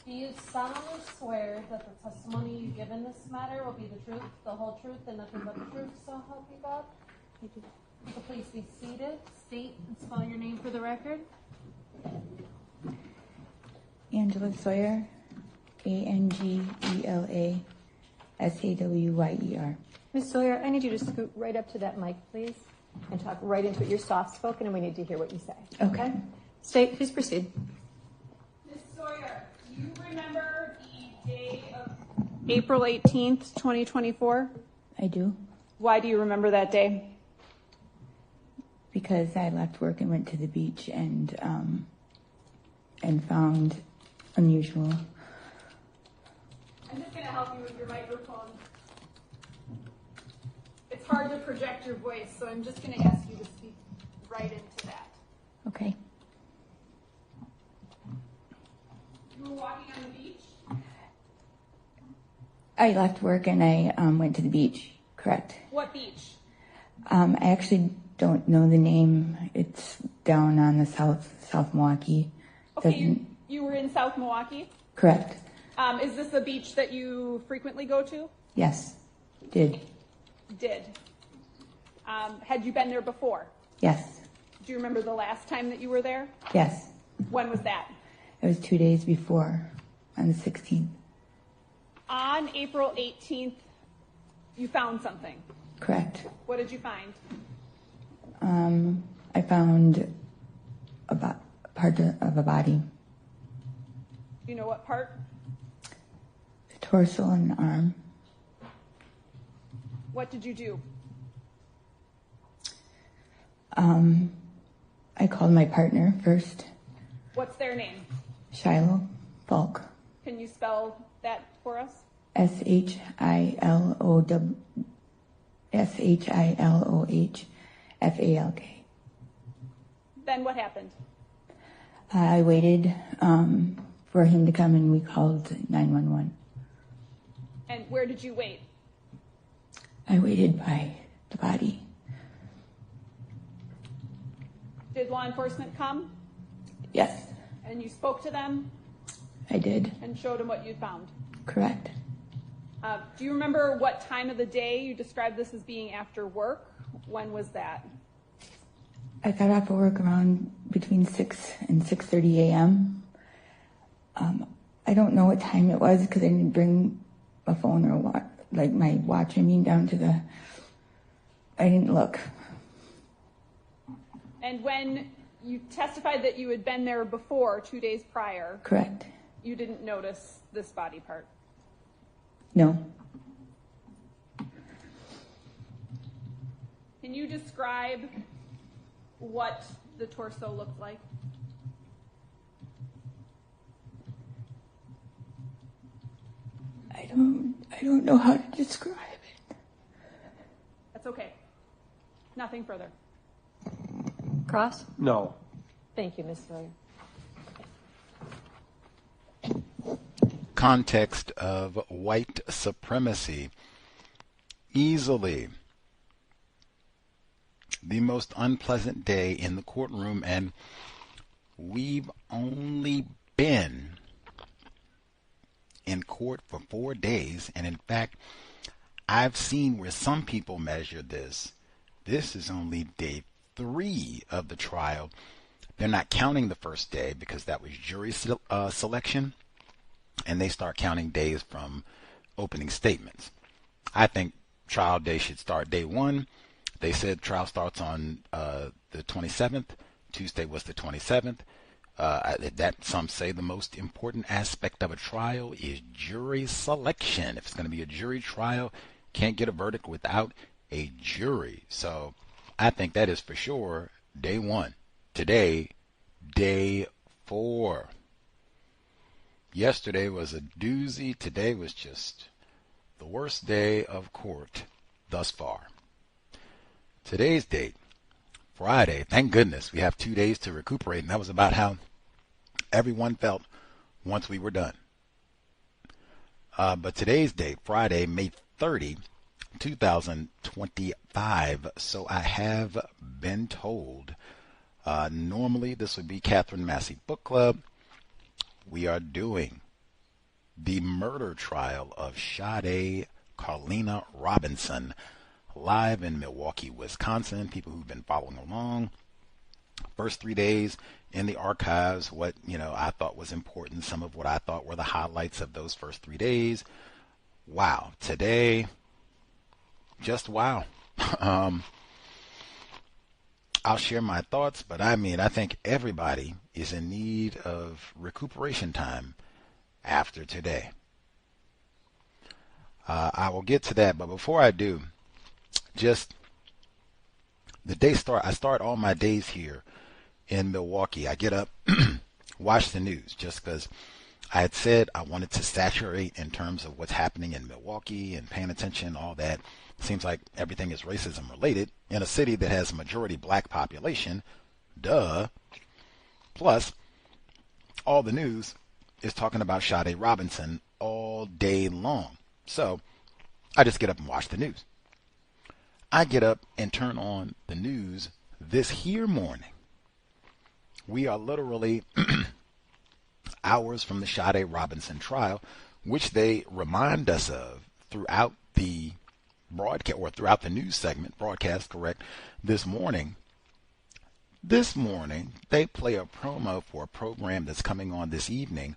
Do you solemnly swear that the testimony you give in this matter will be the truth, the whole truth, and nothing but the truth, so help you God? I do. So please be seated, state and spell your name for the record. Angela Sawyer, ANGELA Ms. Sawyer, I need you to scoot right up to that mic, please, and talk right into it. You're soft-spoken, and we need to hear what you say. Okay. State, please proceed. Ms. Sawyer, do you remember the day of April 18th, 2024? I do. Why do you remember that day? Because I left work and went to the beach and found unusual. I'm just going to help you with your microphone. It's hard to project your voice, so I'm just going to ask you to speak right into that. Okay. You were walking on the beach? I left work and I went to the beach. Correct. What beach? I actually don't know the name. It's down on the South Milwaukee. Okay, you were in South Milwaukee? Correct. Is this a beach that you frequently go to? Yes. Did. Had you been there before? Yes. Do you remember the last time that you were there? Yes. When was that? It was 2 days before, on the 16th. On April 18th, you found something. Correct. What did you find? I found part of a body. Do you know what part? The torso and the arm. What did you do? I called my partner first. What's their name? Shiloh Falk. Can you spell that for us? SHILOHFALK. Then what happened? I waited for him to come and we called 911. And where did you wait? I waited by the body. Did law enforcement come? Yes, And you spoke to them I did. and showed them what you found? Correct. Do you remember what time of the day you described this as being after work? When was that? I got off of work around between 6 and 6:30 a.m. I don't know what time it was because I didn't bring a phone or my watch. Down to the. I didn't look. And when you testified that you had been there before, 2 days prior, Correct. you didn't notice this body part? No. Can you describe what the torso looked like? I don't know how to describe it. That's okay. Nothing further. Cross? No. Thank you, Ms. Sawyer. Context of white supremacy. Easily the most unpleasant day in the courtroom, and we've only been in court for 4 days, and in fact, I've seen where some people measure this. This is only day 3 of the trial. They're not counting the first day because that was jury selection, and they start counting days from opening statements. I think trial day should start day 1. They said trial starts on the 27th. Tuesday was the 27th. That some say the most important aspect of a trial is jury selection. If it's going to be a jury trial, can't get a verdict without a jury. So I think that is for sure day 1. Today, day 4. Yesterday was a doozy. Today was just the worst day of court thus far. Today's date, Friday. Thank goodness we have 2 days to recuperate, and that was about how everyone felt once we were done. But today's date, Friday, May 30, 2025. So I have been told. Normally this would be Catherine Massey Book Club. We are doing the murder trial of Sade Carlina Robinson, live in Milwaukee, Wisconsin. People who've been following along. First 3 days in the archives, what I thought was important, some of what I thought were the highlights of those first 3 days. Wow. Today, just wow. I'll share my thoughts, but I think everybody is in need of recuperation time after today. I will get to that, but before I do, just the day I start all my days here in Milwaukee. I get up, watch the news, just because I had said I wanted to saturate in terms of what's happening in Milwaukee and paying attention, all that. Seems like everything is racism related in a city that has a majority black population. Duh. Plus, all the news is talking about Sade Robinson all day long. So I just get up and watch the news. I get up and turn on the news this here morning. We are literally hours from the Sade Robinson trial, which they remind us of throughout the broadcast, or throughout the news segment, broadcast, correct, this morning. This morning, they play a promo for a program that's coming on this evening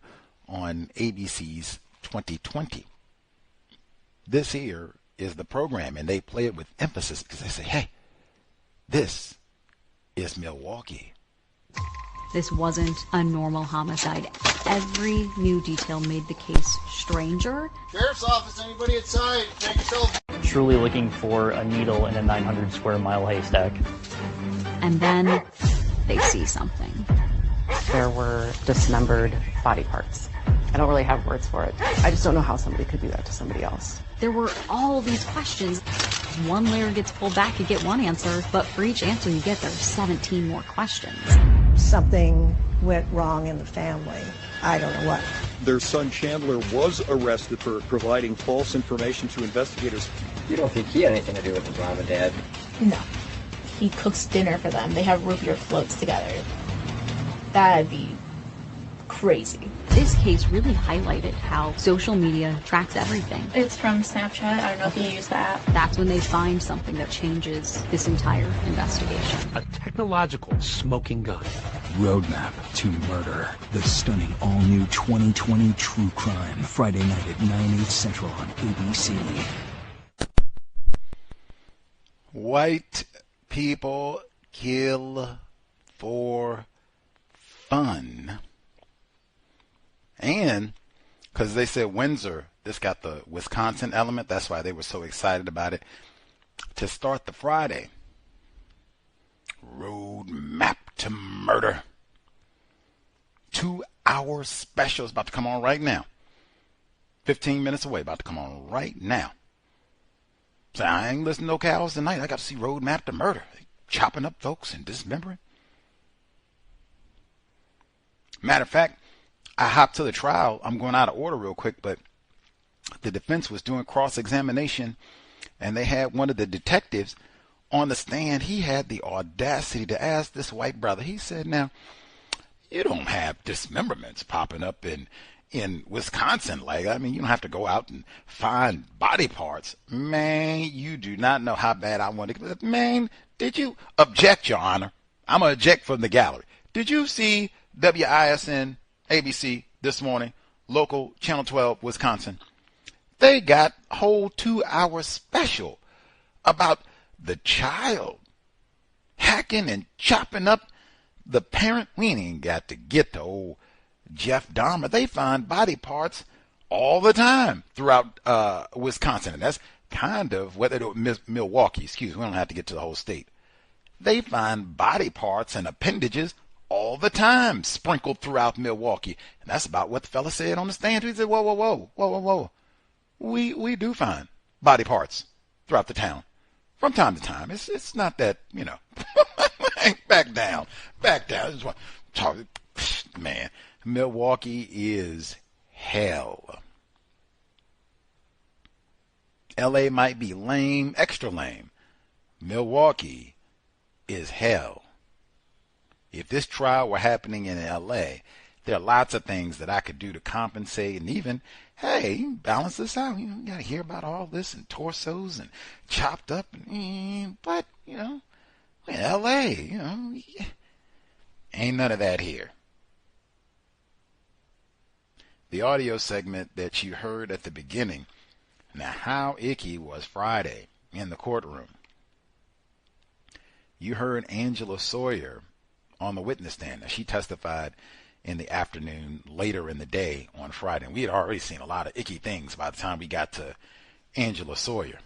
on ABC's 2020. This here is the program, and they play it with emphasis because they say, hey, this is Milwaukee. This wasn't a normal homicide. Every new detail made the case stranger. Sheriff's office, anybody inside? Take yourself. Truly looking for a needle in a 900 square mile haystack. And then they see something. There were dismembered body parts. I don't really have words for it. I just don't know how somebody could do that to somebody else. There were all these questions. One layer gets pulled back, you get one answer, but for each answer you get, there's 17 more questions. Something went wrong in the family. I don't know what. Their son Chandler was arrested for providing false information to investigators. You don't think he had anything to do with his mom and dad? No. He cooks dinner for them. They have root beer floats together. That'd be crazy. This case really highlighted how social media tracks everything. It's from Snapchat. I don't know if you use that. That's when they find something that changes this entire investigation. A technological smoking gun. Roadmap to Murder. The stunning all-new 2020 true crime. Friday night at 9/8 Central on ABC. White people kill for fun. And because they said Windsor, this got the Wisconsin element. That's why they were so excited about it. To start the Friday. Roadmap to Murder. 2-hour special is about to come on right now. 15 minutes away, about to come on right now. So I ain't listening to no cows tonight. I got to see Roadmap to Murder. They chopping up folks and dismembering. Matter of fact, I hopped to the trial. I'm going out of order real quick, but the defense was doing cross-examination, and they had one of the detectives on the stand. He had the audacity to ask this white brother. He said, now, you don't have dismemberments popping up in Wisconsin. You don't have to go out and find body parts. Man, you do not know how bad I want to. Man, did you object, Your Honor? I'm going to object from the gallery. Did you see WISN ABC this morning, local Channel 12, Wisconsin? They got a whole 2-hour special about the child hacking and chopping up the parent. We ain't got to get to old Jeff Dahmer. They find body parts all the time throughout Wisconsin. And that's kind of Milwaukee, excuse me, we don't have to get to the whole state. They find body parts and appendages all the time sprinkled throughout Milwaukee. And that's about what the fella said on the stand. He said, whoa. We do find body parts throughout the town from time to time. It's not that, back down. Just want to talk, man. Milwaukee is hell. LA might be lame, extra lame. Milwaukee is hell. If this trial were happening in LA, There are lots of things that I could do to compensate, and even, hey, you balance this out. You got to hear about all this and torsos and chopped up, but in L.A., ain't none of that here. The audio segment that you heard at the beginning. Now, how icky was Friday in the courtroom? You heard Angela Sawyer on the witness stand. Now, she testified in the afternoon, later in the day on Friday. And we had already seen a lot of icky things by the time we got to Angela Sawyer.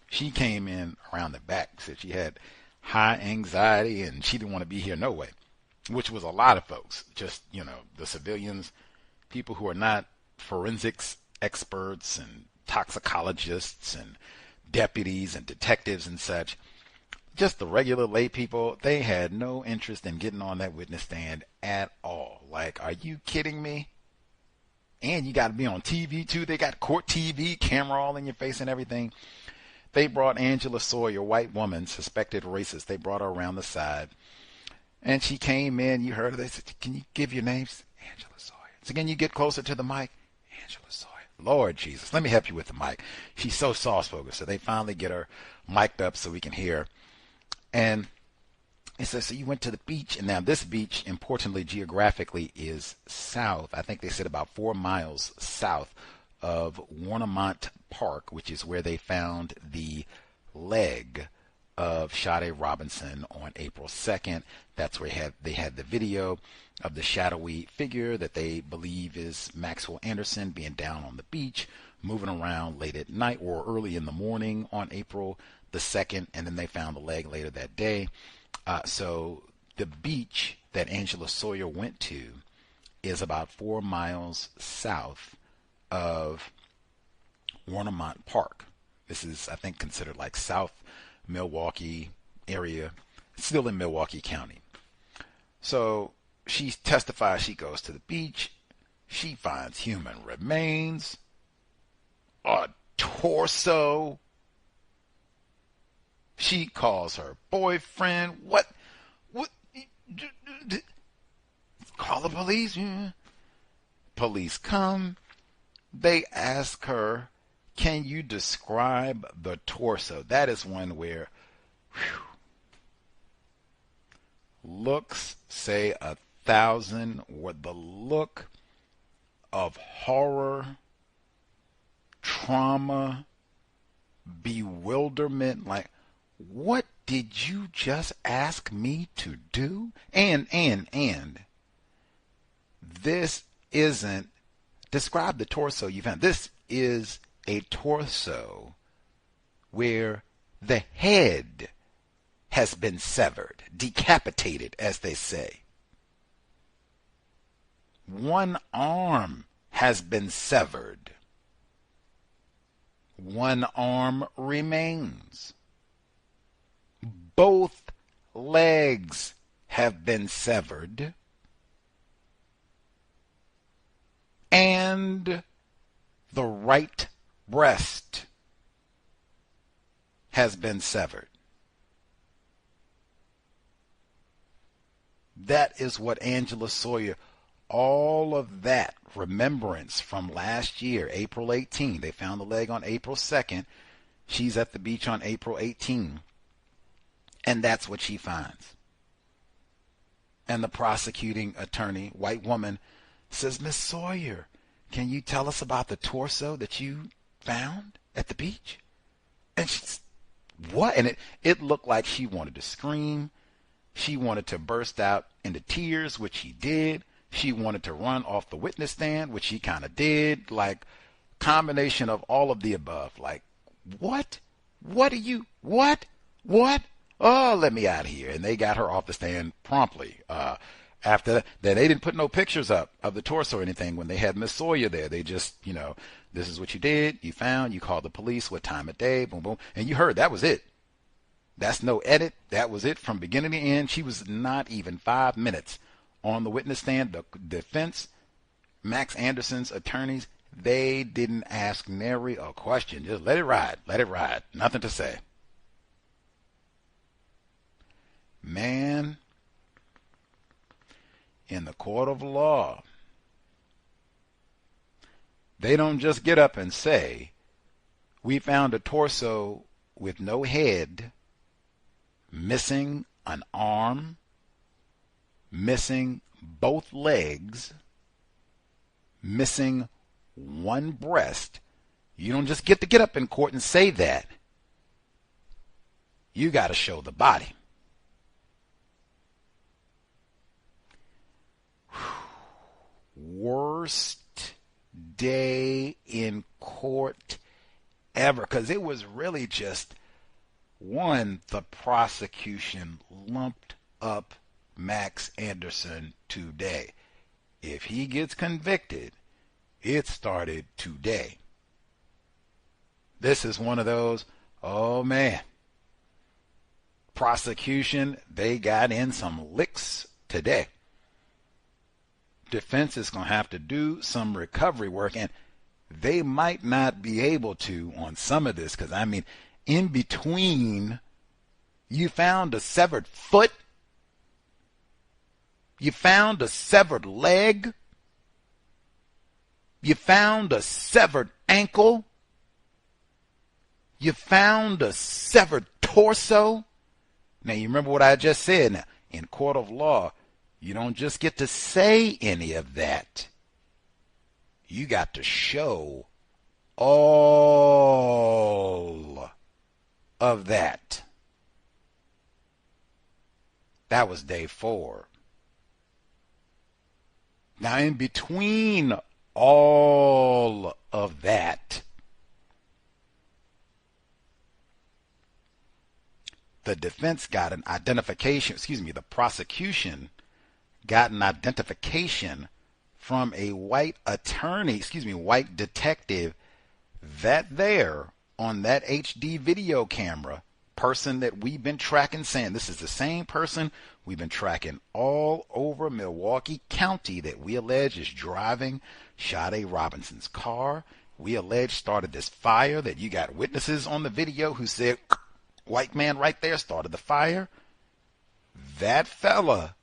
She came in around the back, said she had high anxiety and she didn't want to be here no way, which was a lot of folks, just, the civilians, people who are not forensics experts and toxicologists and deputies and detectives and such. Just the regular lay people, they had no interest in getting on that witness stand at all. Like, are you kidding me? And you got to be on TV too. They got court TV, camera all in your face and everything. They brought Angela Sawyer, white woman, suspected racist. They brought her around the side. And she came in. You heard her. They said, can you give your names? Angela Sawyer. So can you get closer to the mic? Angela Sawyer. Lord Jesus, let me help you with the mic. She's so soft-spoken. So they finally get her mic'd up so we can hear her. And it says, so you went to the beach. And now this beach, importantly, geographically, is south. I think they said about 4 miles south of Warnemont Park, which is where they found the leg of Sade Robinson on April 2nd. That's where they had the video of the shadowy figure that they believe is Maxwell Anderson being down on the beach, moving around late at night or early in the morning on April the 2nd, and then they found the leg later that day. So the beach that Angela Sawyer went to is about 4 miles south of Warnemont Park. This is, I think, considered like South Milwaukee area, still in Milwaukee County. So she testifies, she goes to the beach, she finds human remains, a torso. She calls her boyfriend. What? Call the police. Police come. They ask her, can you describe the torso? That is one where looks say 1,000, with the look of horror, trauma, bewilderment, like, what did you just ask me to do? And this isn't, describe the torso you found. This is a torso where the head has been severed, decapitated, as they say. One arm has been severed. One arm remains. Both legs have been severed. And the right breast has been severed. That is what Angela Sawyer, all of that remembrance from last year, April 18. They found the leg on April 2nd. She's at the beach on April 18. And that's what she finds. And the prosecuting attorney, white woman, says, Miss Sawyer, can you tell us about the torso that you found at the beach? And she's, what? And it looked like she wanted to scream. She wanted to burst out into tears, which she did. She wanted to run off the witness stand, which she kind of did. Like, combination of all of the above. Like, what? What are you, what? Oh, let me out of here. And they got her off the stand promptly. After that, they didn't put no pictures up of the torso or anything when they had Miss Sawyer there. They just, this is what you did, you found, you called the police, what time of day, boom, boom. And you heard that was it. That's no edit. That was it from beginning to end. She was not even 5 minutes on the witness stand. The defense, Max Anderson's attorneys, they didn't ask nary a question. Just let it ride. Let it ride. Nothing to say. Man, in the court of law, They don't just get up and say, we found a torso with no head, missing an arm, missing both legs, missing one breast. You don't just get to get up in court and say that. You got to show the body. Worst day in court ever, because it was really just one, the prosecution lumped up Max Anderson today. If he gets convicted, it started today. This is one of those, oh man, prosecution, they got in some licks today. Defense is going to have to do some recovery work, and they might not be able to on some of this, because I mean, in between, you found a severed foot, you found a severed leg, you found a severed ankle, you found a severed torso. Now, you remember what I just said. Now, in court of law, you don't just get to say any of that. You got to show all of that. That was day 4. Now, in between all of that, the defense got an identification, the prosecution got an identification from a white attorney, white detective, that there on that HD video camera, person that we've been tracking, saying this is the same person we've been tracking all over Milwaukee County that we allege is driving Sade Robinson's car. We allege started this fire, that you got witnesses on the video who said, white man right there started the fire. That fella,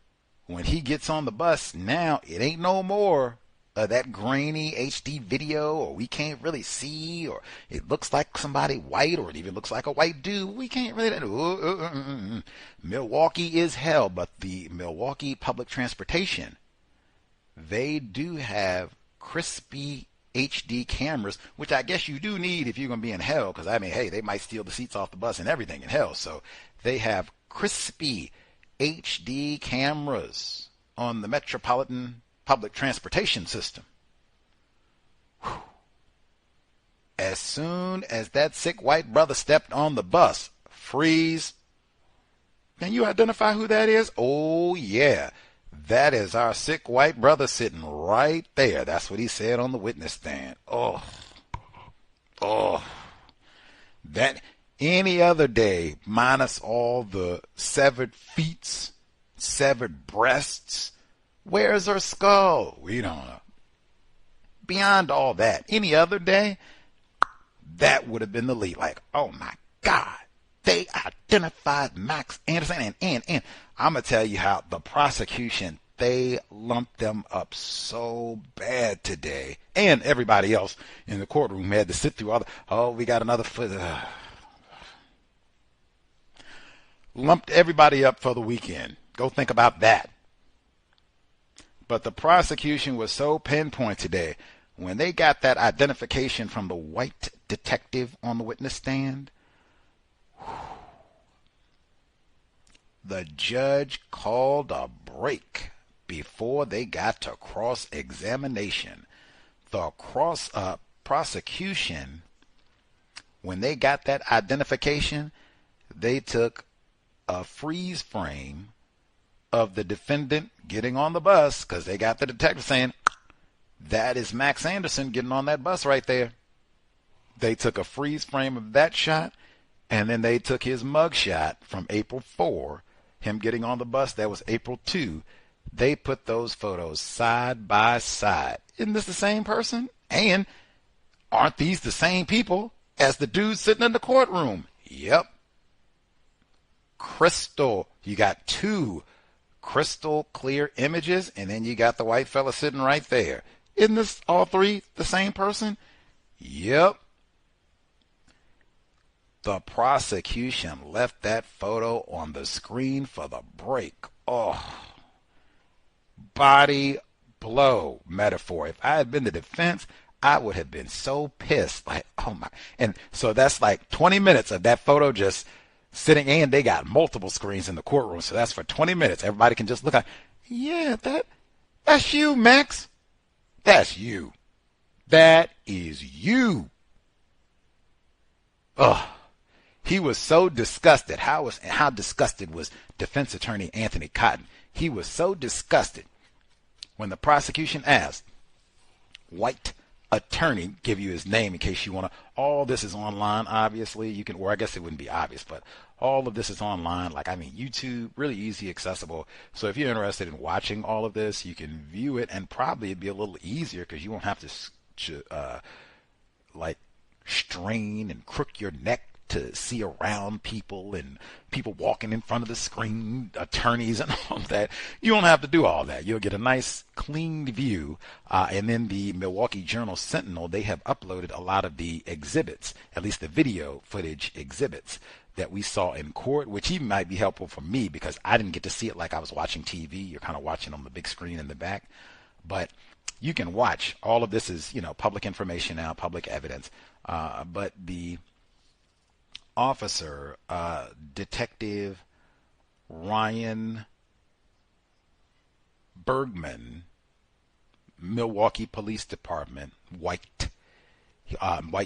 when he gets on the bus, now it ain't no more that grainy HD video, or we can't really see, or it looks like somebody white, or it even looks like a white dude. We can't really. Milwaukee is hell, but the Milwaukee Public Transportation, they do have crispy HD cameras, which I guess you do need if you're going to be in hell, because I mean, hey, they might steal the seats off the bus and everything in hell. So they have crispy HD cameras on the Metropolitan Public Transportation System. Whew. As soon as that sick white brother stepped on the bus, freeze. Can you identify who that is? Oh, yeah. That is our sick white brother sitting right there. That's what he said on the witness stand. Oh. That any other day, minus all the severed feet, severed breasts, where's her skull? We don't know. Beyond all that, any other day, that would have been the lead. Like, oh my God, they identified Max Anderson. And I'm going to tell you how the prosecution, they lumped them up so bad today. And everybody else in the courtroom had to sit through all the, we got another foot. Lumped everybody up for the weekend. Go think about that. But the prosecution was so pinpoint today. When they got that identification from the white detective on the witness stand, the judge called a break before they got to cross-examination. The prosecution, when they got that identification, they took a freeze frame of the defendant getting on the bus, because they got the detective saying, that is Max Anderson getting on that bus right there. They took a freeze frame of that shot, and then they took his mug shot from April 4, him getting on the bus. That was April 2. They put those photos side by side. Isn't this the same person? And aren't these the same people as the dude sitting in the courtroom? Yep. Crystal. You got 2 crystal clear images, and then you got the white fella sitting right there. Isn't this all three the same person? Yep. The prosecution left that photo on the screen for the break. Oh, body blow metaphor. If I had been the defense, I would have been so pissed. Like, oh my. And so that's like 20 minutes of that photo just sitting in. They got multiple screens in the courtroom. So that's for 20 minutes. Everybody can just look at, yeah, that's you, Max. That's you. That is you. Ugh. He was so disgusted. How disgusted was defense attorney Anthony Cotton? He was so disgusted when the prosecution asked, white attorney, give you his name in case you want to. All this is online, obviously. You can, or I guess it wouldn't be obvious, but all of this is online. Like, I mean, YouTube, really easy, accessible. So if you're interested in watching all of this, you can view it, and probably it'd be a little easier because you won't have to like strain and crook your neck to see around people and people walking in front of the screen, attorneys and all of that. You don't have to do all that. You'll get a nice clean view. And then the Milwaukee Journal-Sentinel, they have uploaded a lot of the exhibits, at least the video footage exhibits that we saw in court, which even might be helpful for me because I didn't get to see it like I was watching TV. You're kind of watching on the big screen in the back. But you can watch. All of this is, public information now, public evidence. But the officer, Detective Ryan Bergman, Milwaukee Police Department, white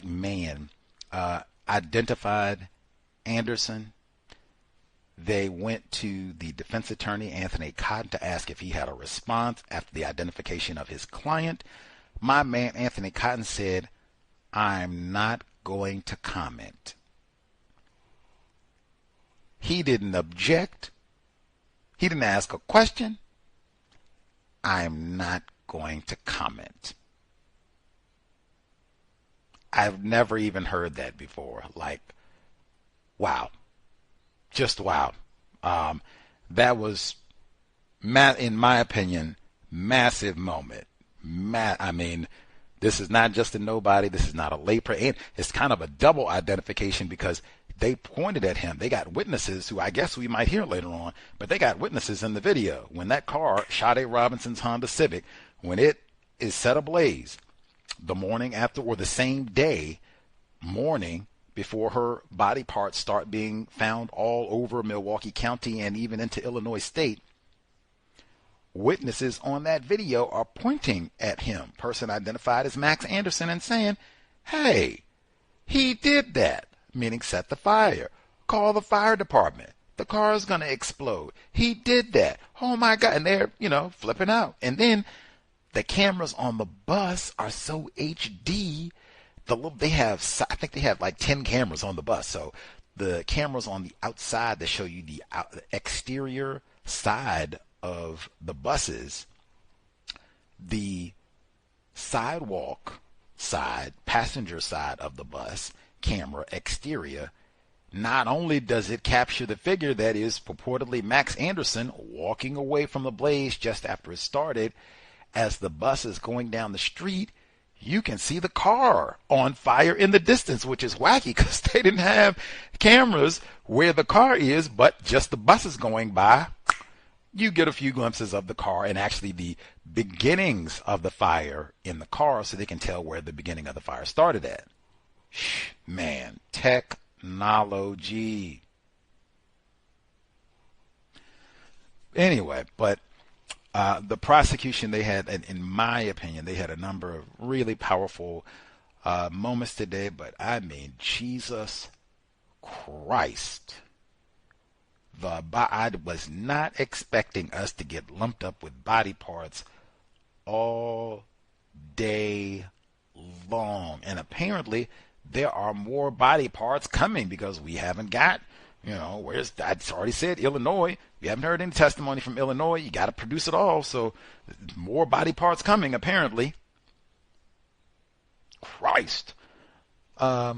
man, identified Anderson. They went to the defense attorney, Anthony Cotton, to ask if he had a response after the identification of his client. My man, Anthony Cotton, said, "I'm not going to comment." He didn't object. He didn't ask a question. I'm not going to comment. I've never even heard that before. Like, wow. Just wow. That was, in my opinion, massive moment. I mean, this is not just a nobody. This is not a layperson. And it's kind of a double identification because they pointed at him. They got witnesses who I guess we might hear later on, but they got witnesses in the video. When that car, Sade Robinson's Honda Civic, when it is set ablaze the morning after or the same day, morning before her body parts start being found all over Milwaukee County and even into Illinois State, witnesses on that video are pointing at him, person identified as Max Anderson, and saying, hey, he did that. Meaning set the fire. Call the fire department. The car is going to explode. He did that. Oh my God. And they're, flipping out. And then the cameras on the bus are so HD. I think they have like 10 cameras on the bus. So the cameras on the outside that show you the exterior side of the buses, the sidewalk side, passenger side of the bus, camera exterior, not only does it capture the figure that is purportedly Max Anderson walking away from the blaze just after it started, as the bus is going down the street, you can see the car on fire in the distance, which is wacky because they didn't have cameras where the car is, but just the buses going by. You get a few glimpses of the car and actually the beginnings of the fire in the car so they can tell where the beginning of the fire started at. Man, technology. Anyway, but the prosecution, they had, in my opinion, they had a number of really powerful moments today, but I mean, Jesus Christ. I was not expecting us to get lumped up with body parts all day long. And apparently there are more body parts coming because we haven't got, I already said Illinois. We haven't heard any testimony from Illinois. You got to produce it all. So more body parts coming, apparently. Christ. But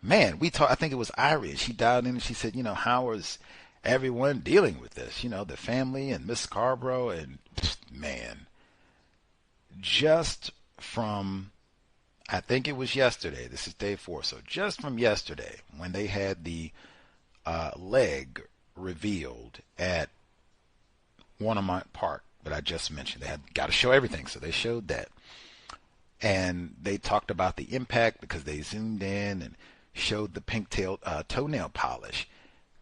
man, I think it was Iria. She dialed in and she said, how is everyone dealing with this? The family and Miss Scarborough, and man, just from, I think it was yesterday, this is day 4, so just from yesterday when they had the leg revealed at Warnermont Park that I just mentioned. They had got to show everything, so they showed that. And they talked about the impact because they zoomed in and showed the pink-tailed toenail polish.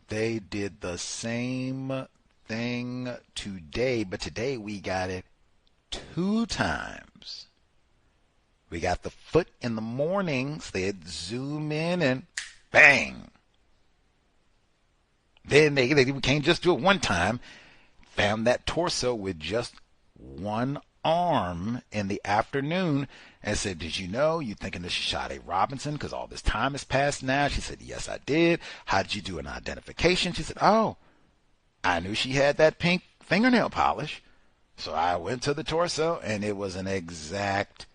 They did the same thing today, but today we got it 2 times. We got the foot in the mornings. They had zoom in and bang. Then they can't just do it one time. Found that torso with just one arm in the afternoon and said, did you know you thinking this is Sade Robinson because all this time has passed now? She said, yes, I did. How did you do an identification? She said, oh, I knew she had that pink fingernail polish. So I went to the torso and it was an exact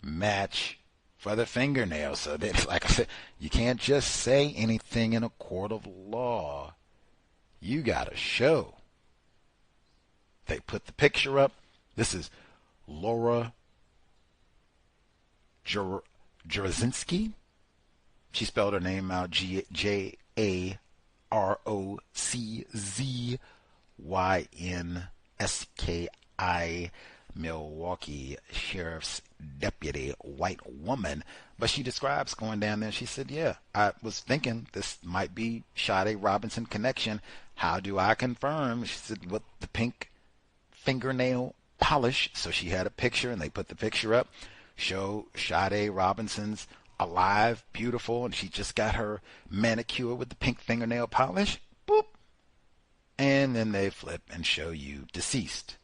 match for the fingernail. So then, like I said, you can't just say anything in a court of law. You got to show. They put the picture up. This is Laura Jaroszynski. She spelled her name out Jaroczynski, Milwaukee Sheriff's Deputy, white woman. But she describes going down there. She said, yeah, I was thinking this might be Sade Robinson connection. How do I confirm? She said, with the pink fingernail polish. So she had a picture and they put the picture up. Show Sade Robinson's alive, beautiful, and she just got her manicure with the pink fingernail polish. Boop. And then they flip and show you deceased.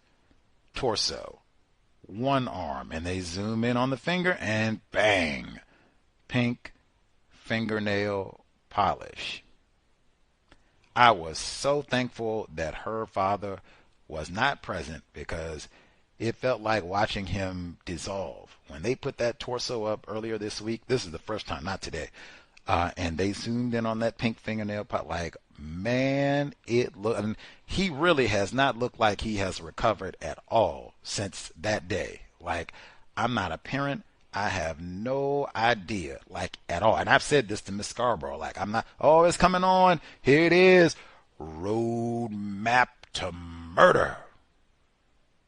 Torso. One arm. And they zoom in on the finger and bang. Pink fingernail polish. I was so thankful that her father was not present because it felt like watching him dissolve. When they put that torso up earlier this week, this is the first time, not today, and they zoomed in on that pink fingernail polish, like, man, it looked, and he really has not looked like he has recovered at all since that day. Like, I'm not a parent. I have no idea, like, at all. And I've said this to Miss Scarborough, like, I'm not, oh, it's coming on. Here it is. Roadmap to murder.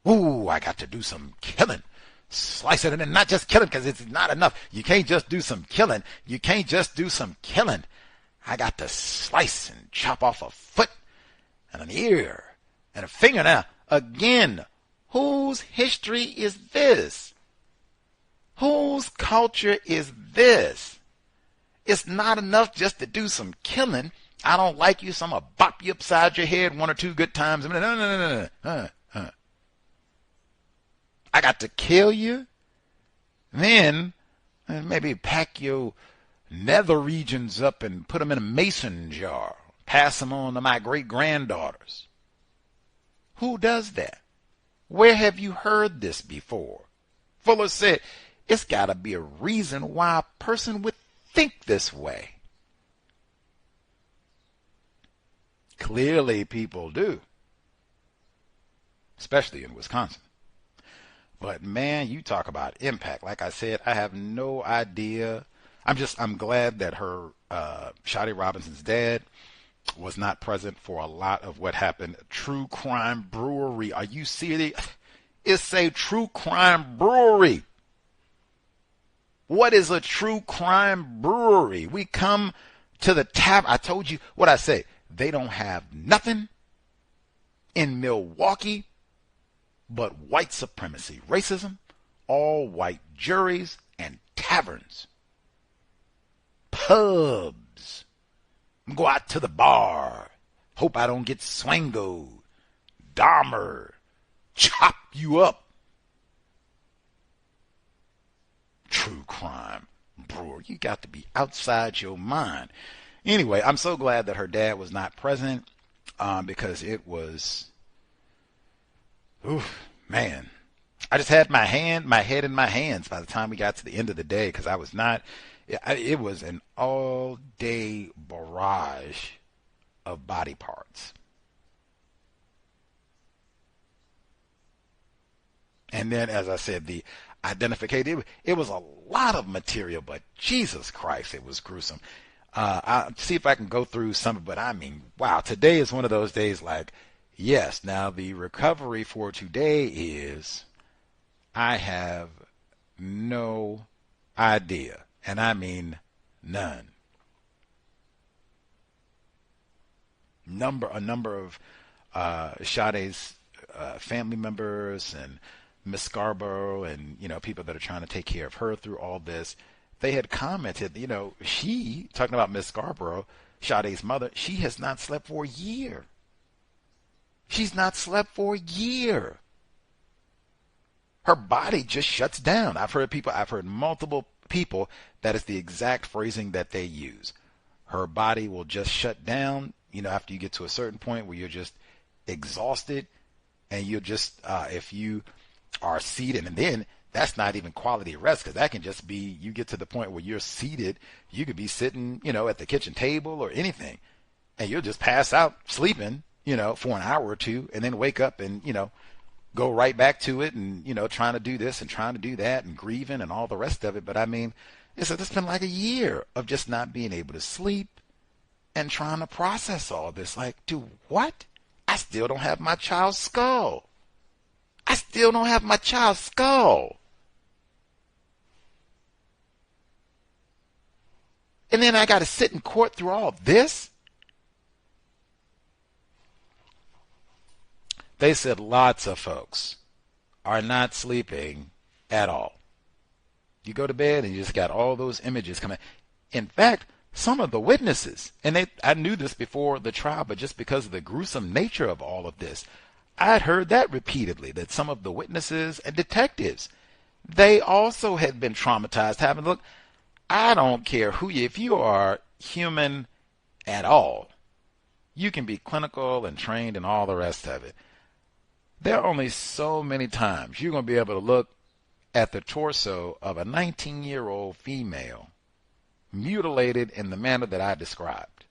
Ooh, I got to do some killing. Slice it, and not just killing because it's not enough. You can't just do some killing. You can't just do some killing. I got to slice and chop off a foot and an ear and a finger. Now, again, whose history is this? Whose culture is this? It's not enough just to do some killing. I don't like you, so I'm going to bop you upside your head 1 or 2 good times. No. I got to kill you. Then maybe pack your nether regions up and put them in a mason jar. Pass them on to my great-granddaughters. Who does that? Where have you heard this before? Fuller said, it's got to be a reason why a person would think this way. Clearly people do. Especially in Wisconsin. But man, you talk about impact. Like I said, I have no idea. I'm glad that her, Sade Robinson's dad was not present for a lot of what happened. True Crime Brewery. Are you serious? It's a true crime brewery. What is a true crime brewery? We come to the tap. I told you what I say. They don't have nothing in Milwaukee but white supremacy, racism, all white juries, and taverns. Pubs. Go out to the bar. Hope I don't get swangoed. Dahmer. Chop you up. True crime brewer. You got to be outside your mind. Anyway, I'm so glad that her dad was not present because it was, oof, man. I just had my head in my hands by the time we got to the end of the day because I was not, it was an all-day barrage of body parts. And then, as I said, the identification, it was a lot of material, but Jesus Christ, it was gruesome. I'll see if I can go through some of it, but I mean, wow, today is one of those days like, yes, now the recovery for today is, I have no idea, and I mean none. A number of Sade's family members and Miss Scarborough and, people that are trying to take care of her through all this, they had commented, she, talking about Miss Scarborough, Sade's mother, she has not slept for a year. She's not slept for a year. Her body just shuts down. I've heard multiple people, that is the exact phrasing that they use. Her body will just shut down, after you get to a certain point where you're just exhausted, and you're just, if you are seated, and then that's not even quality rest, because that can just be, you get to the point where you're seated, you could be sitting, at the kitchen table or anything, and you'll just pass out sleeping, for an hour or two, and then wake up and, go right back to it and, trying to do this and trying to do that and grieving and all the rest of it. But I mean, it's been like a year of just not being able to sleep and trying to process all this. Like, do what? I still don't have my child's skull. I still don't have my child's skull. And then I got to sit in court through all this? They said lots of folks are not sleeping at all. You go to bed and you just got all those images coming. In fact, some of the witnesses, and I knew this before the trial, but just because of the gruesome nature of all of this, I'd heard that repeatedly, that some of the witnesses and detectives, they also had been traumatized, having, look, I don't care if you are human at all, you can be clinical and trained and all the rest of it. There are only so many times you're going to be able to look at the torso of a 19-year-old female mutilated in the manner that I described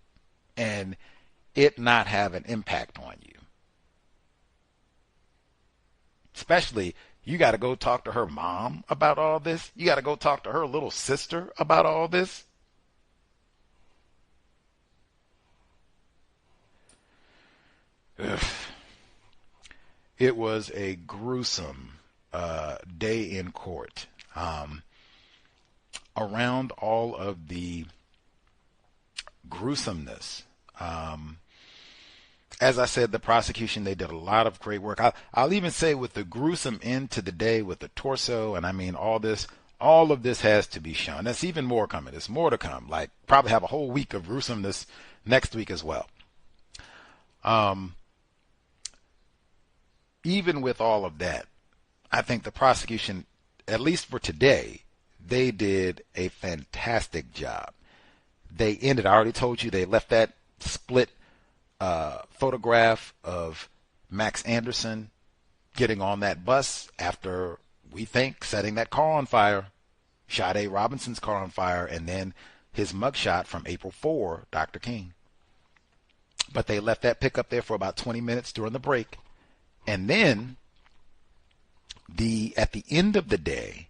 and it not have an impact on you. Especially, you got to go talk to her mom about all this. You got to go talk to her little sister about all this. Ugh. It was a gruesome day in court. Around all of the gruesomeness, as I said, the prosecution, they did a lot of great work. I'll even say with the gruesome end to the day with the torso, and I mean all of this has to be shown. There's even more coming. There's more to come. Like, probably have a whole week of gruesomeness next week as well. Even with all of that, I think the prosecution, at least for today, they did a fantastic job. I already told you, they left that split photograph of Max Anderson getting on that bus after, we think, setting that car on fire, Sade Robinson's car on fire, and then his mugshot from April 4, Dr. King. But they left that pickup there for about 20 minutes during the break. And then at the end of the day,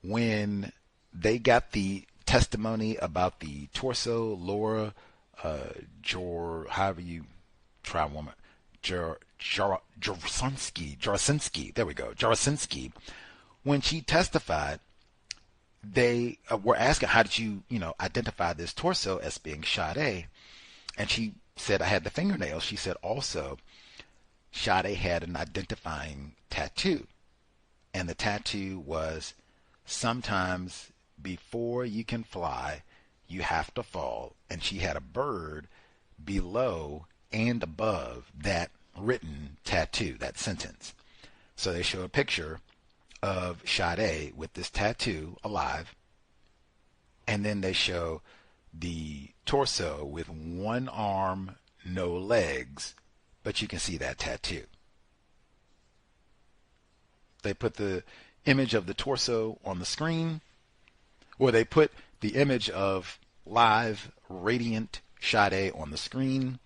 when they got the testimony about the torso, Laura Jarasinski, when she testified, they were asking, how did you, identify this torso as being Sade? And she said, I had the fingernails. She said also, Sade had an identifying tattoo. And the tattoo was, sometimes before you can fly, you have to fall. And she had a bird below and above that written tattoo, that sentence. So they show a picture of Sade with this tattoo alive. And then they show the torso with one arm, no legs, but you can see that tattoo. They put the image of the torso on the screen, or they put the image of live, radiant Sade on the screen.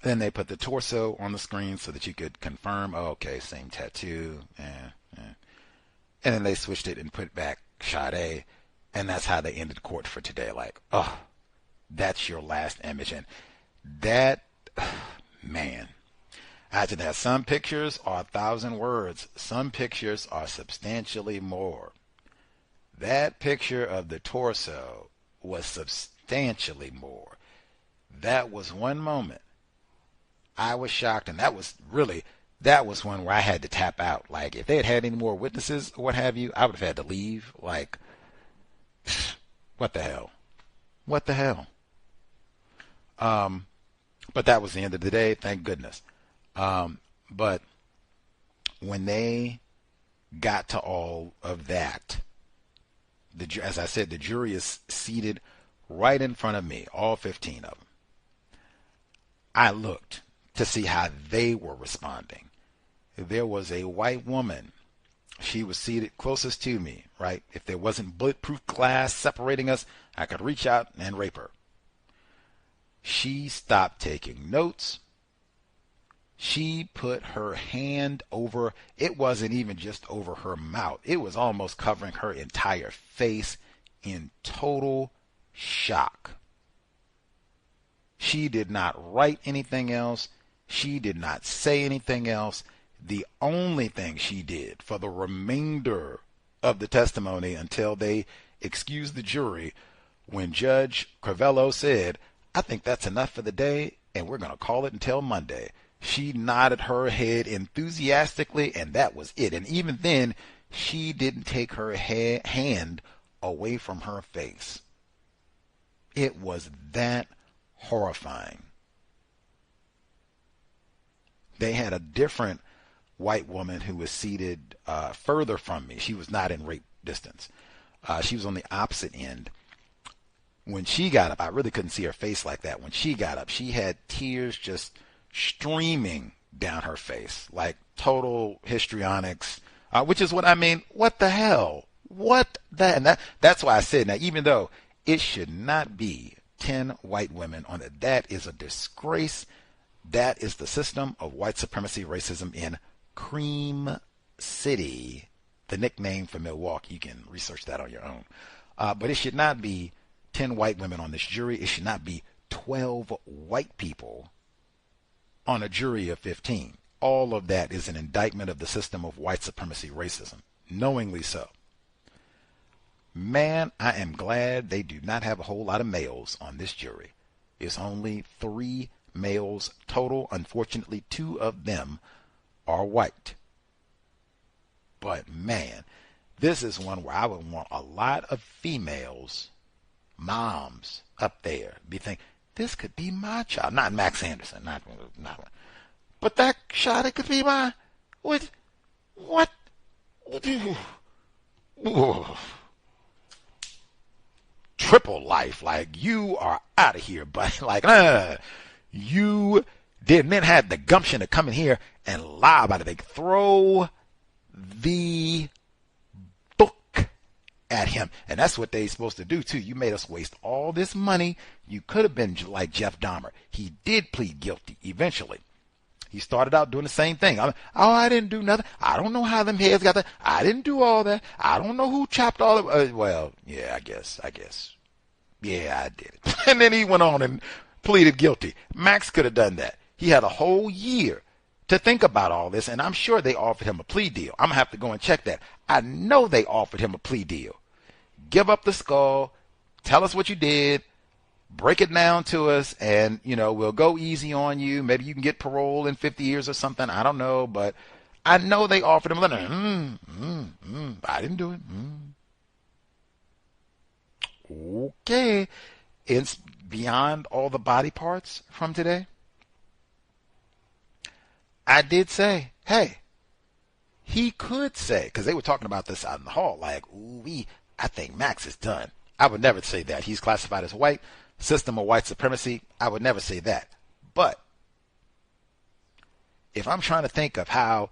Then they put the torso on the screen so that you could confirm, oh, okay, same tattoo. And then they switched it and put back Sade. And that's how they ended court for today. Like, oh, that's your last image. And that, man, I said that some pictures are 1,000 words. Some pictures are substantially more. That picture of the torso was substantially more. That was one moment I was shocked, and that was one where I had to tap out. Like, if they had had any more witnesses or what have you, I would have had to leave. Like, what the hell? What the hell? But that was the end of the day, thank goodness. But when they got to all of that, as I said, the jury is seated right in front of me, all 15 of them. I looked to see how they were responding. There was a white woman. She was seated closest to me, right? If there wasn't bulletproof glass separating us, I could reach out and rape her. She stopped taking notes. She put her hand over, it wasn't even just over her mouth. It was almost covering her entire face in total shock. She did not write anything else. She did not say anything else. The only thing she did for the remainder of the testimony until they excused the jury, when Judge Crivello said, I think that's enough for the day, and we're going to call it until Monday. She nodded her head enthusiastically, and that was it. And even then, she didn't take her hand away from her face. It was that horrifying. They had a different white woman who was seated further from me. She was not in rape distance. She was on the opposite end. When she got up, I really couldn't see her face like that. When she got up, she had tears just streaming down her face, like total histrionics, which is what I mean. What the hell? And that's why I said, now, even though it should not be 10 white women on it, that is a disgrace. That is the system of white supremacy racism in Cream City, the nickname for Milwaukee. You can research that on your own. But it should not be 10 white women on this jury. It should not be 12 white people on a jury of 15. All of that is an indictment of the system of white supremacy racism, knowingly so. Man, I am glad they do not have a whole lot of males on this jury. It's only 3 males total. Unfortunately, 2 of them are white. But man, this is one where I would want a lot of females, moms up there, be thinking, this could be my child. Not Max Anderson, not but that shot, it could be my, what? Ooh. Triple life, like, you are out of here, but like, you didn't then have the gumption to come in here and lie about it. They throw the book at him, and that's what they're supposed to do too. You made us waste all this money. You could have been like Jeff Dahmer. He did plead guilty eventually. He started out doing the same thing. I didn't do nothing. I don't know how them heads got that. I didn't do all that. I don't know who chopped all of well, yeah, I guess. Yeah, I did it. And then he went on and pleaded guilty. Max could have done that. He had a whole year to think about all this, and I'm sure they offered him a plea deal. I'm going to have to go and check that. I know they offered him a plea deal. Give up the skull. Tell us what you did. Break it down to us, and, we'll go easy on you. Maybe you can get parole in 50 years or something. I don't know, but I know they offered him. I didn't do it. Okay. It's beyond all the body parts from today. I did say, hey, he could say, because they were talking about this out in the hall, like, ooh, I think Max is done. I would never say that. He's classified as white. System of white supremacy, I would never say that. But if I'm trying to think of how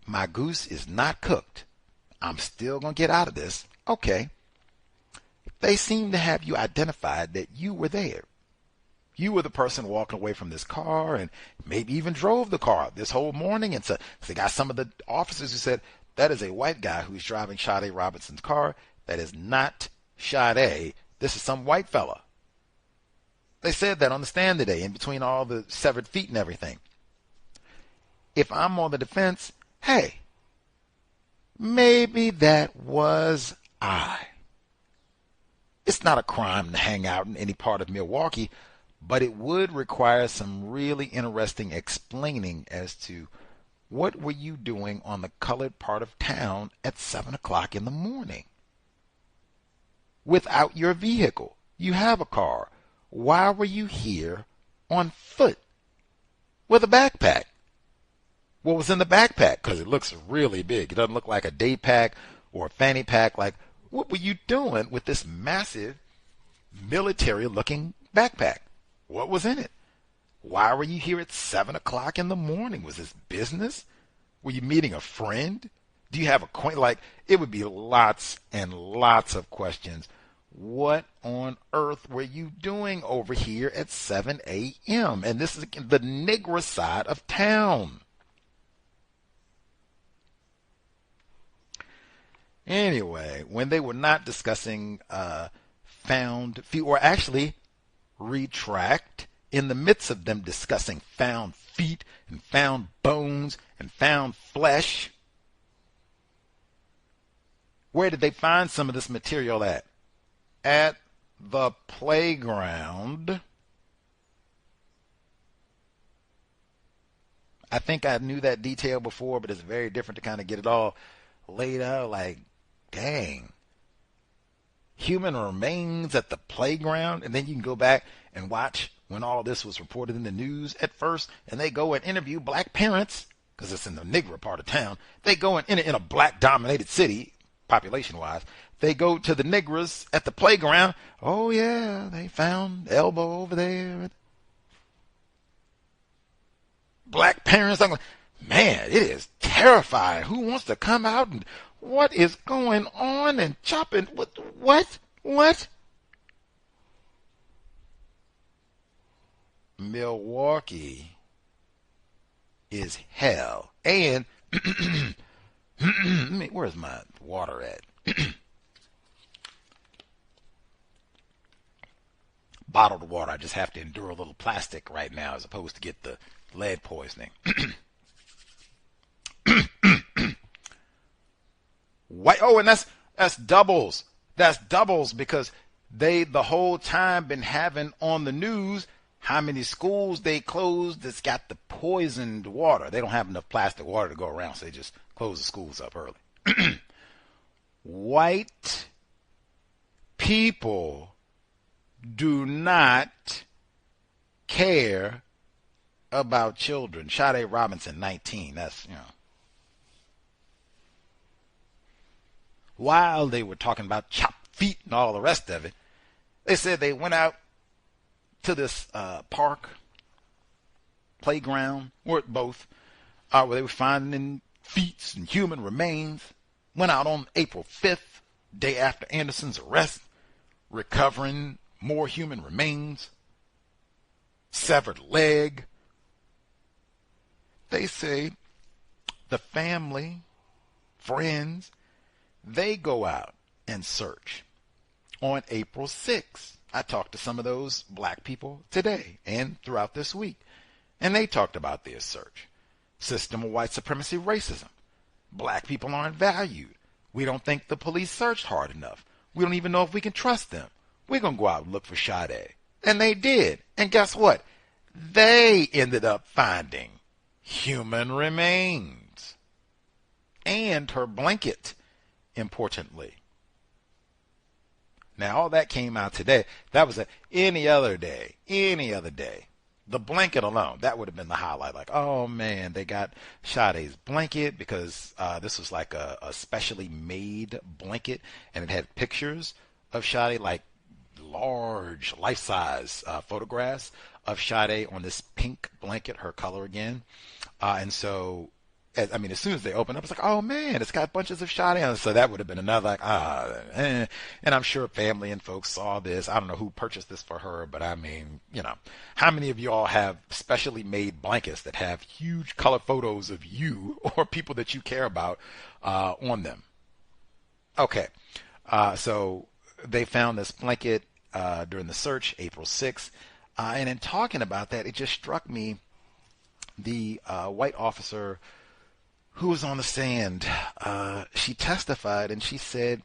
my goose is not cooked, I'm still going to get out of this. Okay. They seem to have you identified that you were there. You were the person walking away from this car and maybe even drove the car this whole morning. And so they got some of the officers who said, that is a white guy who's driving Sade Robinson's car. That is not Sade. This is some white fella. They said that on the stand today, in between all the severed feet and everything. If I'm on the defense, hey, maybe that was I. It's not a crime to hang out in any part of Milwaukee, but it would require some really interesting explaining as to what were you doing on the colored part of town at 7 o'clock in the morning? Without your vehicle. You have a car. Why were you here on foot with a backpack? What was in the backpack? Because it looks really big. It doesn't look like a day pack or a fanny pack. Like, what were you doing with this massive military-looking backpack? What was in it? Why were you here at 7 o'clock in the morning? Was this business? Were you meeting a friend? Do you have a acquaintance? Like, it would be lots and lots of questions. What on earth were you doing over here at 7 a.m.? And this is the Negro side of town. Anyway, when they were not discussing found feet, or actually retract, in the midst of them discussing found feet and found bones and found flesh, where did they find some of this material at? At the playground. I think I knew that detail before, but it's very different to kind of get it all laid out. Like, dang. Human remains at the playground, and then you can go back and watch when all this was reported in the news at first, and they go and interview black parents, because it's in the Negro part of town. They go in a black-dominated city, population-wise. They go to the Negros at the playground. Oh, yeah, they found elbow over there. Black parents are going, man, it is terrifying. Who wants to come out and what is going on and chopping? What? Milwaukee is hell. And where's my water at? Bottled water. I just have to endure a little plastic right now as opposed to get the lead poisoning. And that's doubles. That's doubles because they the whole time been having on the news how many schools they closed that's got the poisoned water. They don't have enough plastic water to go around, so they just close the schools up early. White people do not care about children. Sade Robinson, 19. That's, While they were talking about chopped feet and all the rest of it, they said they went out to this park, playground, or both, where they were finding feet and human remains. Went out on April 5th, day after Anderson's arrest, recovering more human remains, severed leg. They say the family, friends, they go out and search. On April 6th, I talked to some of those black people today and throughout this week, and they talked about their search. System of white supremacy racism. Black people aren't valued. We don't think the police searched hard enough. We don't even know if we can trust them. We're going to go out and look for Sade. And they did. And guess what? They ended up finding human remains. And her blanket, importantly. Now, all that came out today. That was any other day. The blanket alone, that would have been the highlight. Like, oh, man, they got Sade's blanket because this was like a specially made blanket, and it had pictures of Sade, like large life-size photographs of Sade on this pink blanket, her color again. And so as soon as they opened up, it's like, oh man, it's got bunches of Sade on it. So that would have been another like, and I'm sure family and folks saw this. I don't know who purchased this for her, but I mean, how many of you all have specially made blankets that have huge color photos of you or people that you care about on them? Okay, so they found this blanket during the search, April 6th. And in talking about that, it just struck me, the white officer who was on the stand, she testified and she said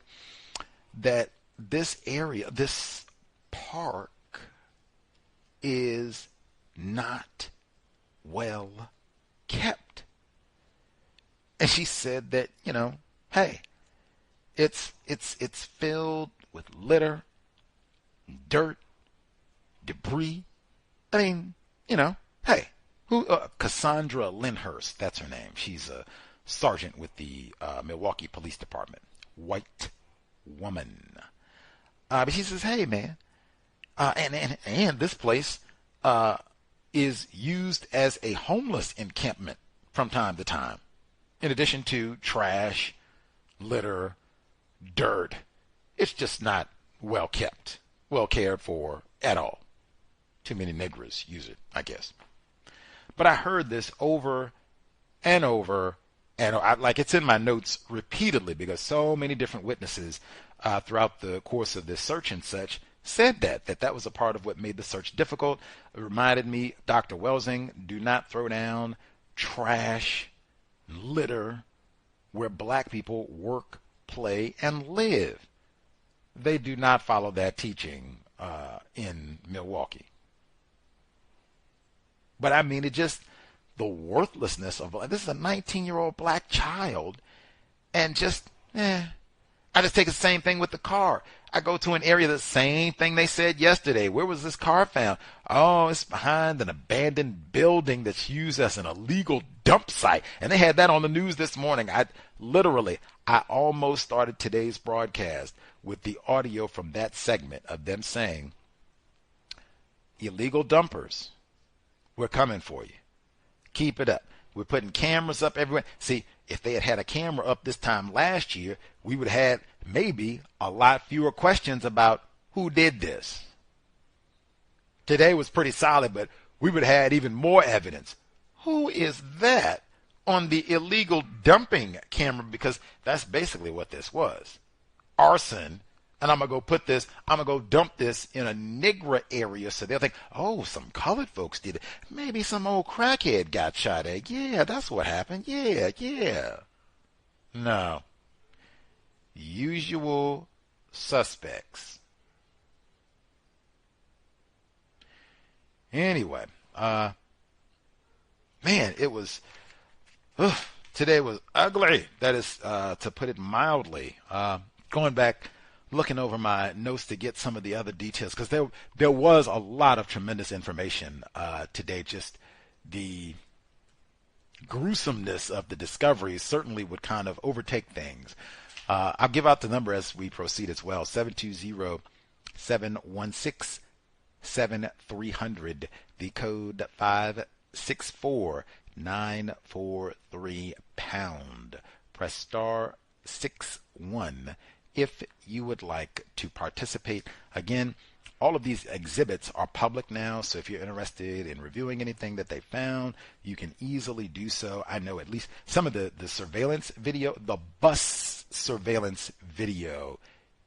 that this area, this park, is not well kept. And she said that, hey, it's filled with litter, dirt, debris. I mean, hey, who? Cassandra Lyndhurst, that's her name. She's a sergeant with the Milwaukee Police Department. White woman. But she says, hey, man, and this place is used as a homeless encampment from time to time, in addition to trash, litter, dirt. It's just not well kept, well cared for at all. Too many niggers use it, I guess. But I heard this over and over, and like it's in my notes repeatedly because so many different witnesses throughout the course of this search and such said that was a part of what made the search difficult. It reminded me, Dr. Welsing, do not throw down trash, litter, where black people work, play, and live. They do not follow that teaching in Milwaukee. But I mean, it just, the worthlessness of, this is a 19-year-old black child, and just, I just take the same thing with the car. I go to an area, the same thing they said yesterday. Where was this car found? Oh, it's behind an abandoned building that's used as an illegal dump site. And they had that on the news this morning. I almost started today's broadcast with the audio from that segment of them saying, illegal dumpers, we're coming for you. Keep it up. We're putting cameras up everywhere. See, if they had had a camera up this time last year, we would have had maybe a lot fewer questions about who did this. Today was pretty solid, but we would have had even more evidence. Who is that on the illegal dumping camera? Because that's basically what this was. Arson. And I'm going to go dump this in a Negro area so they'll think, oh, some colored folks did it. Maybe some old crackhead got shot at. Yeah, that's what happened. Yeah. No. Usual suspects. Anyway, man, it was, today was ugly. That is, to put it mildly. Going back, looking over my notes to get some of the other details, because there was a lot of tremendous information today. Just the gruesomeness of the discoveries certainly would kind of overtake things. I'll give out the number as we proceed as well. 720-716-7300. The code 564-943#. Press star 61 if you would like to participate. Again, all of these exhibits are public now, so if you're interested in reviewing anything that they found, you can easily do so. I know at least some of the surveillance video, the bus surveillance video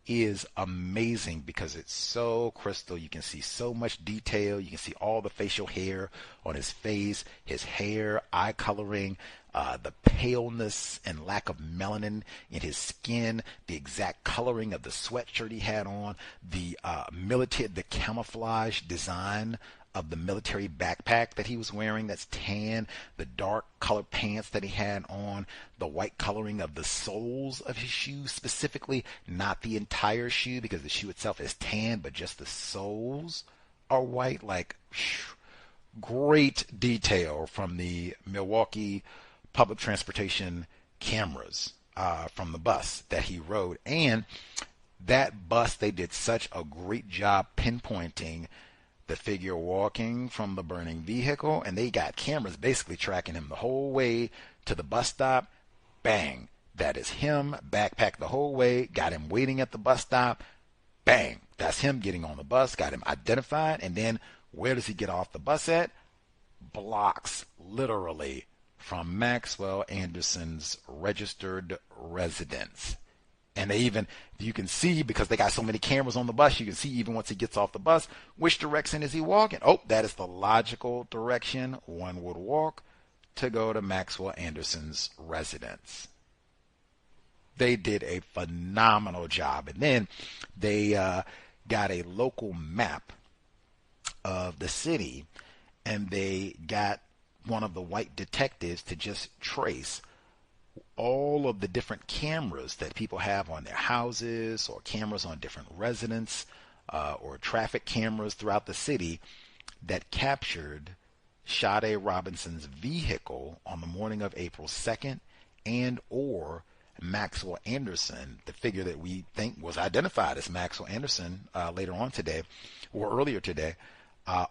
is amazing because it's so crystal. You can see so much detail. You can see all the facial hair on his face, his hair, eye coloring, the paleness and lack of melanin in his skin, the exact coloring of the sweatshirt he had on, the camouflage design of the military backpack that he was wearing that's tan, the dark colored pants that he had on, the white coloring of the soles of his shoes specifically, not the entire shoe because the shoe itself is tan, but just the soles are white. Like, great detail from the Milwaukee public transportation cameras from the bus that he rode. And that bus, they did such a great job pinpointing the figure walking from the burning vehicle, and they got cameras basically tracking him the whole way to the bus stop. Bang, that is him, backpack the whole way, got him waiting at the bus stop. Bang, that's him getting on the bus, got him identified, and then where does he get off the bus at? Blocks, literally, from Maxwell Anderson's registered residence. And they even, you can see, because they got so many cameras on the bus, you can see even once he gets off the bus, which direction is he walking? Oh, that is the logical direction one would walk to go to Maxwell Anderson's residence. They did a phenomenal job. And then they got a local map of the city, and they got one of the white detectives to just trace all of the different cameras that people have on their houses, or cameras on different residents, or traffic cameras throughout the city that captured Sade Robinson's vehicle on the morning of April 2nd, and or Maxwell Anderson, the figure that we think was identified as Maxwell Anderson later on today, or earlier today.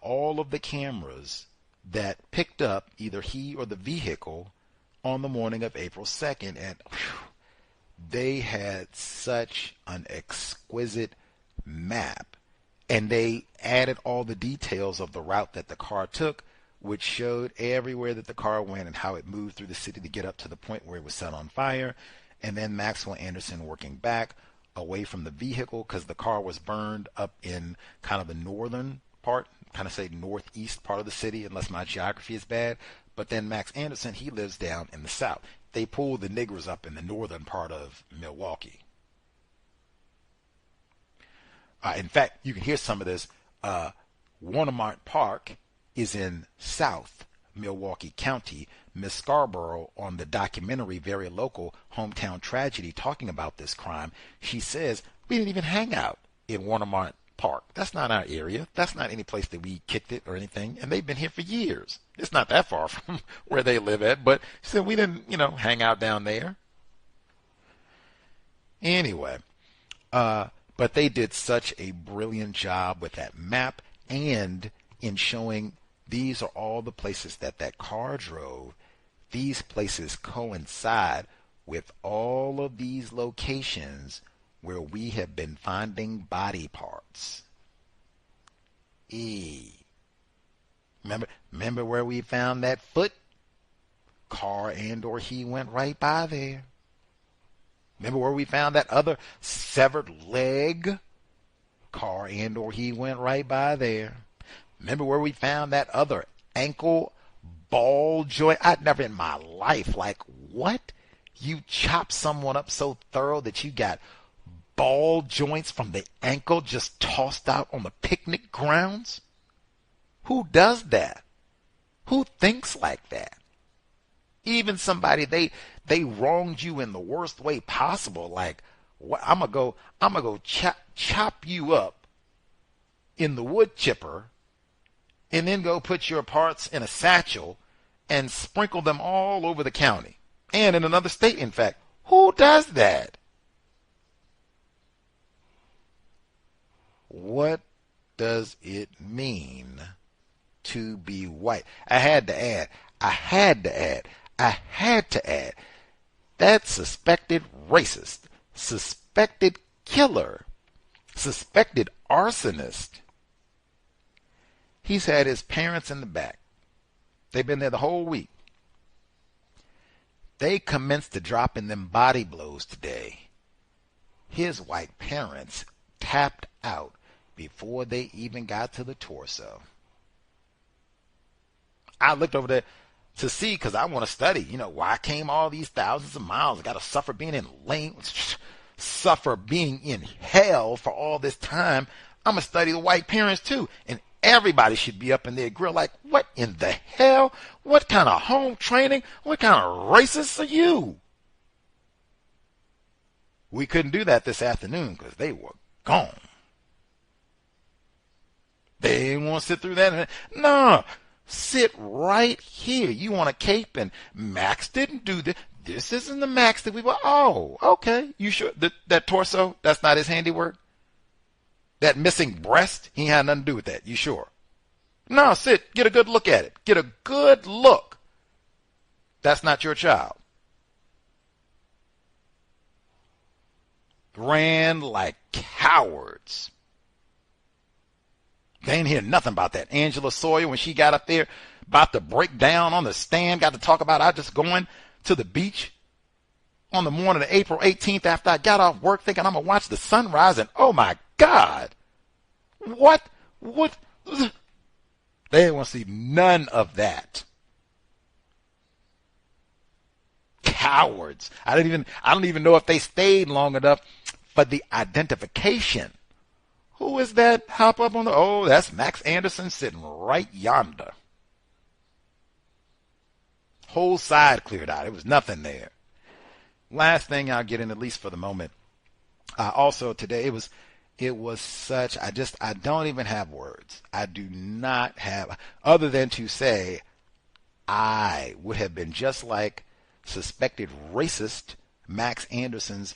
All of the cameras that picked up either he or the vehicle on the morning of April 2nd. And they had such an exquisite map. And they added all the details of the route that the car took, which showed everywhere that the car went and how it moved through the city to get up to the point where it was set on fire. And then Maxwell Anderson working back away from the vehicle, because the car was burned up in kind of the northern part, kind of say northeast part of the city, unless my geography is bad. But then Max Anderson, he lives down in the south. They pulled the niggers up in the northern part of Milwaukee. In fact, you can hear some of this. Warnemont Park is in South Milwaukee County. Miss Scarborough, on the documentary Very Local Hometown Tragedy, talking about this crime, she says, we didn't even hang out in Warnemont Park. That's not our area. That's not any place that we kicked it or anything. And they've been here for years. It's not that far from where they live at, but she said we didn't, hang out down there. Anyway, but they did such a brilliant job with that map, and in showing these are all the places that car drove. These places coincide with all of these locations where we have been finding body parts. Remember where we found that foot? Car and or he went right by there. Remember where we found that other severed leg? Car and or he went right by there. Remember where we found that other ankle ball joint? I'd never in my life, like, what? You chop someone up so thorough that you got ball joints from the ankle just tossed out on the picnic grounds? Who does that? Who thinks like that? Even somebody, they wronged you in the worst way possible. Like, what, I'm gonna go chop you up in the wood chipper, and then go put your parts in a satchel and sprinkle them all over the county and in another state. In fact, who does that? What does it mean to be white? I had to add, that suspected racist, suspected killer, suspected arsonist, he's had his parents in the back. They've been there the whole week. They commenced to drop in them body blows today. His white parents tapped out before they even got to the torso. I looked over there to see, because I want to study, why I came all these thousands of miles. I got to suffer being in hell for all this time. I'm going to study the white parents too. And everybody should be up in their grill like, what in the hell? What kind of home training? What kind of racist are you? We couldn't do that this afternoon because they were gone. They didn't want to sit through that. No, sit right here. You want a cape? And Max didn't do this. This isn't the Max that we were. Oh, okay. You sure? That torso, that's not his handiwork? That missing breast, he had nothing to do with that. You sure? No, sit. Get a good look at it. Get a good look. That's not your child. Ran like cowards. They ain't hear nothing about that. Angela Sawyer, when she got up there about to break down on the stand, got to talk about I just going to the beach on the morning of April 18th after I got off work thinking I'm going to watch the sunrise, and oh my God, what? They didn't want to see none of that. Cowards. I don't even know if they stayed long enough for the identification. Who is that hop up on the, oh, that's Max Anderson sitting right yonder. Whole side cleared out. There was nothing there. Last thing I'll get in, at least for the moment. Also today, it was such, I don't even have words. I do not have, other than to say, I would have been just like suspected racist Max Anderson's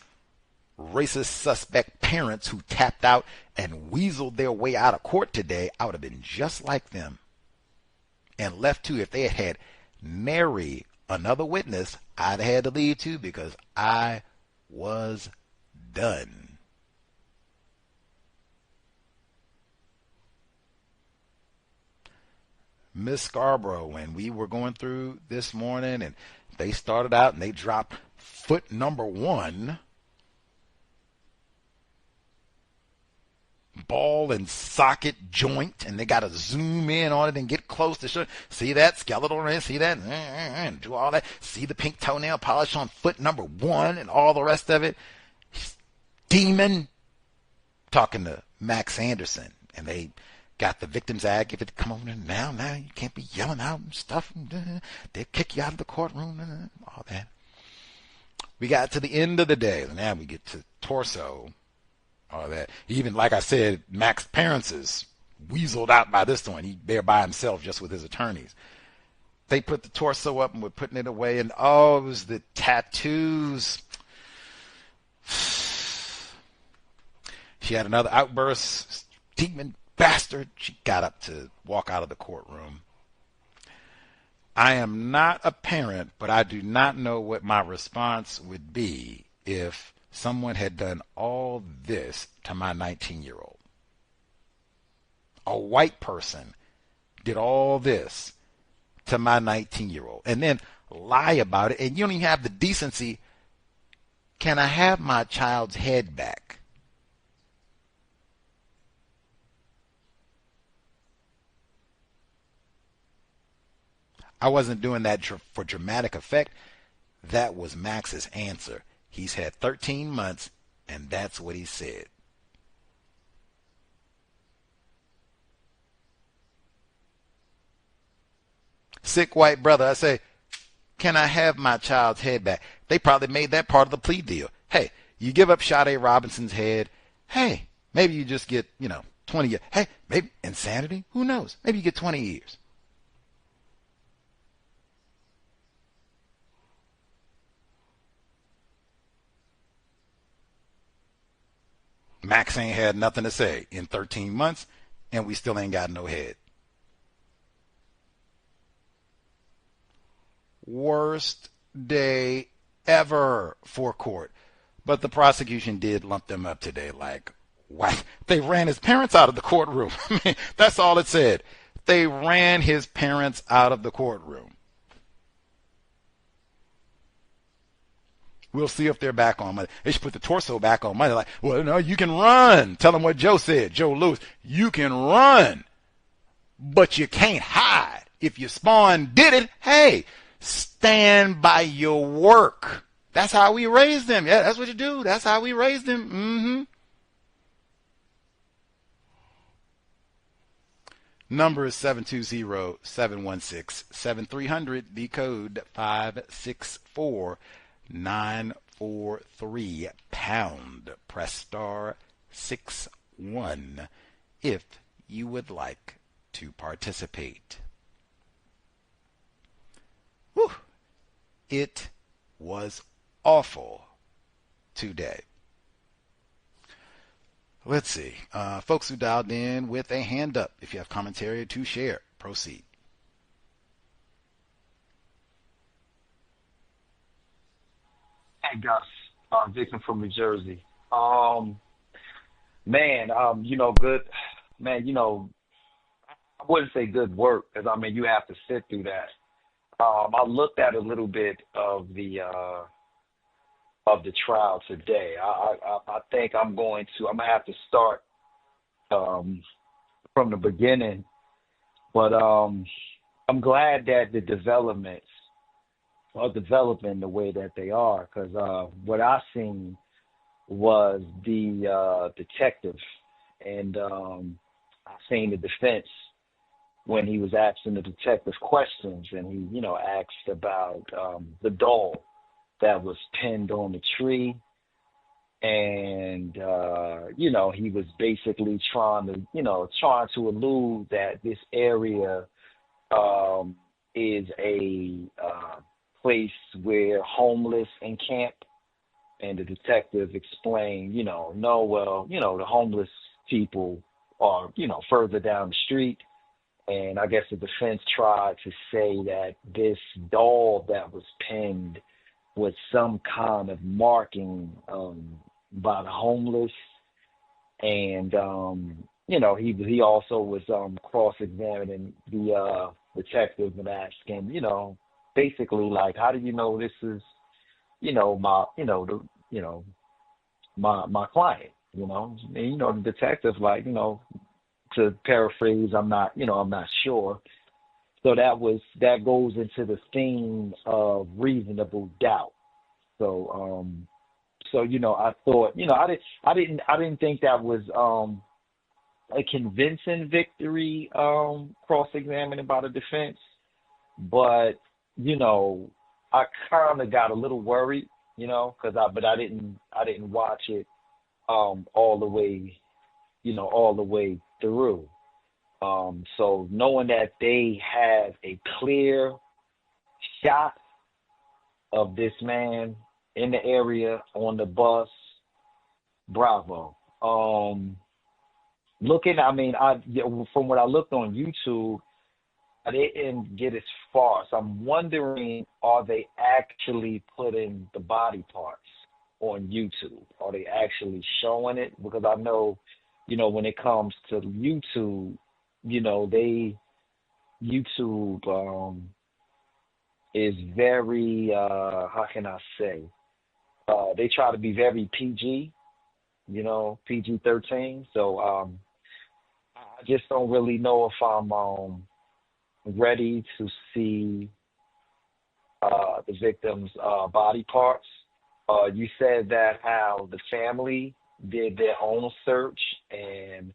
racist suspect parents who tapped out and weaseled their way out of court today. I would have been just like them and left too. If they had had nary another witness, I'd have had to leave too because I was done. Miss Scarborough, when we were going through this morning and they started out and they dropped foot number 1, ball and socket joint, and they got to zoom in on it and get close to show. See that skeletal ring? See that? And do all that. See the pink toenail polish on foot number 1 and all the rest of it. Demon. Talking to Max Anderson, and they got the Victims Advocate to come over now you can't be yelling out and stuff. They'll kick you out of the courtroom. All that. We got to the end of the day. Now we get to torso. All that. Even like I said, Mac's parents is weaseled out by this one. He there by himself just with his attorneys. They put the torso up and were putting it away, and oh, it was the tattoos. She had another outburst. Demon bastard. She got up to walk out of the courtroom. I am not a parent, but I do not know what my response would be if someone had done all this to my 19-year-old. A white person did all this to my 19-year-old and then lie about it, and you don't even have the decency. Can I have my child's head back? I wasn't doing that for dramatic effect. That was Max's answer. He's had 13 months, and that's what he said. Sick white brother, I say, can I have my child's head back? They probably made that part of the plea deal. Hey, you give up Sade Robinson's head. Hey, maybe you just get, 20 years. Hey, maybe insanity? Who knows? Maybe you get 20 years. Max ain't had nothing to say in 13 months, and we still ain't got no head. Worst day ever for court. But the prosecution did lump them up today like, what? They ran his parents out of the courtroom. I mean, that's all it said. They ran his parents out of the courtroom. We'll see if they're back on Monday. They should put the torso back on Monday. Like, well, no, you can run. Tell them what Joe said, Joe Lewis. You can run, but you can't hide. If your spawn did it, hey, stand by your work. That's how we raised them. Yeah, that's what you do. That's how we raised them. Mm-hmm. Number is 720-716-7300. The code 564-943 pound. Press star 61 if you would like to participate. Whew. It was awful today. Let's see. Folks who dialed in with a hand up, if you have commentary to share, proceed. Hey, Gus. Victim from New Jersey. Good. Man, I wouldn't say good work because I mean you have to sit through that. I looked at a little bit of the trial today. I think I'm gonna have to start from the beginning, but I'm glad that the developments are developing the way that they are because what I seen was the detective and I seen the defense when he was asking the detective questions and he asked about the doll that was pinned on the tree and he was basically trying to allude that this area is a place where homeless encamp and the detective explained no, well, the homeless people are further down the street. And I guess the defense tried to say that this doll that was pinned with some kind of marking by the homeless, and he also was cross-examining the detective and asking, basically like, how do you know this is, my client, and the detective like, to paraphrase, I'm not sure. So that goes into the theme of reasonable doubt. So I thought, I didn't think that was a convincing victory, cross-examining by the defense, but I kind of got a little worried, because I didn't watch it all the way through. So knowing that they have a clear shot of this man in the area on the bus, bravo. From what I looked on YouTube, I didn't get as far. So I'm wondering, are they actually putting the body parts on YouTube? Are they actually showing it? Because I know, when it comes to YouTube, YouTube is very, how can I say? They try to be very PG, PG-13. So I just don't really know if I'm ready to see the victim's body parts. You said that how the family did their own search and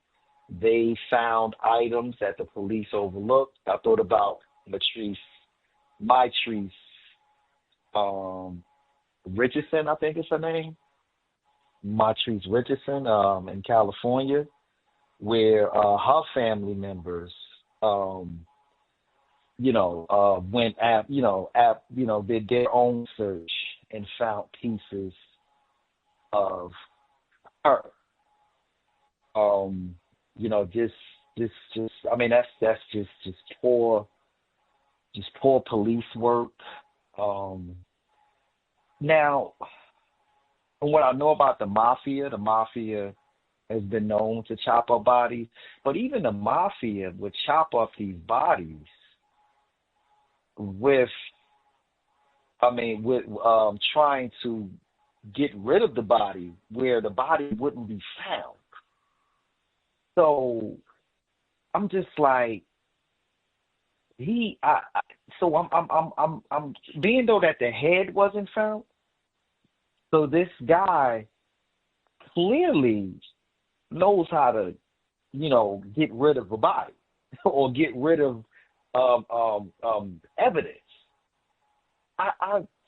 they found items that the police overlooked. I thought about Matrice Richardson, I think is her name. Matrice Richardson in California, where her family members went did their own search and found pieces of her. That's just poor police work. Now, from what I know about the mafia has been known to chop up bodies, but even the mafia would chop up these bodies with trying to get rid of the body where the body wouldn't be found. So I'm just like, I'm being though that the head wasn't found. So this guy clearly knows how to, get rid of a body or get rid of evidence.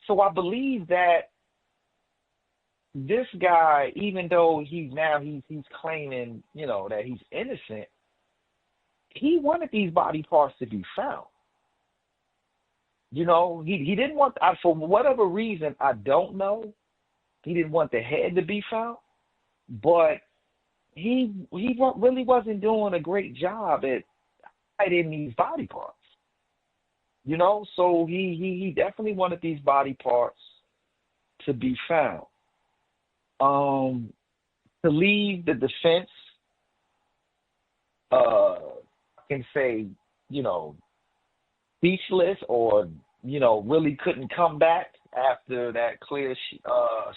So I believe that this guy, even though he's claiming, that he's innocent, he wanted these body parts to be found. He didn't want, for whatever reason, I don't know, he didn't want the head to be found, but really wasn't doing a great job at hiding these body parts. So he definitely wanted these body parts to be found. To leave the defense, I can say, speechless, or really couldn't come back after that clear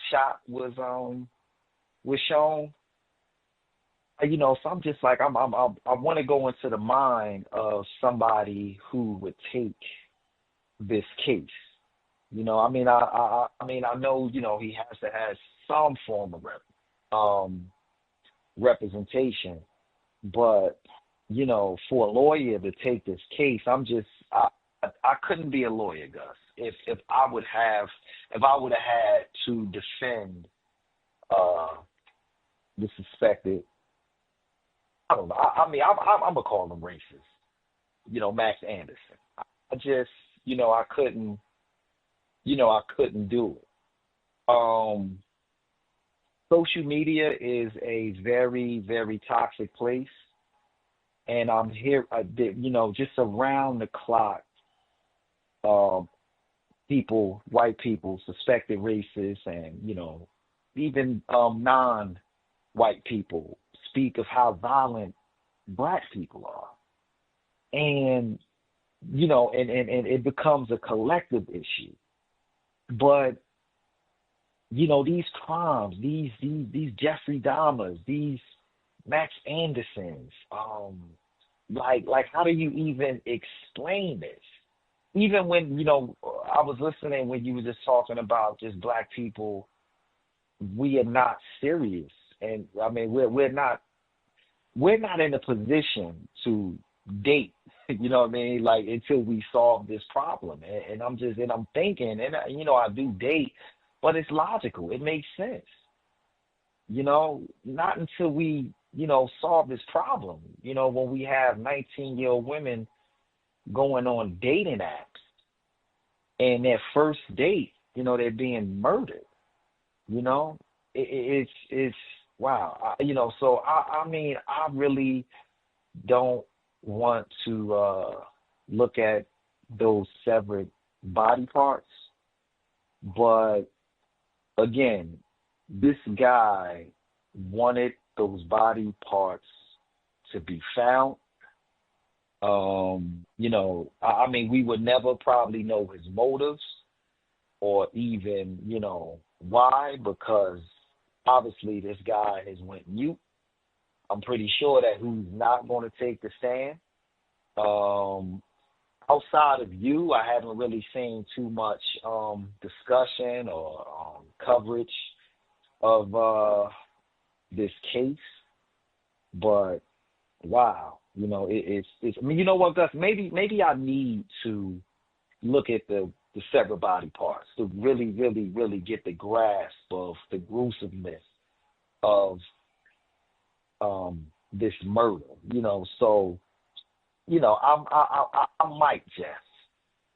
shot was shown. So I'm just like, I want to go into the mind of somebody who would take this case. I know, he has to have some form of representation, but for a lawyer to take this case, I couldn't be a lawyer, Gus. If I would have had to defend the suspected, I don't know. I'm gonna call him racist. Max Anderson. I just, I couldn't do it. Social media is a very, very toxic place, and I'm here, just around the clock. White people, suspected racists, and even non-white people speak of how violent Black people are, and and it becomes a collective issue. But these crimes, these Jeffrey Dahmers, these Max Andersons, like how do you even explain this? Even when I was listening when you were just talking about just Black people, we are not serious, and I mean we're not in a position to date. You know what I mean? Like, until we solve this problem, and I'm thinking, and I do date, but it's logical. It makes sense. Not until we solve this problem. When we have 19-year-old women going on dating apps, and their first date, they're being murdered. It's wow. So I mean, I really don't want to look at those severed body parts, but again, this guy wanted those body parts to be found. I mean, we would never probably know his motives, or even, why, because obviously this guy has went mute. I'm pretty sure that he's not going to take the stand. Outside of you, I haven't really seen too much discussion or coverage of this case. But wow, it's. I mean, you know what, Gus? Maybe I need to look at the severed body parts to really, really, really get the grasp of the gruesomeness of this murder. So I might just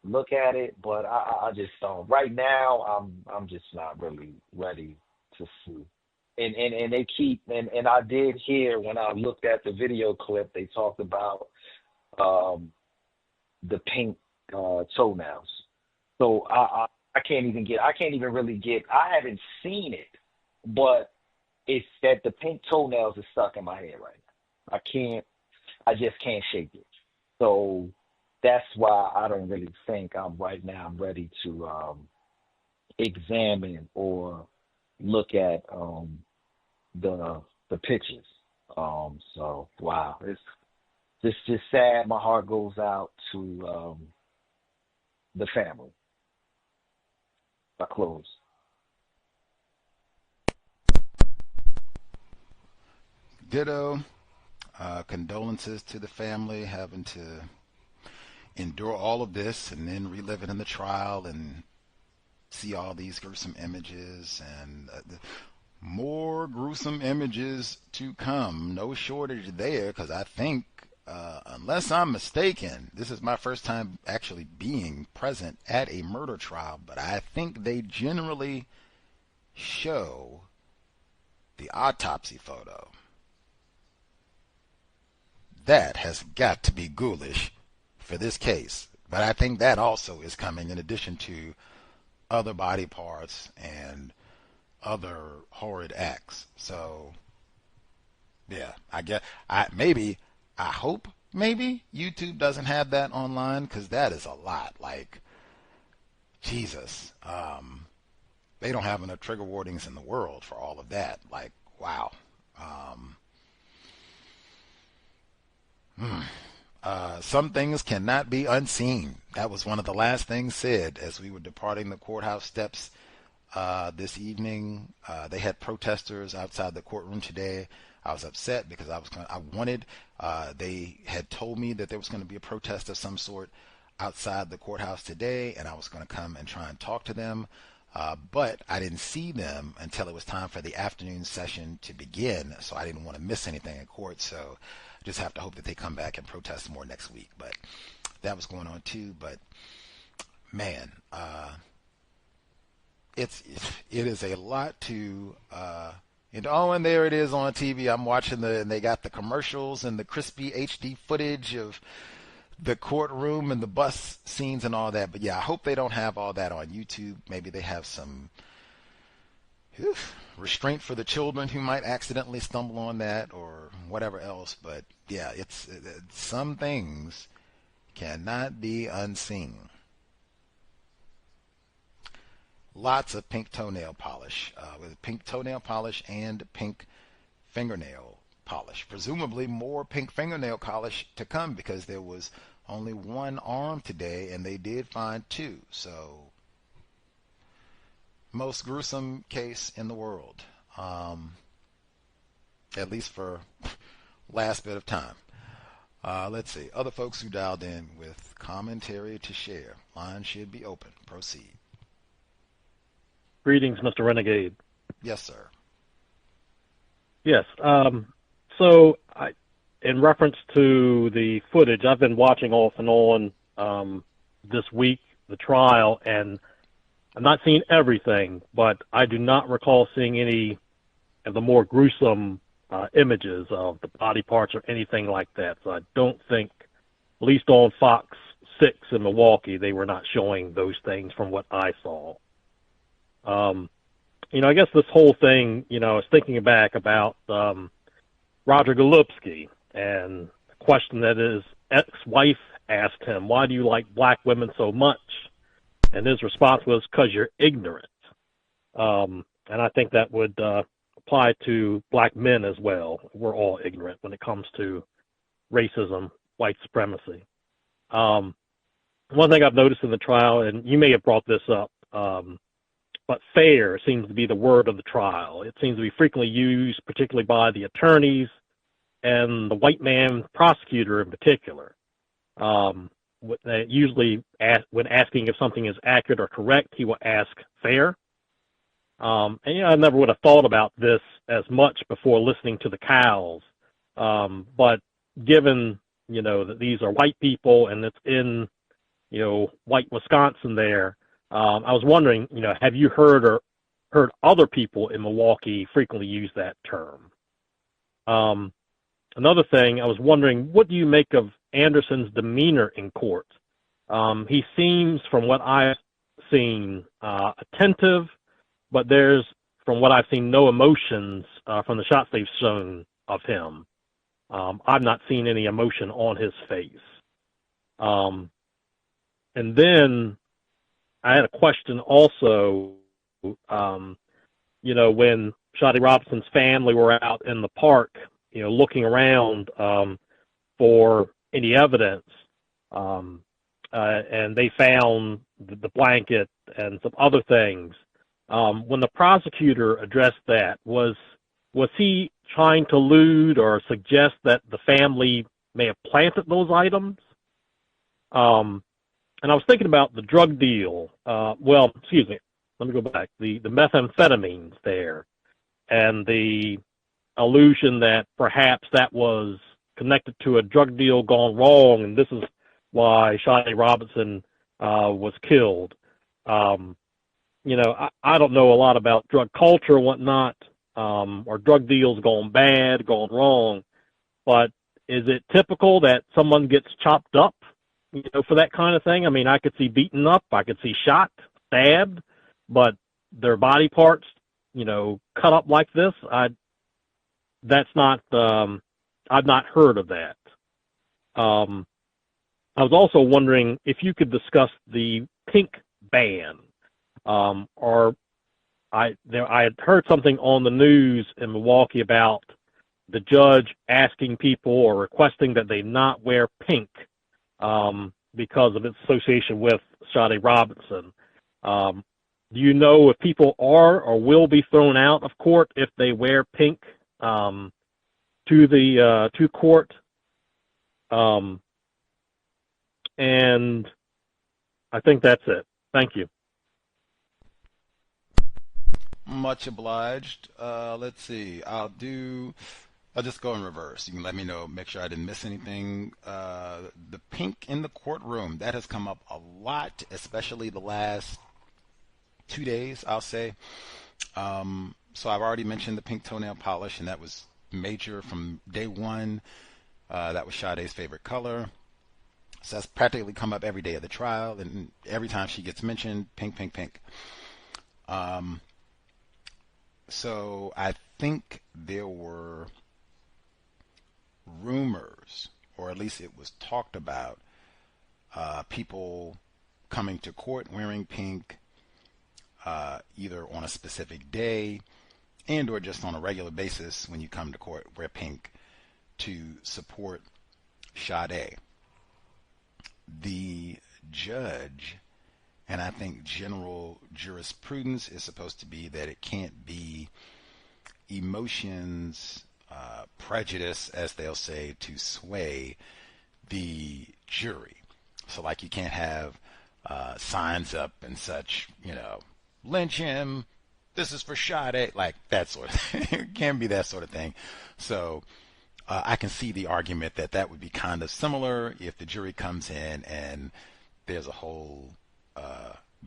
look at it, but I just don't. Right now, I'm just not really ready to see. And they keep, and I did hear when I looked at the video clip, they talked about the pink toenails. So I can't even really get, I haven't seen it, but it's that the pink toenails is stuck in my head right now. I just can't shake it. So that's why I don't really think I'm ready to examine or look at the pictures. So wow, it's just sad. My heart goes out to the family. I close. Ditto. Condolences to the family having to endure all of this and then relive it in the trial and see all these gruesome images and more gruesome images to come. No shortage there, because I think, unless I'm mistaken, this is my first time actually being present at a murder trial, but I think they generally show the autopsy photo. that has got to be ghoulish for this case. But I think that also is coming in addition to other body parts and other horrid acts. So, yeah, I hope maybe YouTube doesn't have that online, because that is a lot. Like, Jesus. They don't have enough trigger warnings in the world for all of that. Like, wow. Some things cannot be unseen. That was one of the last things said as we were departing the courthouse steps this evening. They had protesters outside the courtroom today. I was upset because they had told me that there was going to be a protest of some sort outside the courthouse today, and I was going to come and try and talk to them. But I didn't see them until it was time for the afternoon session to begin, so I didn't want to miss anything in court. So I just have to hope that they come back and protest more next week. But that was going on too. But man, it is a lot to and there it is on TV. I'm watching and they got the commercials and the crispy HD footage of the courtroom and the bus scenes and all that. But yeah, I hope they don't have all that on YouTube. Maybe they have some restraint for the children who might accidentally stumble on that or whatever else. But yeah, it's some things cannot be unseen. Lots of pink toenail polish, with pink toenail polish and pink fingernail polish. Presumably more pink fingernail polish to come, because there was only one arm today and they did find two. So most gruesome case in the world, at least for last bit of time. Let's see. Other folks who dialed in with commentary to share. Line should be open. Proceed. Greetings, Mr. Renegade. Yes, sir. Yes. So, in reference to the footage, I've been watching off and on this week, the trial, and I'm not seeing everything, but I do not recall seeing any of the more gruesome images of the body parts or anything like that. So I don't think, at least on Fox 6 in Milwaukee, they were not showing those things from what I saw. I guess this whole thing, I was thinking back about Roger Golubsky, and the question that his ex-wife asked him, why do you like black women so much? And his response was, because you're ignorant. And I think that would apply to black men as well. We're all ignorant when it comes to racism, white supremacy. One thing I've noticed in the trial, and you may have brought this up, but fair seems to be the word of the trial. It seems to be frequently used, particularly by the attorneys and the white man prosecutor in particular. Usually, when asking if something is accurate or correct, he will ask fair. And I never would have thought about this as much before listening to the cows. But given, that these are white people and it's in, white Wisconsin there, I was wondering, have you heard other people in Milwaukee frequently use that term? Another thing, I was wondering, what do you make of Anderson's demeanor in court? He seems, from what I've seen, attentive, but there's, from what I've seen, no emotions from the shots they've shown of him. I've not seen any emotion on his face. And then I had a question also, when Sade Robinson's family were out in the park, looking around for any evidence, and they found the blanket and some other things. When the prosecutor addressed that, was he trying to allude or suggest that the family may have planted those items? And I was thinking about the drug deal. Let me go back. The methamphetamines there, and the allusion that perhaps that was connected to a drug deal gone wrong, and this is why Sade Robinson was killed. I don't know a lot about drug culture and whatnot, or drug deals gone bad, gone wrong, but is it typical that someone gets chopped up, for that kind of thing? I mean, I could see beaten up, I could see shot, stabbed, but their body parts, cut up like this, that's not, I've not heard of that. I was also wondering if you could discuss the pink ban, or I had heard something on the news in Milwaukee about the judge asking people or requesting that they not wear pink because of its association with Sade Robinson. Do you know if people are or will be thrown out of court if they wear pink to court? And I think that's it. Thank you. Much obliged. Let's see. I'll just go in reverse. You can let me know, make sure I didn't miss anything. The pink in the courtroom, that has come up a lot, especially the last 2 days, I'll say. So I've already mentioned the pink toenail polish, and that was major from day one. That was Sade's favorite color. So that's practically come up every day of the trial, and every time she gets mentioned, pink, pink, pink. So I think there were rumors, or at least it was talked about, people coming to court wearing pink, either on a specific day and or just on a regular basis when you come to court, wear pink to support Sade. The judge, and I think general jurisprudence is supposed to be that it can't be emotions, prejudice, as they'll say, to sway the jury. So like you can't have signs up and such, lynch him, this is for Sade, like that sort of thing. It can be that sort of thing. So I can see the argument that would be kind of similar if the jury comes in and there's a whole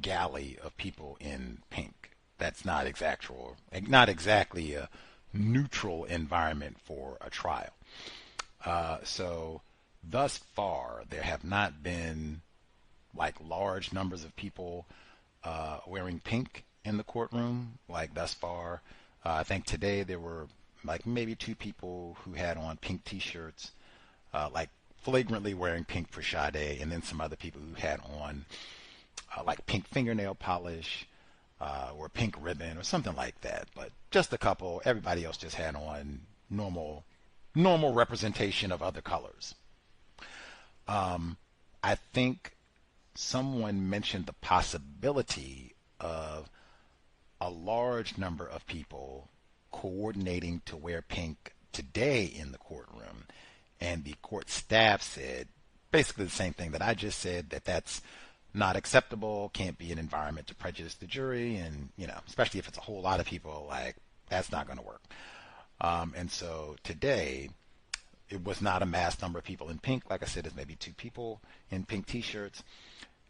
galley of people in pink. That's not exactly a neutral environment for a trial. So thus far, there have not been like large numbers of people wearing pink in the courtroom. Like thus far, I think today there were like maybe 2 people who had on pink t-shirts, like flagrantly wearing pink for Sade, and then some other people who had on like pink fingernail polish or pink ribbon or something like that. But just a couple. Everybody else just had on normal representation of other colors. I think someone mentioned the possibility of a large number of people coordinating to wear pink today in the courtroom, and the court staff said basically the same thing that I just said, that's not acceptable, can't be an environment to prejudice the jury, and especially if it's a whole lot of people, like that's not going to work. And so today it was not a mass number of people in pink. Like I said, it's maybe 2 people in pink t-shirts.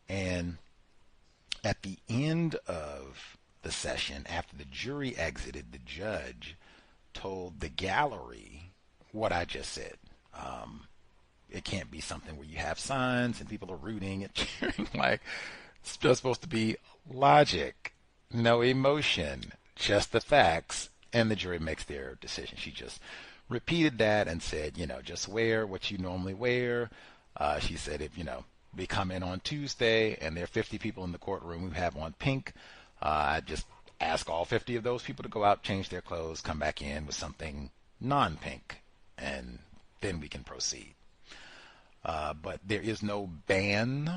And at the end of the session, after the jury exited, the judge told the gallery what I just said. It can't be something where you have signs and people are rooting and cheering. Like, it's just supposed to be logic, no emotion, just the facts, and the jury makes their decision. She just repeated that and said, just wear what you normally wear. She said, if, we come in on Tuesday and there are 50 people in the courtroom who have on pink, I just ask all 50 of those people to go out, change their clothes, come back in with something non-pink, and then we can proceed. But there is no ban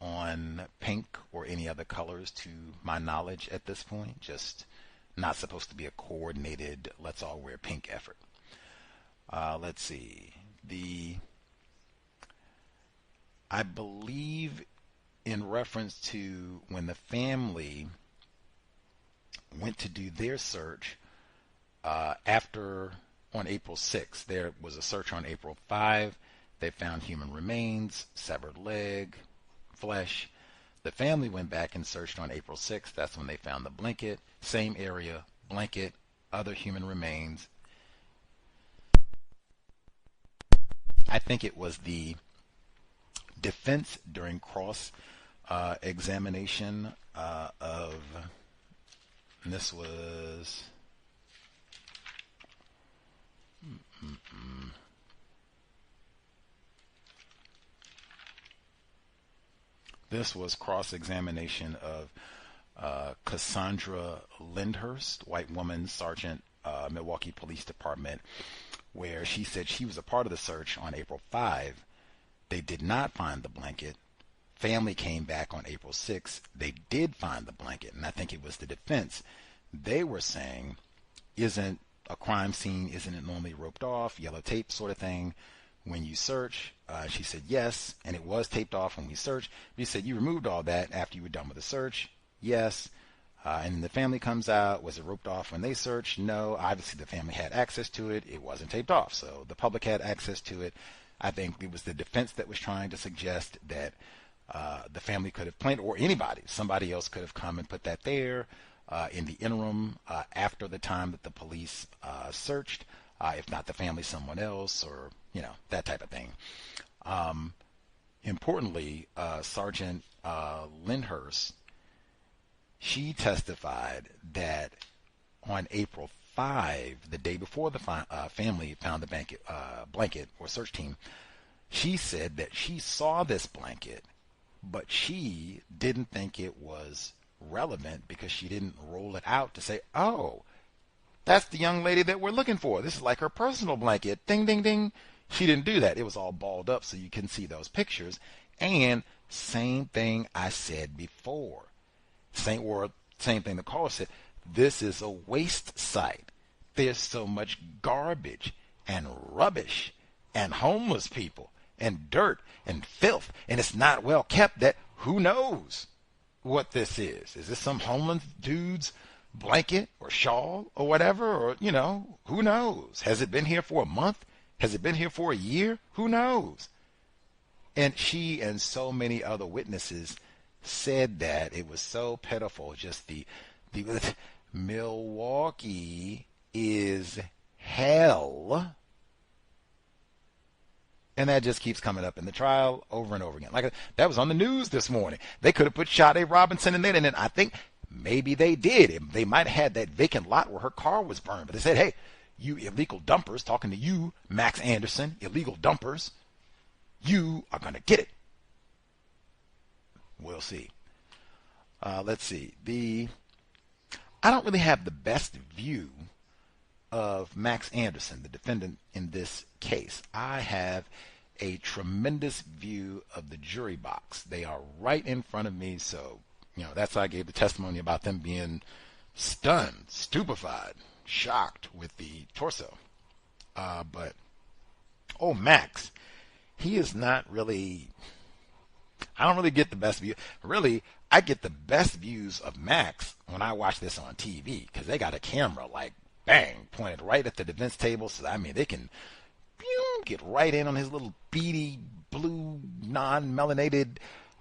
on pink or any other colors to my knowledge at this point. Just not supposed to be a coordinated, let's all wear pink effort. Let's see. I believe in reference to when the family went to do their search after on April 6th. There was a search on April 5. They found human remains, severed leg, flesh. The family went back and searched on April 6th. That's when they found the blanket, same area, blanket, other human remains. I think it was the defense during cross examination of, and this was this was cross-examination of Cassandra Lyndhurst, white woman, Sergeant, Milwaukee Police Department, where she said she was a part of the search on April 5. They did not find the blanket. Family came back on April 6. They did find the blanket, and I think it was the defense. They were saying, isn't a crime scene, isn't it normally roped off, yellow tape sort of thing when you search? She said yes, and it was taped off when we searched. He said, you removed all that after you were done with the search? Yes. And then the family comes out. Was it roped off when they searched? No. Obviously, the family had access to it. It wasn't taped off, so the public had access to it. I think it was the defense that was trying to suggest that the family could have planted, or anybody, somebody else could have come and put that there in the interim after the time that the police searched. If not the family, someone else, or, that type of thing. Importantly, Sergeant Lyndhurst, she testified that on April 5, the day before the family found the blanket or search team, she said that she saw this blanket, but she didn't think it was relevant because she didn't roll it out to say, oh, that's the young lady that we're looking for. This is like her personal blanket. Ding, ding, ding. She didn't do that. It was all balled up so you can see those pictures. And same thing I said before. Same thing the caller said. This is a waste site. There's so much garbage and rubbish and homeless people and dirt and filth, and it's not well kept, that who knows what this is. Is this some homeless dude's blanket or shawl or whatever? Or, who knows? Has it been here for a month? Has it been here for a year? Who knows? And she and so many other witnesses said that it was so pitiful. Just the Milwaukee is hell. And that just keeps coming up in the trial over and over again. Like, that was on the news this morning. They could have put Sade Robinson in there, and then I think maybe they did. They might have had that vacant lot where her car was burned. But they said, hey, you illegal dumpers, talking to you, Max Anderson, illegal dumpers, you are going to get it. We'll see. Let's see. I don't really have the best view of Max Anderson, the defendant in this case. I have a tremendous view of the jury box. They are right in front of me, so that's why I gave the testimony about them being stunned, stupefied, shocked with the torso. But Max, he is not really, I don't really get the best view. Really, I get the best views of Max when I watch this on TV, because they got a camera like bang pointed right at the defense table, so they can get right in on his little beady blue non-melanated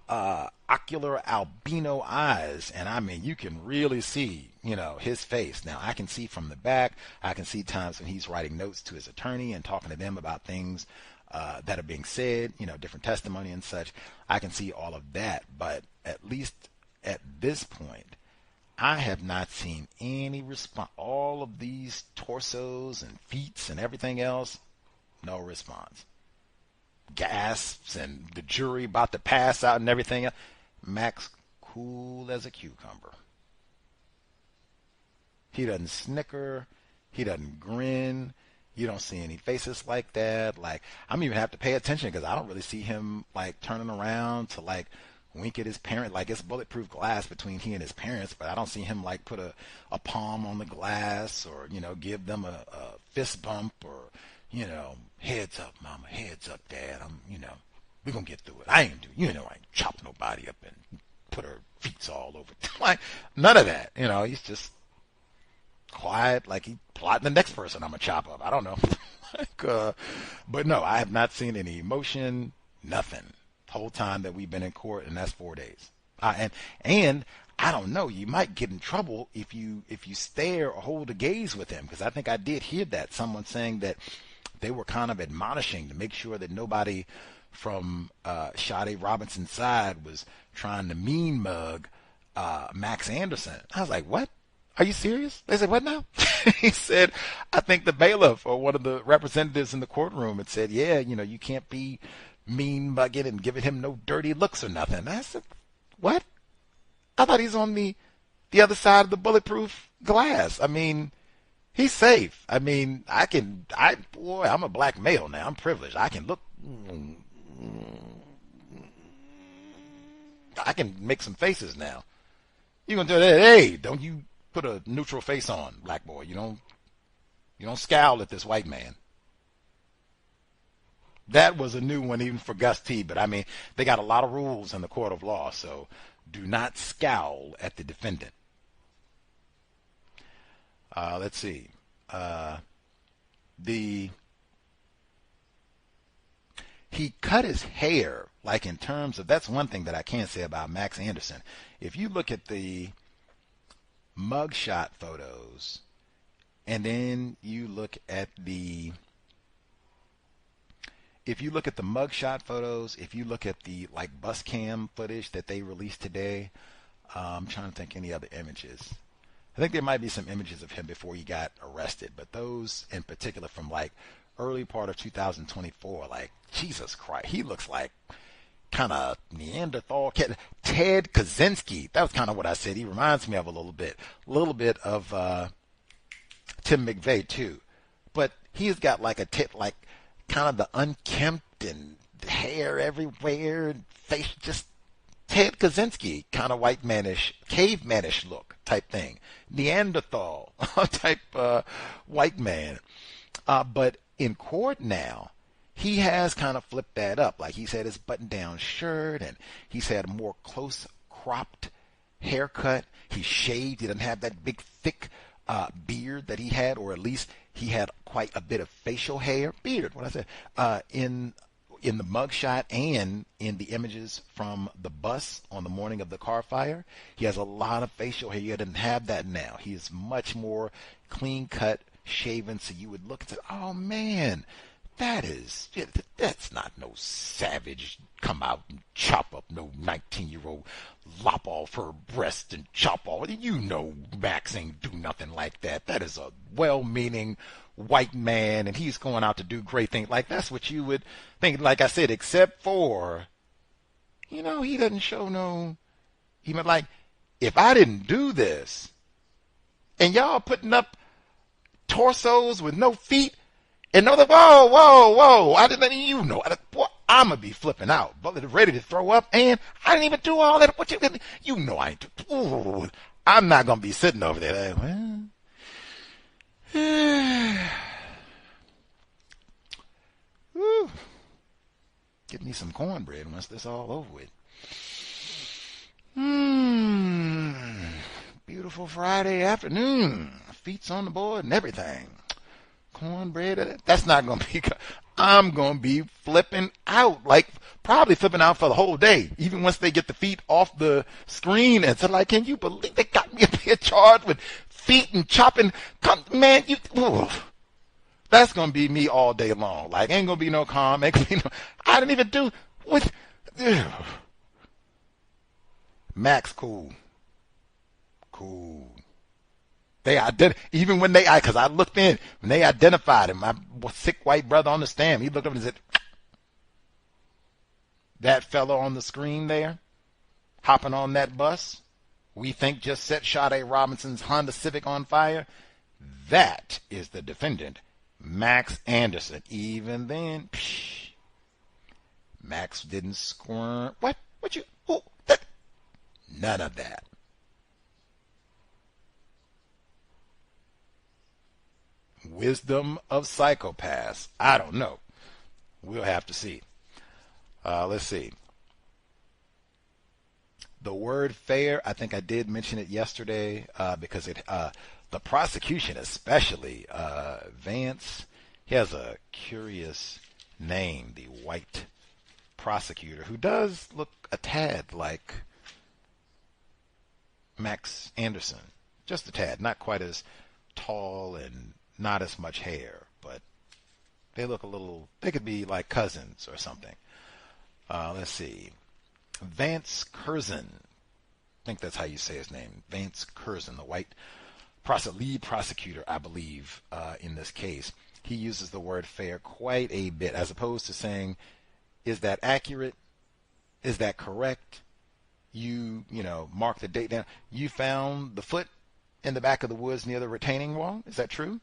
ocular albino eyes, and you can really see his face. Now I can see from the back. I can see times when he's writing notes to his attorney and talking to them about things that are being said, different testimony and such. I can see all of that, but at least at this point, I have not seen any response. All of these torsos and feet and everything else, no response. Gasps and the jury about to pass out and everything else. Max, cool as a cucumber. He doesn't snicker. He doesn't grin. You don't see any faces like that. Like, I'm even have to pay attention because I don't really see him like turning around to like wink at his parent. Like, it's bulletproof glass between he and his parents, but I don't see him like put a palm on the glass or, give them a fist bump or, heads up, mama, heads up, dad. We're going to get through it. I ain't chop nobody up and put her feet all over. Like, none of that. He's just quiet, like he plotting the next person I'm going to chop up. I don't know. But no, I have not seen any emotion, nothing. Whole time that we've been in court, and that's 4 days. And I don't know, you might get in trouble if you stare or hold a gaze with him, because I think I did hear that someone saying that they were kind of admonishing to make sure that nobody from Sade Robinson's side was trying to mean mug Max Anderson. I was like, what? Are you serious? They said, what now? He said, I think the bailiff or one of the representatives in the courtroom had said, yeah, you can't be mean mugging and giving him no dirty looks or nothing. I said, what? I thought he's on the other side of the bulletproof glass. I mean, he's safe. I mean, I'm a black male now. I'm privileged. I can look. I can make some faces now. You gonna do that? Hey, don't you put a neutral face on, black boy. You don't scowl at this white man. That was a new one even for Gus T. But I mean, they got a lot of rules in the court of law, so do not scowl at the defendant. Let's see. He cut his hair, like in terms of, that's one thing that I can't say about Max Anderson. If you look at the mugshot photos, and then you look at the mugshot photos, if you look at the like bus cam footage that they released today, I'm trying to think any other images. I think there might be some images of him before he got arrested, but those in particular from like early part of 2024, like Jesus Christ, he looks like kind of Neanderthal kid. Ted Kaczynski, that was kind of what I said. He reminds me of a little bit of Tim McVeigh too, but he's got like like kind of the unkempt and hair everywhere, and face just Ted Kaczynski kind of white manish, cavemanish look type thing, Neanderthal type white man. But in court now, he has kind of flipped that up. Like he's had his button-down shirt, and he's had a more close cropped haircut. He's shaved. He doesn't have that big thick beard that he had, or at least he had quite a bit of facial hair, beard. What I said in the mugshot and in the images from the bus on the morning of the car fire, he has a lot of facial hair. He doesn't have that now. He is much more clean cut, shaven, so you would look and say, oh man, that's not no savage come out and chop up no 19-year-old, lop off her breast and chop off. Max ain't do nothing like that. That is a well-meaning white man, and he's going out to do great things. Like that's what you would think. Like I said, except for, he doesn't show no. Even like, if I didn't do this, and y'all putting up torsos with no feet, and know that, whoa, I didn't, boy, I'm going to be flipping out, but ready to throw up, and I didn't even do all that. What I ain't do. Ooh, I'm not going to be sitting over there. Well, get me some cornbread once this all over with. Beautiful Friday afternoon. Feet's on the board and everything. Cornbread, that's not going to be good. I'm going to be flipping out, like probably flipping out for the whole day, even once they get the feet off the screen. And so like, can you believe they got me up here charged with feet and chopping? Man, that's going to be me all day long. Like, ain't going to be no calm. Ain't gonna be no, I didn't even do what. Max, cool. They even when because I looked in, when they identified him, my sick white brother on the stand, he looked up and said, that fellow on the screen there, hopping on that bus, we think just set Sade Robinson's Honda Civic on fire, that is the defendant, Max Anderson. Even then, Max didn't squirm. None of that. Wisdom of psychopaths. I don't know. We'll have to see. Let's see. The word fair, I think I did mention it yesterday because the prosecution, especially Vance, he has a curious name, the white prosecutor, who does look a tad like Max Anderson. Just a tad. Not quite as tall and not as much hair, but They look a little, they could be like cousins or something. Let's see. Vance Curzon. I think that's how you say his name. Vance Curzon, the white lead prosecutor, I believe, in this case. He uses the word fair quite a bit, as opposed to saying, is that accurate? Is that correct? You mark the date down. You found the foot in the back of the woods near the retaining wall. Is that true?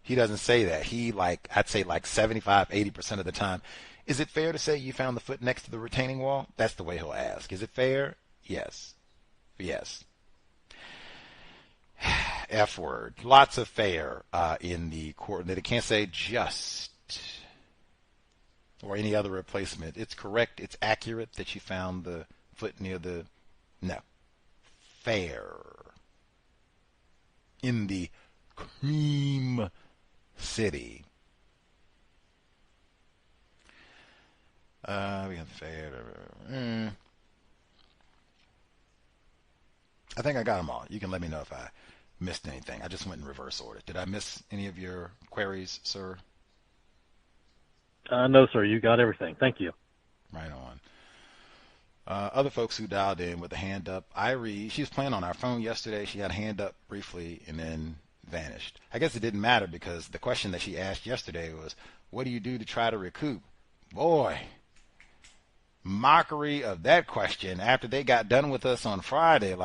He doesn't say that. He, I'd say 75, 80% of the time. Is it fair to say you found the foot next to the retaining wall? That's the way he'll ask. Is it fair? Yes. Yes. F word. Lots of fair in the court. That it can't say just or any other replacement. It's correct. It's accurate that you found the foot near the... No. Fair. In the cream city. We got fair. I think I got them all. You can let me know if I missed anything. I just went in reverse order. Did I miss any of your queries, sir? No, sir. You got everything. Thank you. Right on. Other folks who dialed in with a hand up. Irie, she was playing on our phone yesterday. She had a hand up briefly and then vanished. I guess it didn't matter because the question that she asked yesterday was, what do you do to try to recoup? Boy, mockery of that question after they got done with us on Friday.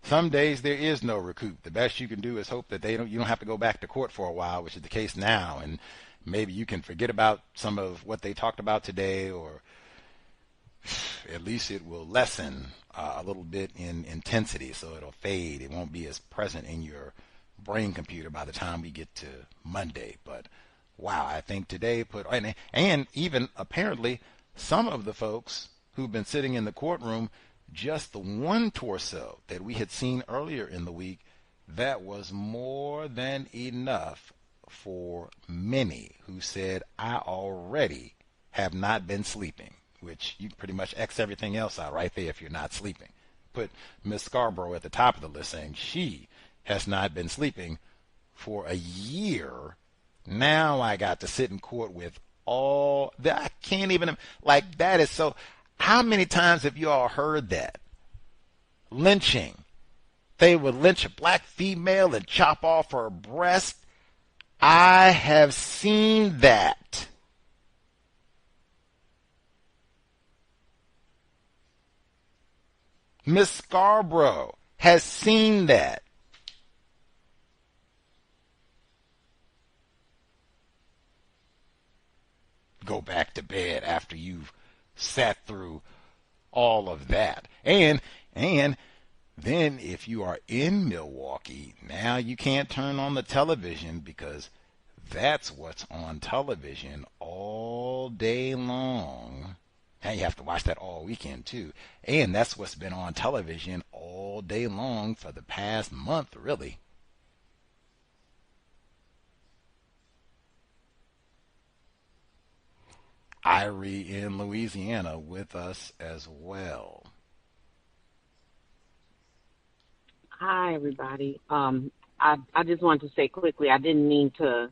Some days there is no recoup. The best you can do is hope that you don't have to go back to court for a while, which is the case now, and maybe you can forget about some of what they talked about today, or at least it will lessen a little bit in intensity, so it'll fade. It won't be as present in your brain computer by the time we get to Monday. But wow, I think today and even apparently some of the folks who've been sitting in the courtroom, just the one torso that we had seen earlier in the week, that was more than enough for many who said, I already have not been sleeping, which you pretty much X everything else out right there if you're not sleeping. Put Miss Scarborough at the top of the list saying she has not been sleeping for a year. Now I got to sit in court with all that. I can't even, that is so. How many times have you all heard that? Lynching. They would lynch a black female and chop off her breast. I have seen that. Miss Scarborough has seen that. Go back to bed after you've sat through all of that. And then if you are in Milwaukee, now you can't turn on the television because that's what's on television all day long. Now you have to watch that all weekend too. And that's what's been on television all day long for the past month, really. Irie in Louisiana with us as well. Hi, everybody. I just wanted to say quickly, I didn't mean to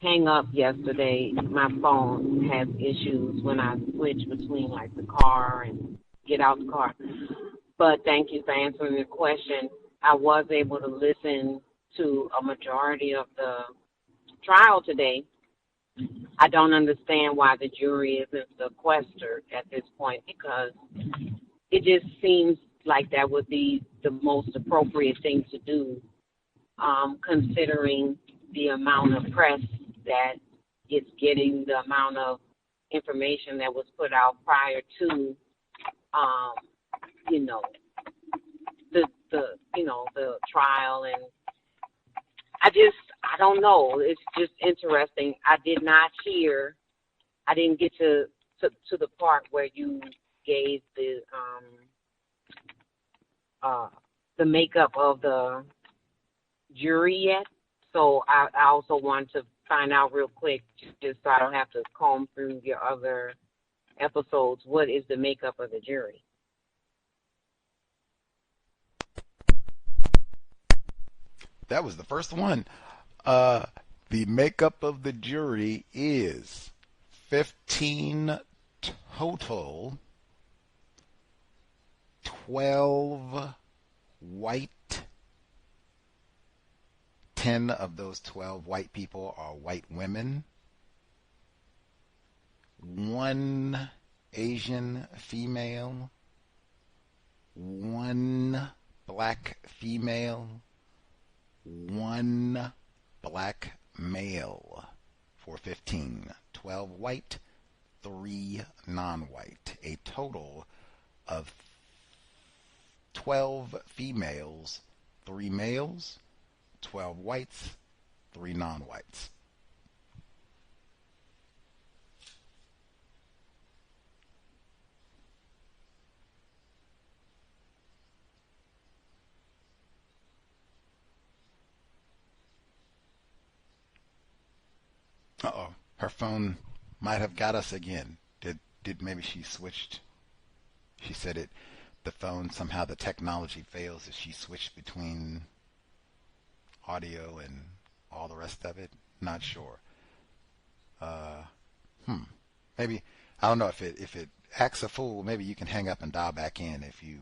hang up yesterday. My phone has issues when I switch between the car and get out the car. But thank you for answering the question. I was able to listen to a majority of the trial today. I don't understand why the jury isn't sequestered at this point, because it just seems like that would be the most appropriate thing to do, considering the amount of press that it's getting, the amount of information that was put out prior to, the trial. And I don't know. It's just interesting. I didn't get to the part where you gave the makeup of the jury yet. So I also want to find out real quick, just so I don't have to comb through your other episodes, what is the makeup of the jury? That was the first one. The makeup of the jury is 15 total, 12 white. 10 of those 12 white people are white women. 1 Asian female. 1 black female. 1 black male for 15. 12 white, 3 non-white. A total of 12 females, 3 males, 12 whites, 3 non-whites. Uh-oh. Her phone might have got us again. Did maybe she switched? She said it. The phone, somehow the technology fails if she switched between audio and all the rest of it. Not sure. Maybe, I don't know if it acts a fool. Maybe you can hang up and dial back in if you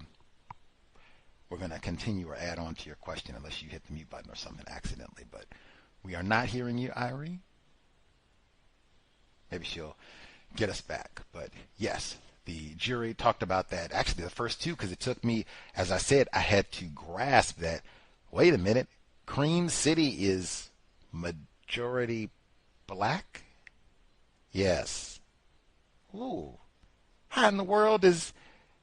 we're going to continue or add on to your question, unless you hit the mute button or something accidentally. But we are not hearing you, Irie. Maybe she'll get us back. But yes, the jury talked about that. Actually, the first two, because it took me, as I said, I had to grasp that, wait a minute, Cream City is majority black? Yes. Ooh. How in the world is...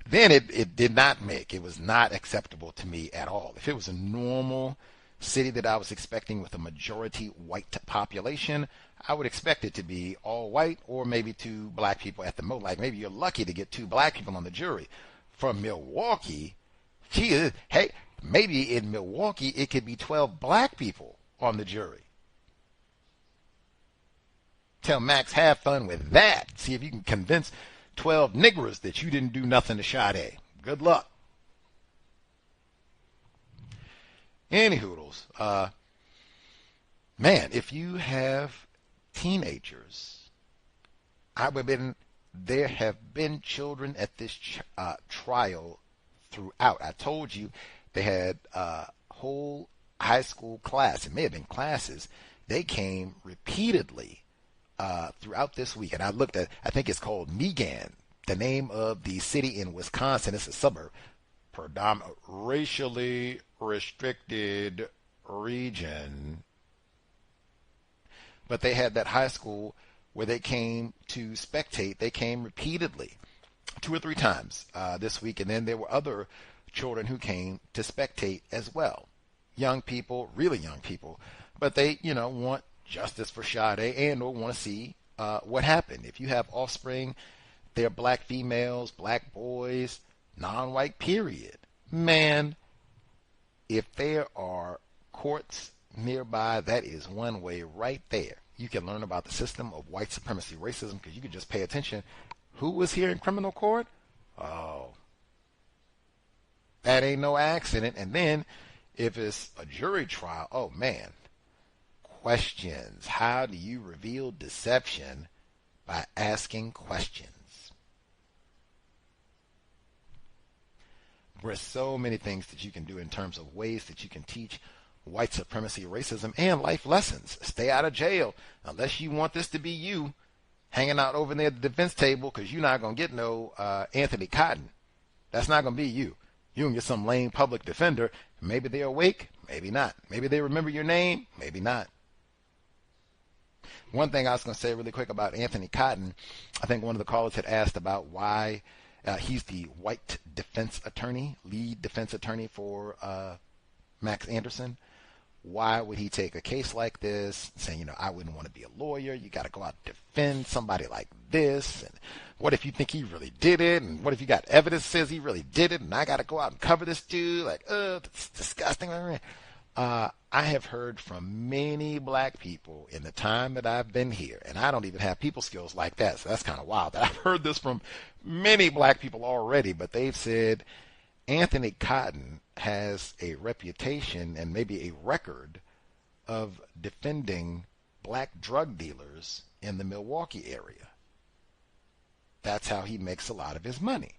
Then it did not make, it was not acceptable to me at all. If it was a normal city that I was expecting with a majority white population, I would expect it to be all white or maybe 2 black people at the most. Like maybe you're lucky to get 2 black people on the jury. From Milwaukee, hey, maybe in Milwaukee it could be 12 black people on the jury. Tell Max, have fun with that. See if you can convince 12 niggers that you didn't do nothing to Sade. Good luck. Any hoodles. Man, if you have teenagers, there have been children at this trial throughout. I told you they had a whole high school class. It may have been classes. They came repeatedly throughout this week. And I looked at, I think it's called Megan, the name of the city in Wisconsin. It's a suburb, racially restricted region. But they had that high school where they came to spectate. They came repeatedly, 2 or 3 times this week. And then there were other children who came to spectate as well. Young people, really young people. But they, want justice for Sade and or want to see what happened. If you have offspring, they're black females, black boys, non-white, period. Man, if there are courts nearby, that is one way right there. You can learn about the system of white supremacy racism because you can just pay attention. Who was here in criminal court? Oh, that ain't no accident. And then if it's a jury trial, oh man, questions. How do you reveal deception? By asking questions. There's so many things that you can do in terms of ways that you can teach white supremacy, racism, and life lessons. Stay out of jail unless you want this to be you hanging out over there at the defense table, because you're not going to get no Anthony Cotton. That's not going to be you. You can get some lame public defender. Maybe they're awake, maybe not. Maybe they remember your name, maybe not. One thing I was going to say really quick about Anthony Cotton, I think one of the callers had asked about why he's the white defense attorney, lead defense attorney for Max Anderson. Why would he take a case like this, saying, I wouldn't want to be a lawyer. You got to go out and defend somebody like this. And what if you think he really did it? And what if you got evidence that says he really did it? And I got to go out and cover this dude? Like, that's disgusting. I have heard from many black people in the time that I've been here, and I don't even have people skills like that, so that's kind of wild. I've heard this from many black people already, but they've said Anthony Cotton has a reputation and maybe a record of defending black drug dealers in the Milwaukee area. That's how he makes a lot of his money.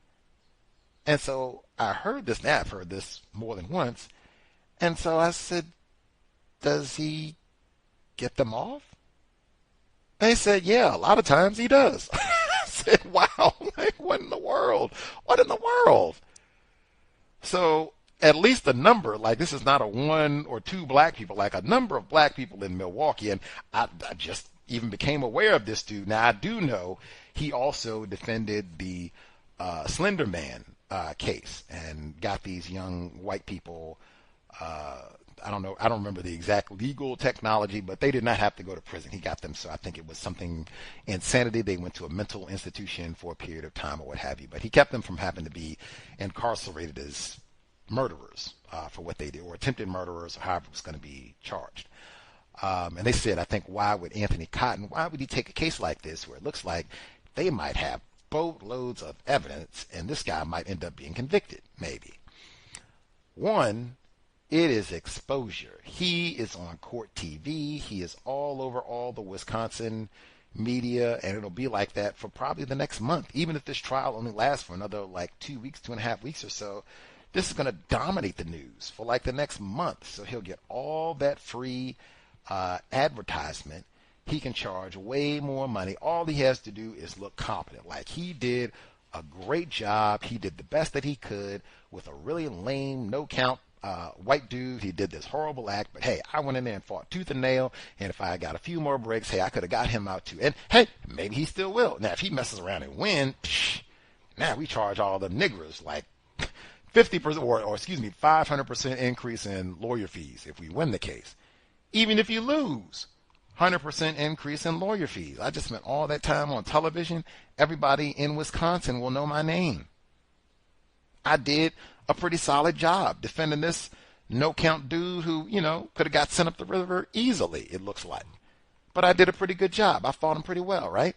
And so I heard this, now I've heard this more than once, and so I said, does he get them off? They said, yeah, a lot of times he does. I said, wow, like what in the world? What in the world? So at least a number, like this is not a one or two black people, like a number of black people in Milwaukee, and I just even became aware of this dude. Now I do know he also defended the Slender Man case and got these young white people, I don't remember the exact legal technology, but they did not have to go to prison. He got them, so I think it was something insanity. They went to a mental institution for a period of time or what have you, but he kept them from having to be incarcerated as murderers for what they did, or attempted murderers, or however it was going to be charged. And they said, I think, why would Anthony Cotton, why would he take a case like this where it looks like they might have boatloads of evidence and this guy might end up being convicted, maybe. One, it is exposure. He is on court TV. He is all over all the Wisconsin media, and it'll be like that for probably the next month. Even if this trial only lasts for another like 2 weeks, 2.5 weeks or so, this is going to dominate the news for like the next month. So he'll get all that free advertisement. He can charge way more money. All he has to do is look competent. Like he did a great job. He did the best that he could with a really lame, no count white dude. He did this horrible act, but hey, I went in there and fought tooth and nail, and if I got a few more breaks, hey, I could have got him out too. And hey, maybe he still will. Now, if he messes around and win, now we charge all the niggers like 50% or excuse me, 500% increase in lawyer fees if we win the case. Even if you lose, 100% increase in lawyer fees. I just spent all that time on television. Everybody in Wisconsin will know my name. I did a pretty solid job defending this no-count dude who, could have got sent up the river easily, it looks like. But I did a pretty good job. I fought him pretty well, right?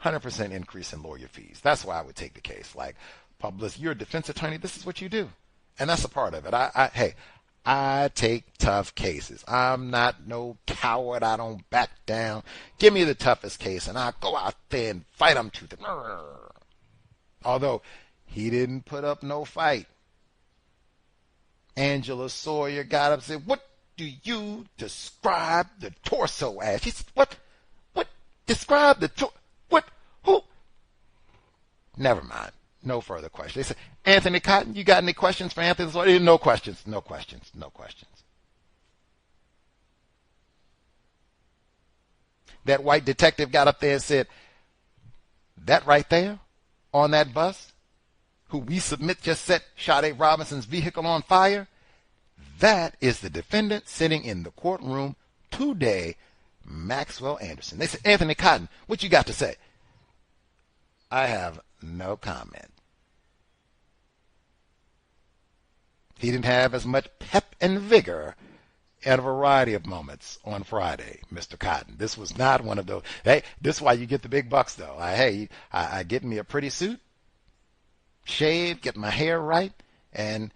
100% increase in lawyer fees. That's why I would take the case. Like, publicist, you're a defense attorney, this is what you do. And that's a part of it. I take tough cases. I'm not no coward. I don't back down. Give me the toughest case, and I'll go out there and fight them tooth and nail. Although, he didn't put up no fight. Angela Sawyer got up and said, what do you describe the torso as? She said, what? Describe the torso? What? Who? Never mind. No further questions. They said, Anthony Cotton, you got any questions for Anthony Sawyer? No questions. That white detective got up there and said, that right there on that bus, who we submit just set Sade Robinson's vehicle on fire, that is the defendant sitting in the courtroom today, Maxwell Anderson. They said, Anthony Cotton, what you got to say? I have no comment. He didn't have as much pep and vigor at a variety of moments on Friday, Mr. Cotton. This was not one of those. Hey, this is why you get the big bucks, though. I get me a pretty suit, shave, get my hair right, and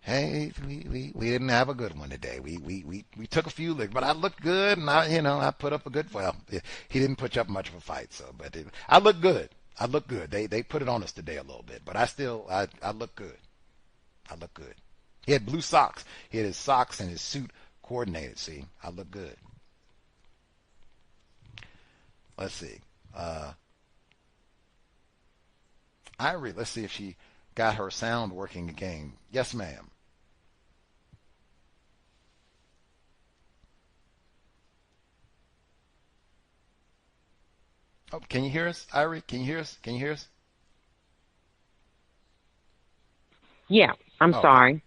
hey, we didn't have a good one today. We took a few licks, but I looked good, and I put up a good. Well, he didn't put up much of a fight, so I look good. I look good. They put it on us today a little bit, but I look good. I look good. He had blue socks. He had his socks and his suit coordinated. See, I look good. Let's see. Irie, let's see if she got her sound working again. Yes, ma'am. Oh, can you hear us, Irie? Can you hear us? Yeah, I'm sorry.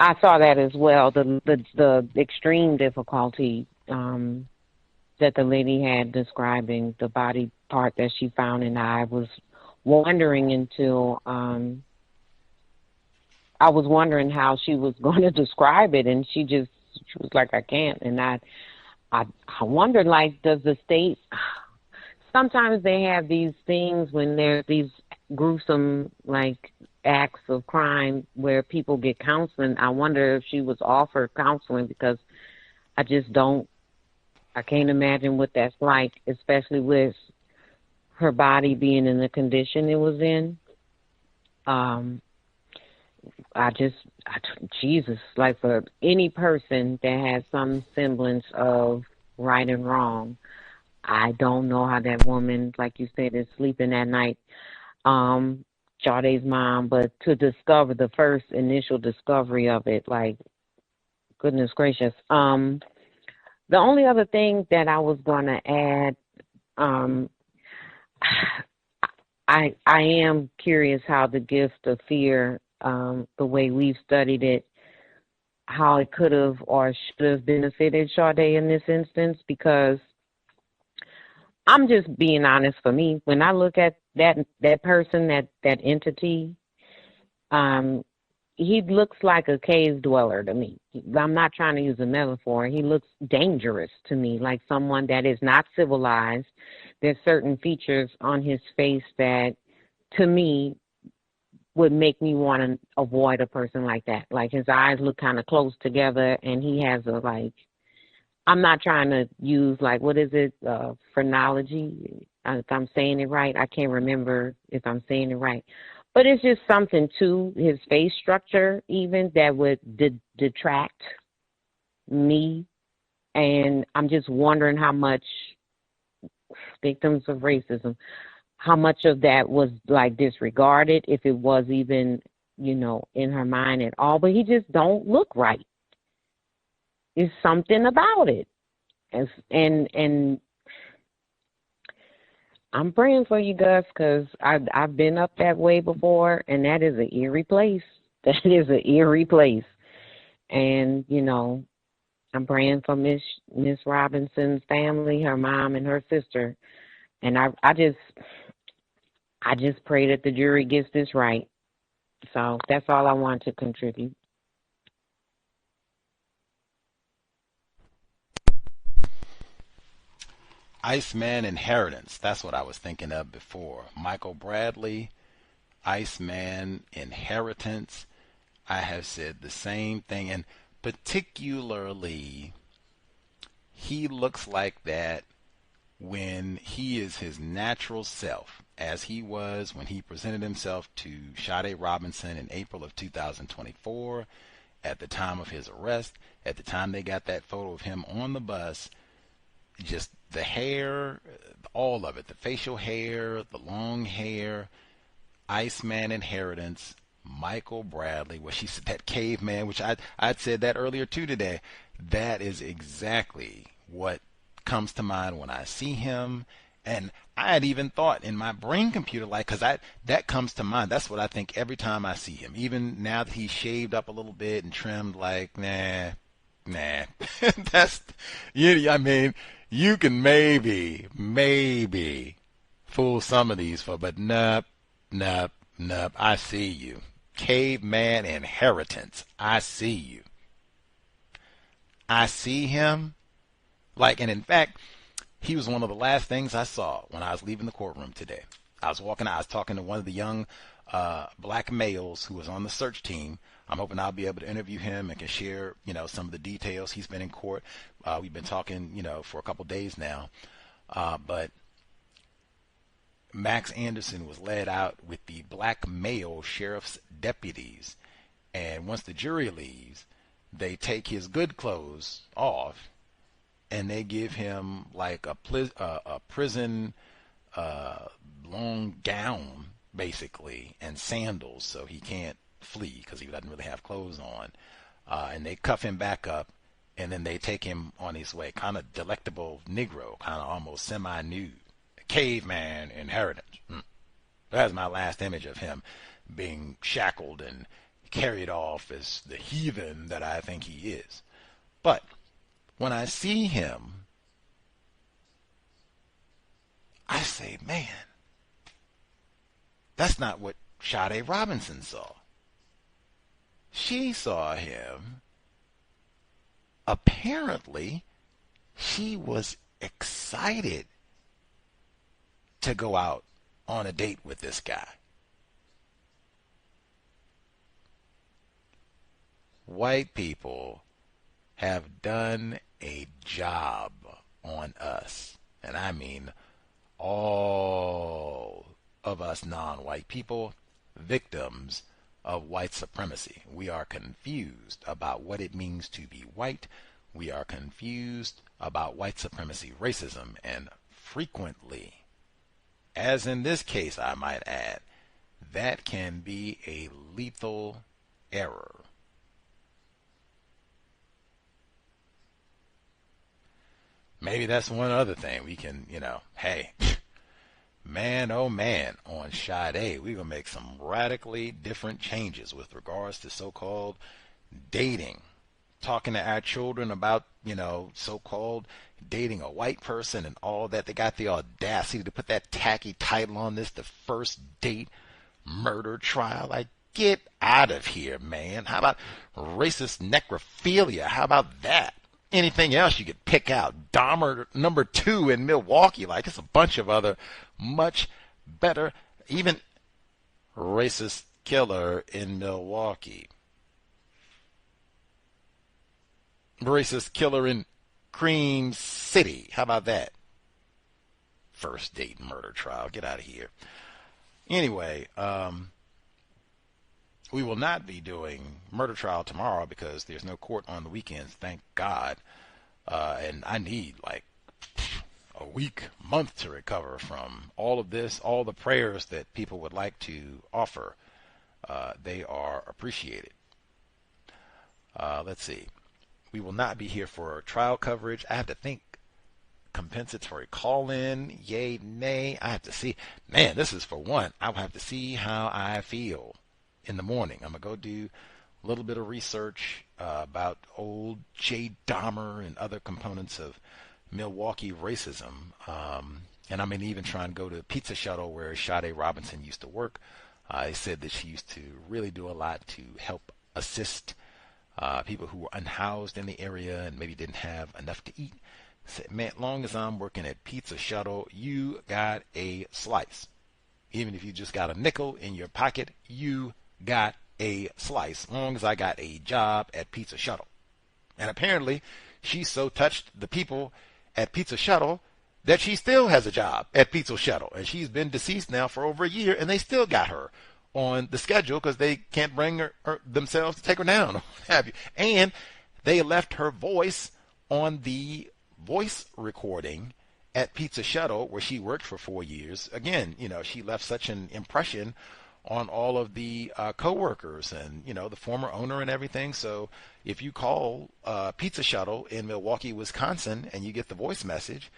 I saw that as well. The extreme difficulty that the lady had describing the body part that she found, and I was wondering how she was going to describe it, and she was like, I can't. And I wondered, like, does the state? Sometimes they have these things when there's these gruesome, like, acts of crime where people get counseling. I wonder if she was offered counseling, because I just don't I can't imagine what that's like, especially with her body being in the condition it was in. Jesus, like for any person that has some semblance of right and wrong, I don't know how that woman, like you said, is sleeping at night. Sade's mom, but to discover the first initial discovery of it, like, goodness gracious. The only other thing that I was going to add, I am curious how the gift of fear, the way we've studied it, how it could have or should have benefited Sade in this instance, because I'm just being honest. For me, when I look at that person, that entity, he looks like a cave dweller to me. I'm not trying to use a metaphor. He looks dangerous to me, like someone that is not civilized. There's certain features on his face that, to me, would make me want to avoid a person like that. Like his eyes look kind of close together, and he has a, like, I'm not trying to use, like, what is it, phrenology? If I'm saying it right, I can't remember if I'm saying it right. But it's just something to his face structure even that would detract me. And I'm just wondering how much victims of racism, how much of that was like disregarded, if it was even, in her mind at all. But he just don't look right. There's something about it. And I'm praying for you, Gus, because I've been up that way before, and that is an eerie place. That is an eerie place. And, I'm praying for Miss Robinson's family, her mom and her sister. And I just pray that the jury gets this right. So that's all I want to contribute. Iceman Inheritance. That's what I was thinking of before. Michael Bradley, Iceman Inheritance. I have said the same thing, and particularly, he looks like that when he is his natural self, as he was when he presented himself to Sade Robinson in April of 2024, at the time of his arrest, at the time they got that photo of him on the bus. Just the hair, all of it, the facial hair, the long hair, Iceman Inheritance, Michael Bradley, where she said that caveman, which I'd said that earlier too today. That is exactly what comes to mind when I see him. And I had even thought in my brain computer, like, because that comes to mind. That's what I think every time I see him. Even now that he's shaved up a little bit and trimmed, like, nah. That's, I mean, you can maybe fool some of these folks, but nope. I see you. Caveman Inheritance. I see you. I see him. Like, and in fact, he was one of the last things I saw when I was leaving the courtroom today. I was talking to one of the young black males who was on the search team. I'm hoping I'll be able to interview him and can share, some of the details. He's been in court. We've been talking, for a couple days now. But Max Anderson was led out with the black male sheriff's deputies. And once the jury leaves, they take his good clothes off and they give him like a prison long gown, basically, and sandals so he can't flee because he doesn't really have clothes on. And they cuff him back up, and then they take him on his way. Kind of delectable Negro, kind of almost semi-nude. Caveman Inheritance. That's my last image of him being shackled and carried off as the heathen that I think he is. But when I see him, I say, man, that's not what Sade Robinson saw. She saw him. Apparently, she was excited to go out on a date with this guy. White people have done a job on us, and I mean all of us non-white people, victims of white supremacy. We are confused about what it means to be white. We are confused about white supremacy, racism, and frequently, as in this case I might add, that can be a lethal error. Maybe that's one other thing we can, hey, man, oh man, on Sade, we're going to make some radically different changes with regards to so-called dating. Talking to our children about, so-called dating a white person and all that. They got the audacity to put that tacky title on this, the first date murder trial. Like, get out of here, man. How about racist necrophilia? How about that? Anything else you could pick out? Dahmer #2 in Milwaukee. Like, it's a bunch of other much better, even racist killer in Milwaukee. Racist killer in Cream City. How about that? First date murder trial. Get out of here. Anyway, we will not be doing murder trial tomorrow because there's no court on the weekends, thank God. And I need like a week, month to recover from all of this, all the prayers that people would like to offer. They are appreciated. Let's see. We will not be here for trial coverage. I have to think. Compensatory call-in, yay, nay. I have to see. Man, this is for one. I will have to see how I feel in the morning. I'm going to go do a little bit of research about old Jay Dahmer and other components of Milwaukee racism. And I'm going to even try and go to Pizza Shuttle where Sade Robinson used to work. They said that she used to really do a lot to help assist people who were unhoused in the area and maybe didn't have enough to eat. Said, man, as long as I'm working at Pizza Shuttle, you got a slice. Even if you just got a nickel in your pocket, you got a slice. As long as I got a job at Pizza Shuttle. And apparently, she so touched the people at Pizza Shuttle that she still has a job at Pizza Shuttle. And she's been deceased now for over a year, and they still got her on the schedule because they can't bring her themselves to take her down. And they left her voice on the voice recording at Pizza Shuttle where she worked for 4 years. Again, she left such an impression on all of the co-workers and, the former owner and everything. So if you call Pizza Shuttle in Milwaukee, Wisconsin, and you get the voice message,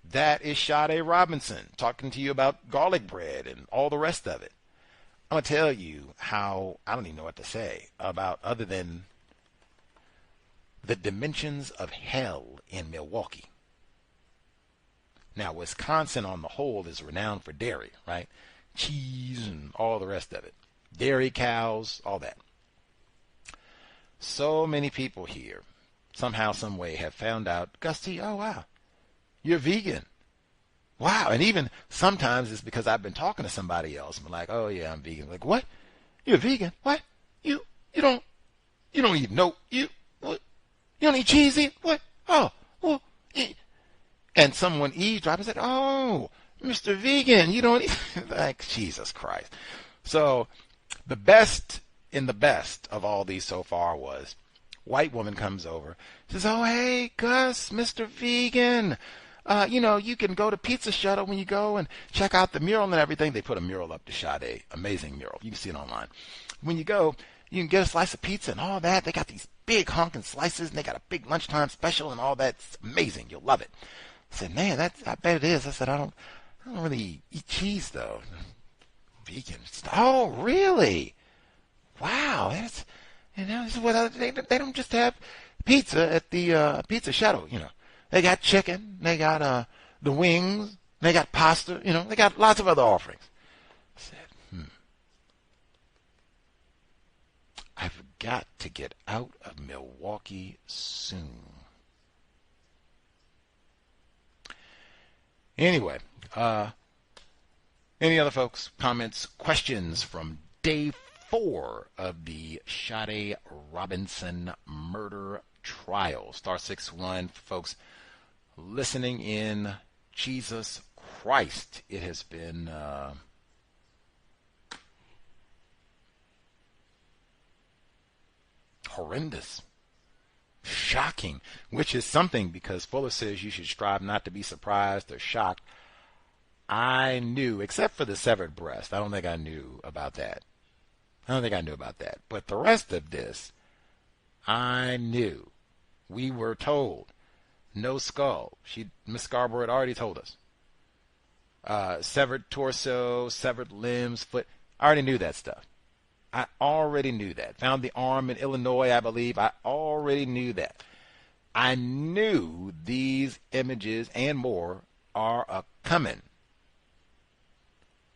that is Sade Robinson talking to you about garlic bread and all the rest of it. I'm going to tell you how, I don't even know what to say about other than the dimensions of hell in Milwaukee. Now, Wisconsin on the whole is renowned for dairy, right? Cheese and all the rest of it. Dairy cows, all that. So many people here, somehow, some way, have found out, Gusty, oh wow, you're vegan. Wow, and even sometimes it's because I've been talking to somebody else. I'm like, oh yeah, I'm vegan. Like, what? You're vegan? What? You don't eat what? You don't eat cheesy? What? Oh, well, and someone eavesdropped and said, oh, Mr. Vegan, you don't eat, like, Jesus Christ. So the best in the best of all these so far was white woman comes over, says, oh, hey, Gus, Mr. Vegan, you can go to Pizza Shuttle when you go and check out the mural and everything. They put a mural up to Sade, amazing mural. You can see it online. When you go, you can get a slice of pizza and all that. They got these big honking slices, and they got a big lunchtime special and all that. It's amazing. You'll love it. I said, man, I bet it is. I said, I don't really eat cheese, though. Vegan. Oh, really? Wow. That's, this is what they don't just have pizza at the Pizza Shuttle, They got chicken. They got the wings. They got pasta. They got lots of other offerings. I said, I've got to get out of Milwaukee soon. Anyway, any other folks, comments, questions from day 4 of the Sade Robinson murder trial? *61, folks. listening in Jesus Christ. It has been horrendous, shocking, which is something because Fuller says you should strive not to be surprised or shocked. I knew, except for the severed breast, I don't think I knew about that. But the rest of this, I knew. We were told. No skull. Miss Scarborough had already told us. Severed torso, severed limbs, foot. I already knew that stuff. I already knew that. Found the arm in Illinois, I believe. I already knew that. I knew these images and more are a-coming.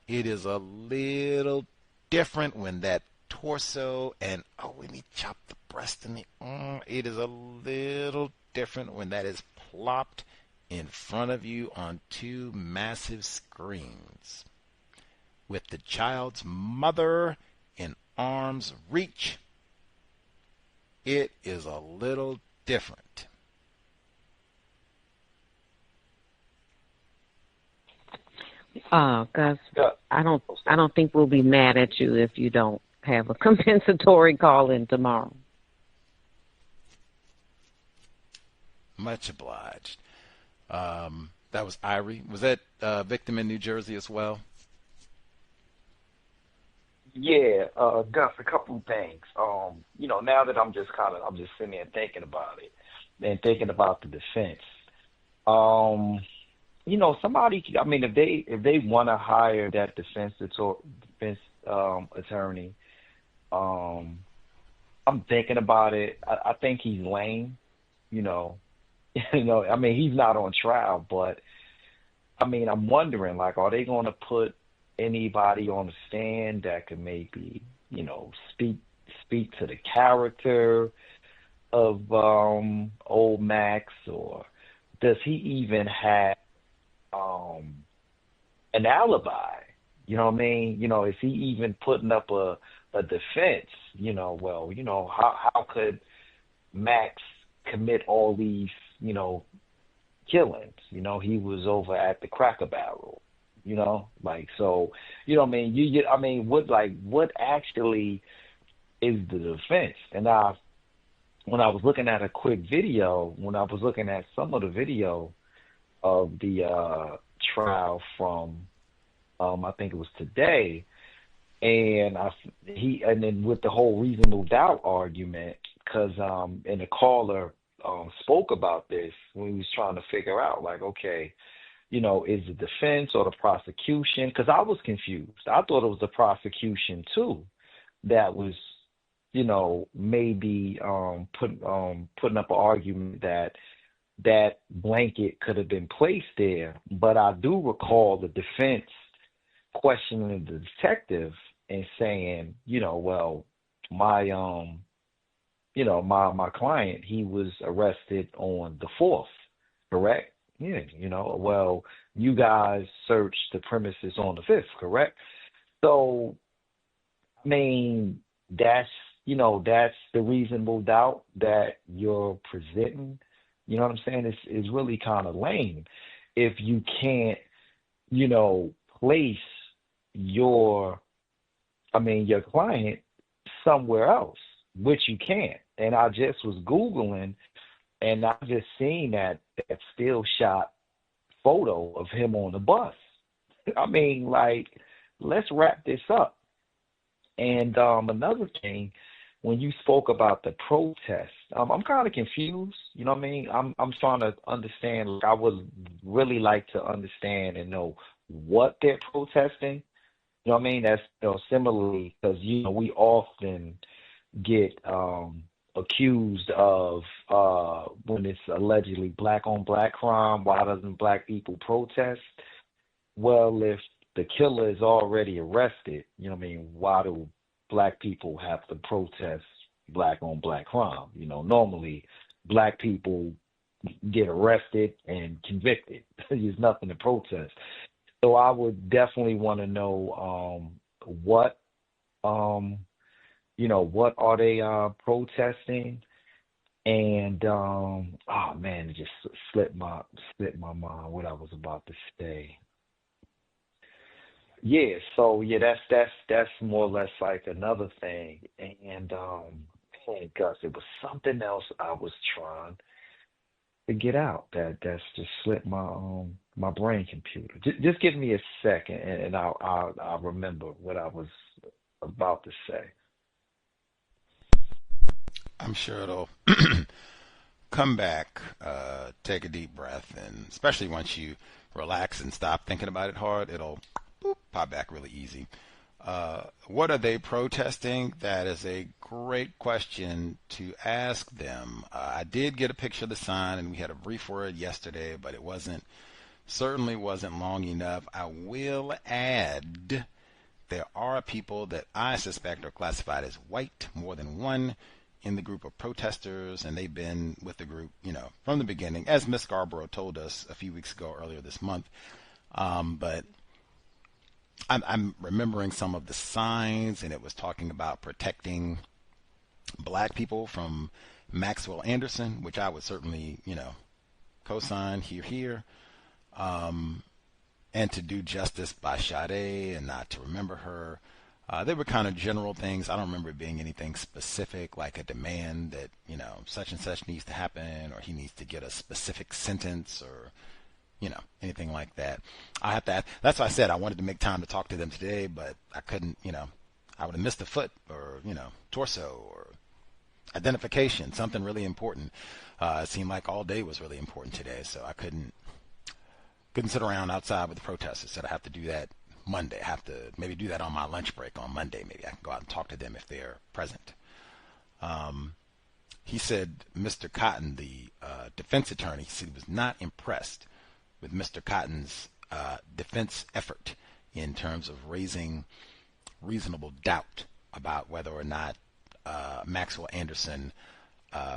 It is a little different when that torso and, when he chopped the breast and the arm, it is a little different when that is plopped in front of you on two massive screens with the child's mother in arm's reach. It is a little different. Gus, I don't think we'll be mad at you if you don't have a compensatory call in tomorrow. Much obliged. That was Irie. Was that victim in New Jersey as well? Yeah, Gus, a couple of things. Now that I'm just sitting there thinking about it and thinking about the defense. Somebody, if they want to hire that defense attorney, I'm thinking about it. I think he's lame, he's not on trial, but I'm wondering, are they going to put anybody on the stand that could maybe, speak to the character of old Max, or does he even have an alibi? Is he even putting up a defense? How could Max commit all these, killings? He was over at the Cracker Barrel, what actually is the defense? And when I was looking at a quick video, when I was looking at some of the video of the trial from, I think it was today, and then with the whole reasonable doubt argument, because and the caller spoke about this when he was trying to figure out, okay, is the defense or the prosecution? Because I was confused. I thought it was the prosecution too that was, maybe putting up an argument that blanket could have been placed there. But I do recall the defense questioning the detective and saying, my my client, he was arrested on the 4th, correct? Yeah, you guys searched the premises on the 5th, correct? So, that's the reasonable doubt that you're presenting. You know what I'm saying? It's really kind of lame if you can't, place your client somewhere else, which you can't. And I just was Googling, and I just seen that still shot photo of him on the bus. Let's wrap this up. And another thing, when you spoke about the protest, I'm kind of confused. I'm trying to understand. I would really like to understand and know what they're protesting. That's similarly, because we often get accused of when it's allegedly black on black crime. Why doesn't black people protest? Well, if the killer is already arrested, why do black people have to protest black on black crime? Normally black people get arrested and convicted. There's nothing to protest. So I would definitely want to know what are they protesting? And oh man, it just slipped my mind what I was about to say. Yeah, so yeah, that's more or less like another thing. And hey Gus, it was something else I was trying to get out that's just slipped my brain computer. Just give me a second, and I'll remember what I was about to say. I'm sure it'll come back. Take a deep breath, and especially once you relax and stop thinking about it hard, it'll pop back really easy. What are they protesting? That is a great question to ask them. I did get a picture of the sign, and we had a brief word yesterday, but it certainly wasn't long enough. I will add, there are people that I suspect are classified as white, more than one in the group of protesters, and they've been with the group, from the beginning, as Miss Scarborough told us a few weeks ago, earlier this month. But I'm remembering some of the signs, and it was talking about protecting black people from Maxwell Anderson, which I would certainly, co-sign here. And to do justice by Sade and not to remember her. They were kind of general things. I don't remember it being anything specific, like a demand that, such and such needs to happen, or he needs to get a specific sentence, or, anything like that. I have to ask. That's why I said I wanted to make time to talk to them today, but I couldn't, I would have missed a foot or, torso or identification, something really important. It seemed like all day was really important today, so I couldn't sit around outside with the protesters. Said I have to do that Monday. I have to maybe do that on my lunch break on Monday. Maybe I can go out and talk to them if they're present. He said Mr. Cotton, the defense attorney, he said he was not impressed with Mr. Cotton's defense effort in terms of raising reasonable doubt about whether or not Maxwell Anderson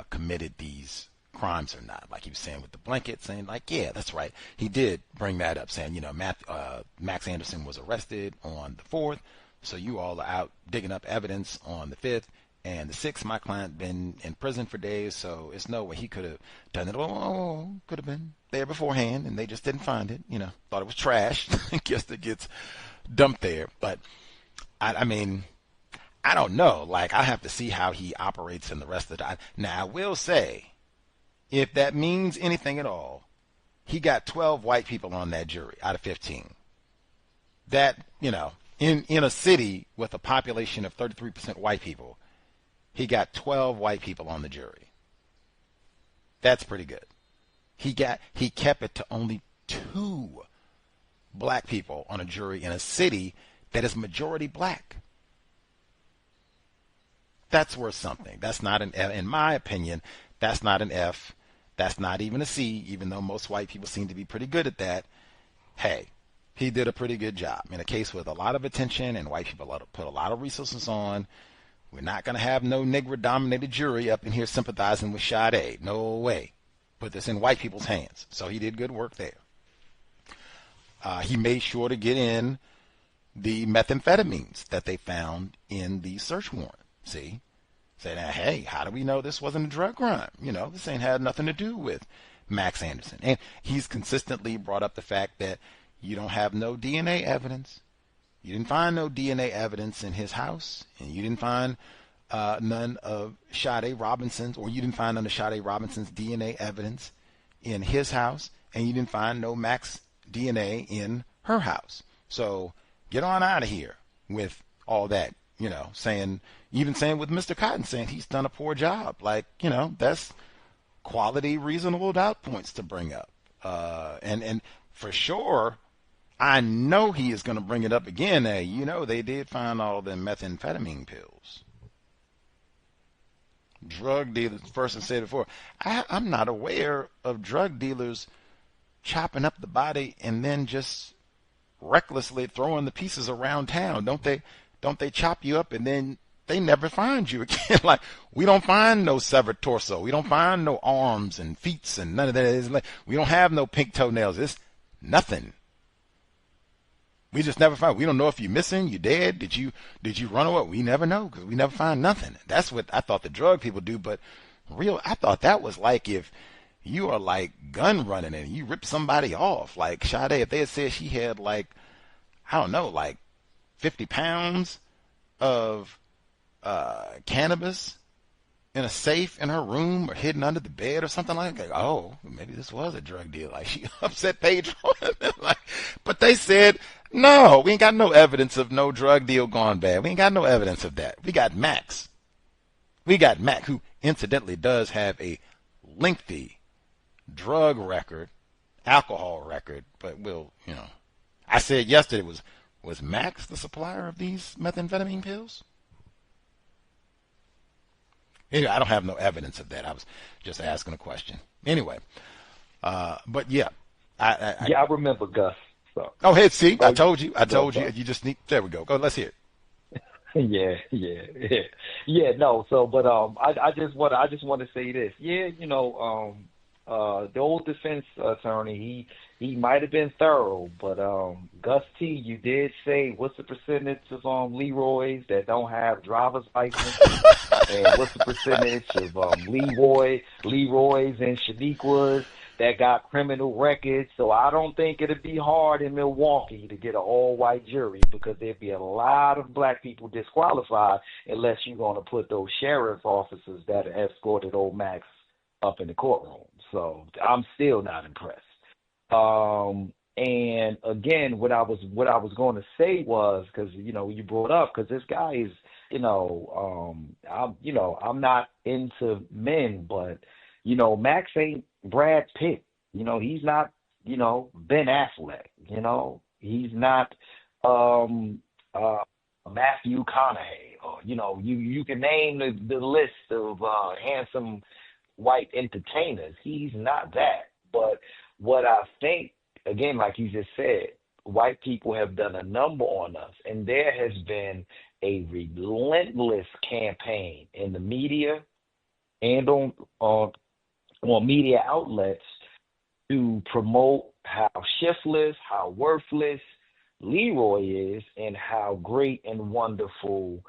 committed these crimes or not. Like he was saying with the blanket, saying like, yeah, that's right. He did bring that up, saying, Max Anderson was arrested on the 4th, so you all are out digging up evidence on the 5th, and the 6th, my client been in prison for days, so it's no way he could have done it. Oh, could have been there beforehand, and they just didn't find it. Thought it was trash. I guess it gets dumped there. But I mean, I don't know. Like, I have to see how he operates in the rest of the time. Now, I will say, if that means anything at all, he got 12 white people on that jury out of 15. That, in a city with a population of 33% white people, he got 12 white people on the jury. That's pretty good. He kept it to only 2 black people on a jury in a city that is majority black. That's worth something. That's not an F. In my opinion, that's not an F. That's not even a C, even though most white people seem to be pretty good at that. Hey, he did a pretty good job. In a case with a lot of attention and white people put a lot of resources on, we're not going to have no Negro-dominated jury up in here sympathizing with Sade. No way. Put this in white people's hands. So he did good work there. He made sure to get in the methamphetamines that they found in the search warrant. See? Say, now, hey, how do we know this wasn't a drug crime? This ain't had nothing to do with Max Anderson. And he's consistently brought up the fact that you don't have no DNA evidence. You didn't find no DNA evidence in his house, and you didn't find none of Sade Robinson's, or you didn't find none of Sade Robinson's DNA evidence in his house, and you didn't find no Max DNA in her house. So get on out of here with all that, saying with Mr. Cotton, saying he's done a poor job. Like, that's quality, reasonable doubt points to bring up. And for sure, I know he is going to bring it up again. Hey, they did find all the methamphetamine pills. Drug dealers, the person said before, I'm not aware of drug dealers chopping up the body and then just recklessly throwing the pieces around town. Don't they chop you up and then they never find you again? Like, we don't find no severed torso. We don't find no arms and feet and none of that. We don't have no pink toenails. It's nothing. We just never find. We don't know if you're missing, you're dead. Did you run away? We never know because we never find nothing. That's what I thought the drug people do. But real. I thought that was like if you are like gun running and you rip somebody off. Like Sade, if they had said she had like, I don't know, like 50 pounds of cannabis in a safe in her room or hidden under the bed or something like that. Oh, maybe this was a drug deal. Like she upset Pedro. Like, but they said, no, we ain't got no evidence of no drug deal gone bad. We ain't got no evidence of that. We got Max. We got Mac, who incidentally does have a lengthy drug record, alcohol record, but I said yesterday, was Max the supplier of these methamphetamine pills? Anyway, I don't have no evidence of that. I was just asking a question. Anyway, but yeah, I remember Gus. So. Oh, hey, see, I told you. You just need. There we go. Go. Let's hear it. Yeah. No. So, but I just want to say this. Yeah, the old defense attorney, he might have been thorough, but Gus T, you did say what's the percentage of Leroy's that don't have driver's license, and what's the percentage of Leroy's and Shaniquas that got criminal records? So I don't think it'd be hard in Milwaukee to get an all-white jury, because there'd be a lot of black people disqualified unless you're going to put those sheriff officers that escorted old Max up in the courtroom. So I'm still not impressed. And again, what I was going to say was, because you brought up, because this guy is, I'm not into men, but Max ain't Brad Pitt. He's not Ben Affleck. He's not Matthew McConaughey, or you can name the list of handsome white entertainers. He's not that. But what I think, again, like you just said, white people have done a number on us, and there has been a relentless campaign in the media and on media outlets to promote how shiftless, how worthless Leroy is, and how great and wonderful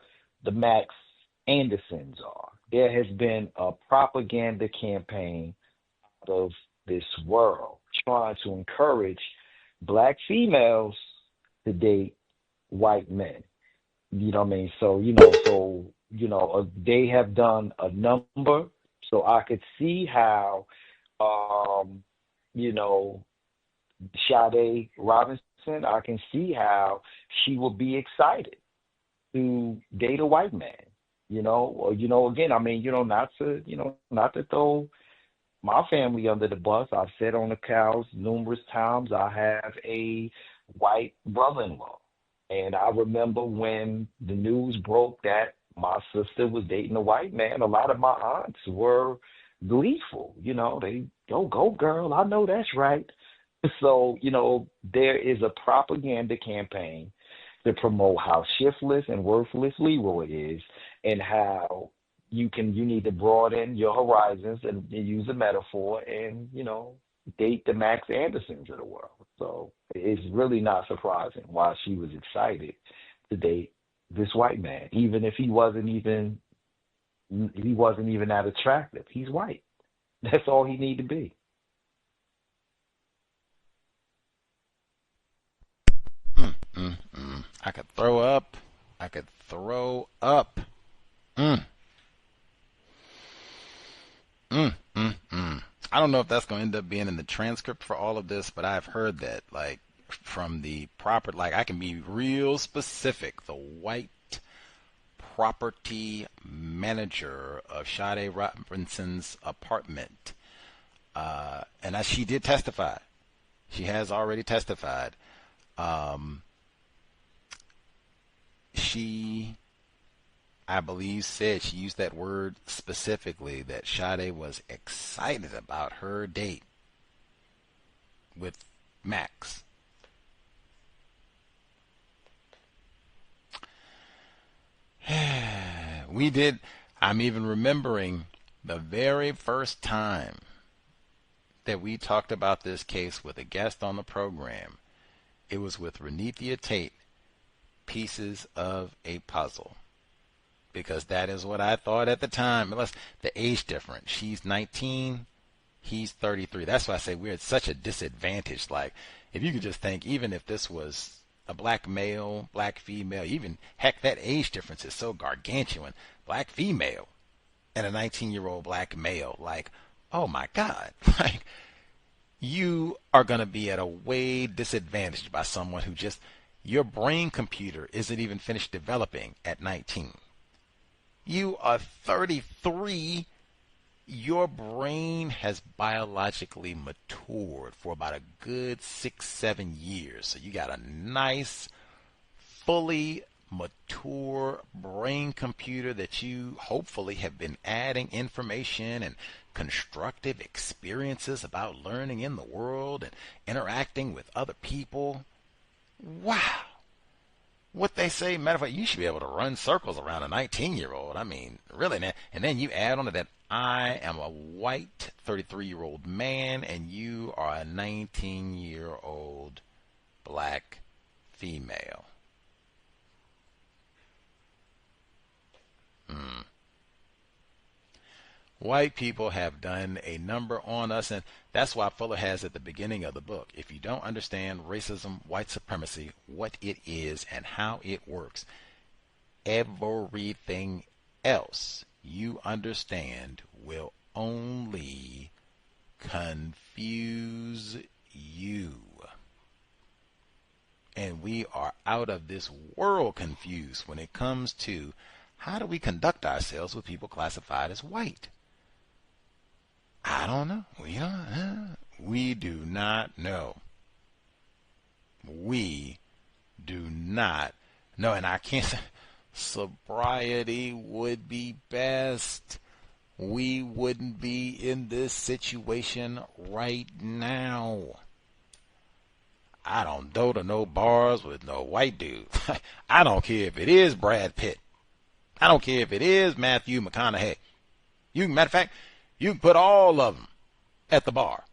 the Max Andersons are. There has been a propaganda campaign out of this world trying to encourage black females to date white men. You know what I mean? So, they have done a number. So I could see how, Sade Robinson, I can see how she will be excited to date a white man. Again, I mean, not to throw my family under the bus. I've said on the cows numerous times, I have a white brother-in-law. And I remember when the news broke that my sister was dating a white man, a lot of my aunts were gleeful. They go girl, I know that's right. So, there is a propaganda campaign to promote how shiftless and worthless Leroy is, and how you need to broaden your horizons and use a metaphor and, date the Max Andersons of the world. So it's really not surprising why she was excited to date this white man, even if he wasn't even that attractive. He's white. That's all he need to be. I could throw up. I don't know if that's going to end up being in the transcript for all of this, but I've heard that, like, from the proper, like, I can be real specific. The white property manager of Sade Robinson's apartment, and she did testify. She has already testified. She, I believe, said, she used that word specifically, that Sade was excited about her date with Max. I'm even remembering the very first time that we talked about this case with a guest on the program. It was with Renethia Tate, Pieces of a Puzzle. because that is what I thought at the time. Unless the age difference. She's 19, he's 33. That's why I say we're at such a disadvantage. Like, if you could just think, even if this was a black male, black female, even, heck, that age difference is so gargantuan. Black female and a 19-year-old black male. Like, oh my God. Like, you are going to be at a way disadvantaged by someone who just, your brain computer isn't even finished developing at 19. You are 33. Your brain has biologically matured for about a good 6-7 years. So you got a nice, fully mature brain computer that you hopefully have been adding information and constructive experiences about learning in the world and interacting with other people. Wow. What they say, matter of fact, you should be able to run circles around a 19-year-old. I mean, really, man. And then you add on to that, I am a white 33-year-old man, and you are a 19-year-old black female. White people have done a number on us, and that's why Fuller has at the beginning of the book, if you don't understand racism, white supremacy, what it is and how it works, everything else you understand will only confuse you. And we are out of this world confused when it comes to how do we conduct ourselves with people classified as white. I don't know. We do not know. We do not know. And I can't. Sobriety would be best. We wouldn't be in this situation right now. I don't go to no bars with no white dude. I don't care if it is Brad Pitt. I don't care if it is Matthew McConaughey. Matter of fact, you can put all of them at the bar.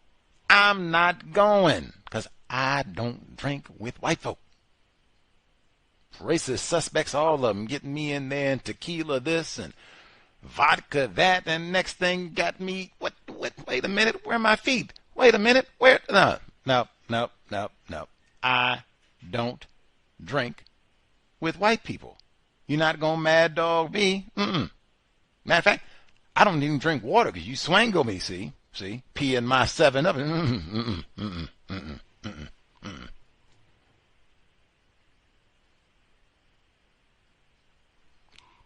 I'm not going because I don't drink with white folk. Racist suspects, all of them, getting me in there and tequila this and vodka that, and next thing got me, what, wait a minute, where are my feet? Wait a minute, where, no. I don't drink with white people. You're not going to mad dog me. Matter of fact, I don't even drink water because you swango me, see, pee in my 7-Up.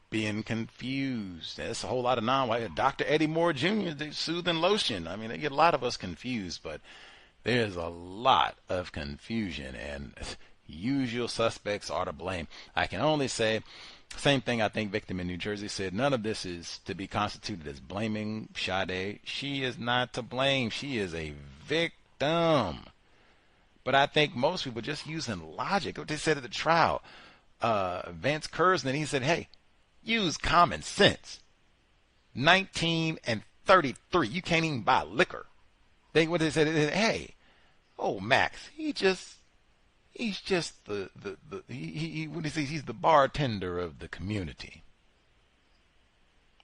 Being confused. That's a whole lot of non-white. Dr. Eddie Moore Jr., the soothing lotion. I mean, they get a lot of us confused, but there's a lot of confusion, and usual suspects are to blame. I can only say, same thing I think victim in New Jersey said, none of this is to be constituted as blaming Sade. She is not to blame. She is a victim. But I think most people just using logic. What they said at the trial, Vance Kersman, he said, hey, use common sense. 19 and 33, you can't even buy liquor. What they said, hey, oh, Max, he's just the what do you say? He's the bartender of the community.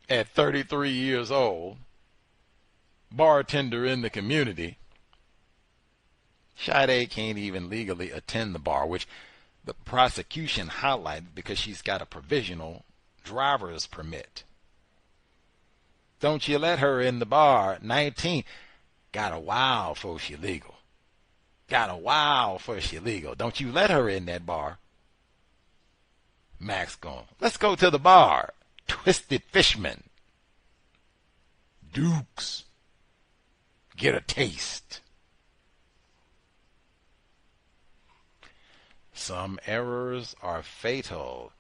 At 33 years old, bartender in the community. Sade can't even legally attend the bar, which the prosecution highlighted because she's got a provisional driver's permit. Don't you let her in the bar. 19. Got a while before she legal. Don't you let her in that bar. Max going, let's go to the bar. Twisted Fishman. Dukes. Get a taste. Some errors are fatal,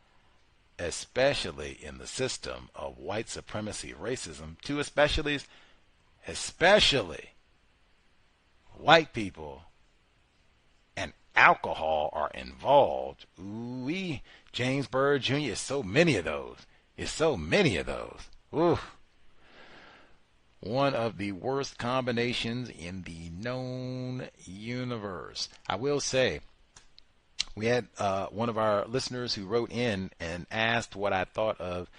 especially in the system of white supremacy racism. Two especially white people and alcohol are involved. Ooh-wee. James Byrd Jr. is so many of those. Ooh. One of the worst combinations in the known universe. I will say, we had one of our listeners who wrote in and asked what I thought of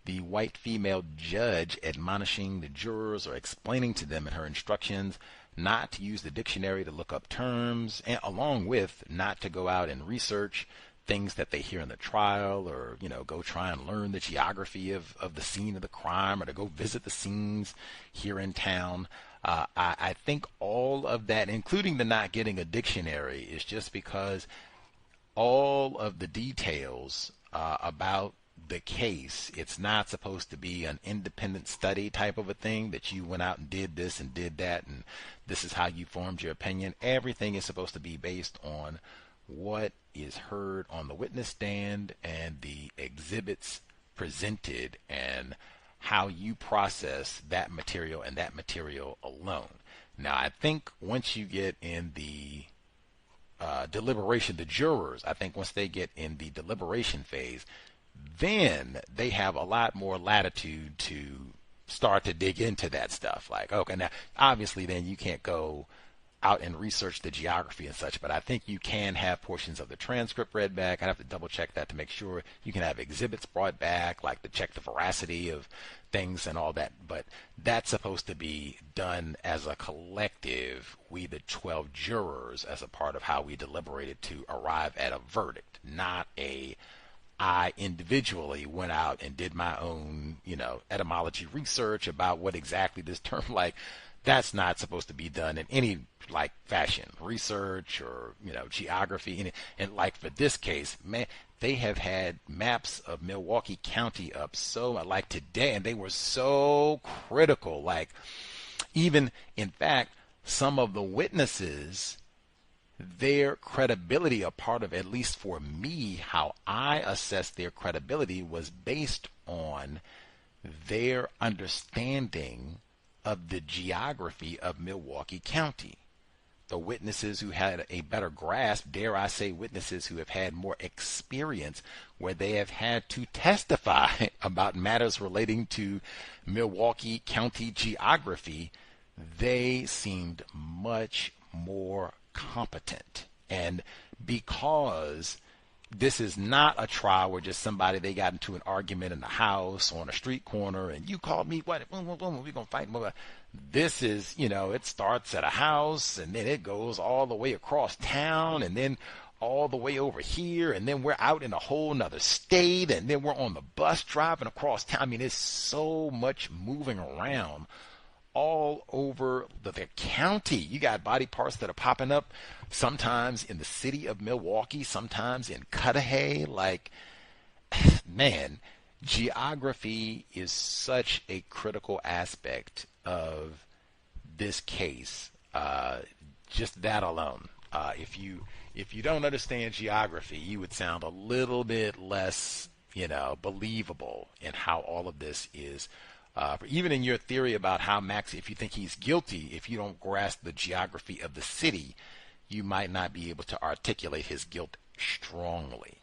the white female judge admonishing the jurors or explaining to them in her instructions not to use the dictionary to look up terms, and along with not to go out and research things that they hear in the trial, or go try and learn the geography of the scene of the crime, or to go visit the scenes here in town. I think all of that, including the not getting a dictionary, is just because all of the details about the case, it's not supposed to be an independent study type of a thing that you went out and did this and did that and this is how you formed your opinion. Everything is supposed to be based on what is heard on the witness stand and the exhibits presented and how you process that material and that material alone. Now, I think once you get in the deliberation, the jurors, I think once they get in the deliberation phase, then they have a lot more latitude to start to dig into that stuff. Like, okay, now obviously then you can't go out and research the geography and such, but I think you can have portions of the transcript read back. I'd have to double check that to make sure. You can have exhibits brought back, like to check the veracity of things and all that, but that's supposed to be done as a collective, we the 12 jurors, as a part of how we deliberated to arrive at a verdict, not I individually went out and did my own, etymology research about what exactly this term, like, that's not supposed to be done in any fashion, research or geography. And like for this case, man, they have had maps of Milwaukee County up so like today, and they were so critical. Like, even in fact, some of the witnesses, their credibility, a part of, at least for me, how I assessed their credibility was based on their understanding of the geography of Milwaukee County. The witnesses who had a better grasp, dare I say witnesses who have had more experience where they have had to testify about matters relating to Milwaukee County geography, they seemed much more competent. And because this is not a trial where just somebody, they got into an argument in the house or on a street corner and you called me, what, we're going to fight. This is, it starts at a house and then it goes all the way across town and then all the way over here, and then we're out in a whole nother state, and then we're on the bus driving across town. I mean, it's so much moving around all over the county. You got body parts that are popping up sometimes in the city of Milwaukee, sometimes in Cudahy. Like, man, geography is such a critical aspect of this case. Just that alone. If you don't understand geography, you would sound a little bit less, believable in how all of this is. Even in your theory about how Max, if you think he's guilty, if you don't grasp the geography of the city, you might not be able to articulate his guilt strongly.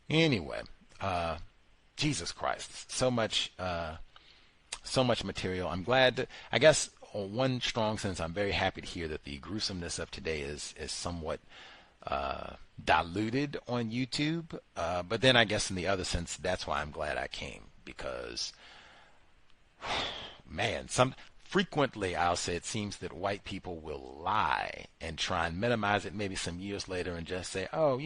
Anyway, Jesus Christ, so much material. I'm glad I guess on one strong sense, I'm very happy to hear that the gruesomeness of today is somewhat diluted on YouTube, but then I guess in the other sense, that's why I'm glad I came, because man, frequently I'll say it seems that white people will lie and try and minimize it maybe some years later and just say, oh,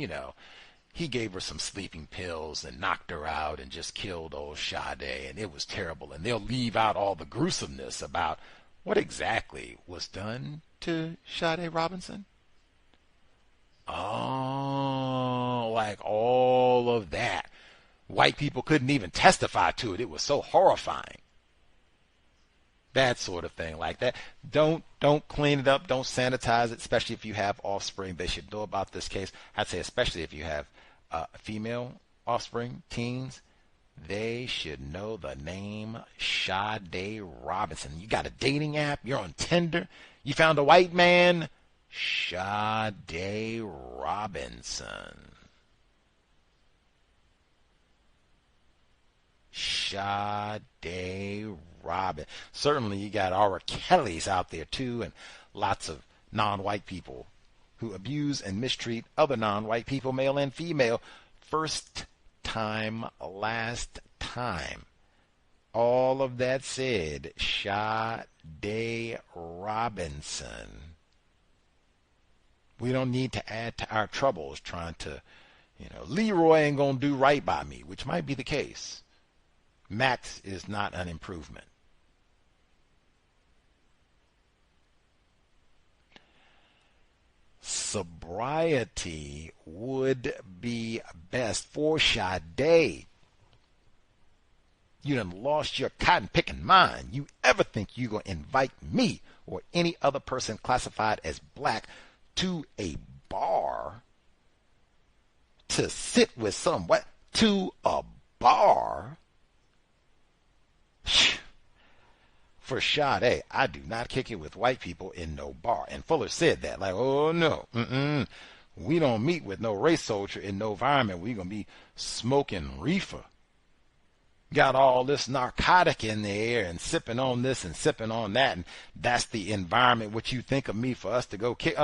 he gave her some sleeping pills and knocked her out and just killed old Sade and it was terrible, and they'll leave out all the gruesomeness about what exactly was done to Sade Robinson. Oh, like all of that. White people couldn't even testify to it. It was so horrifying. That sort of thing, like that. Don't clean it up. Don't sanitize it, especially if you have offspring. They should know about this case. I'd say especially if you have female offspring, teens. They should know the name Sade Robinson. You got a dating app. You're on Tinder. You found a white man. Sade Robinson. Sade Robinson. Certainly you got Aura Kellys out there too, and lots of non-white people who abuse and mistreat other non-white people, male and female. First time last time. All of that said, Sade Robinson. We don't need to add to our troubles trying to, Leroy ain't going to do right by me, which might be the case. Max is not an improvement. Sobriety would be best for Sade. You done lost your cotton-picking mind. You ever think you going to invite me or any other person classified as black to a bar to sit with someone? To a bar? For Sade, I do not kick it with white people in no bar. And Fuller said that, like, oh no, we don't meet with no race soldier in no environment. We gonna be smoking reefer. Got all this narcotic in the air and sipping on this and sipping on that, and that's the environment. What you think of me for us to go kick?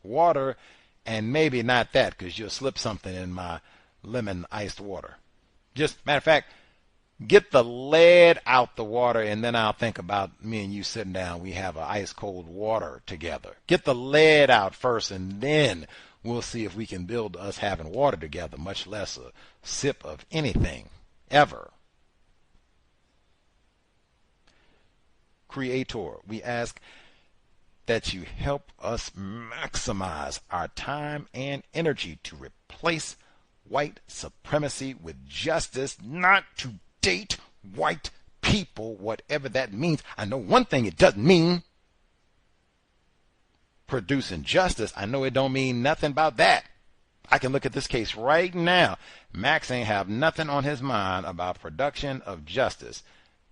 Water, and maybe not that, because you'll slip something in my lemon iced water. Just matter of fact, get the lead out the water, and then I'll think about me and you sitting down. We have a ice cold water together. Get the lead out first, and then we'll see if we can build us having water together, much less a sip of anything, ever. Creator, we ask that you help us maximize our time and energy to replace white supremacy with justice, not to date white people, whatever that means. I know one thing it doesn't mean. Producing justice, I know it don't mean nothing about that. I can look at this case right now. Max ain't have nothing on his mind about production of justice.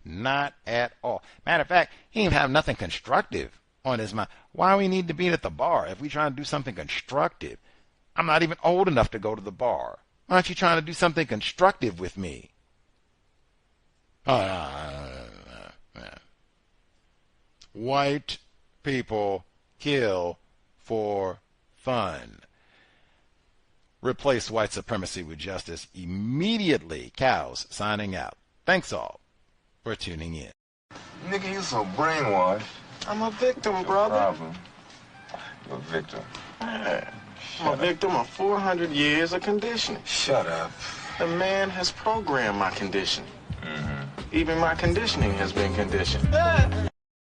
Not at all. Matter of fact, he ain't have nothing constructive on his mind. Why we need to be at the bar if we trying to do something constructive? I'm not even old enough to go to the bar. Why aren't you trying to do something constructive with me? White people kill for fun. Replace white supremacy with justice immediately. Cows signing out. Thanks all for tuning in. Nigga, you so brainwashed. I'm a victim, brother. Problem. You're a victim. I'm a victim of 400 years of conditioning. Shut up. The man has programmed my conditioning. Even my conditioning has been conditioned.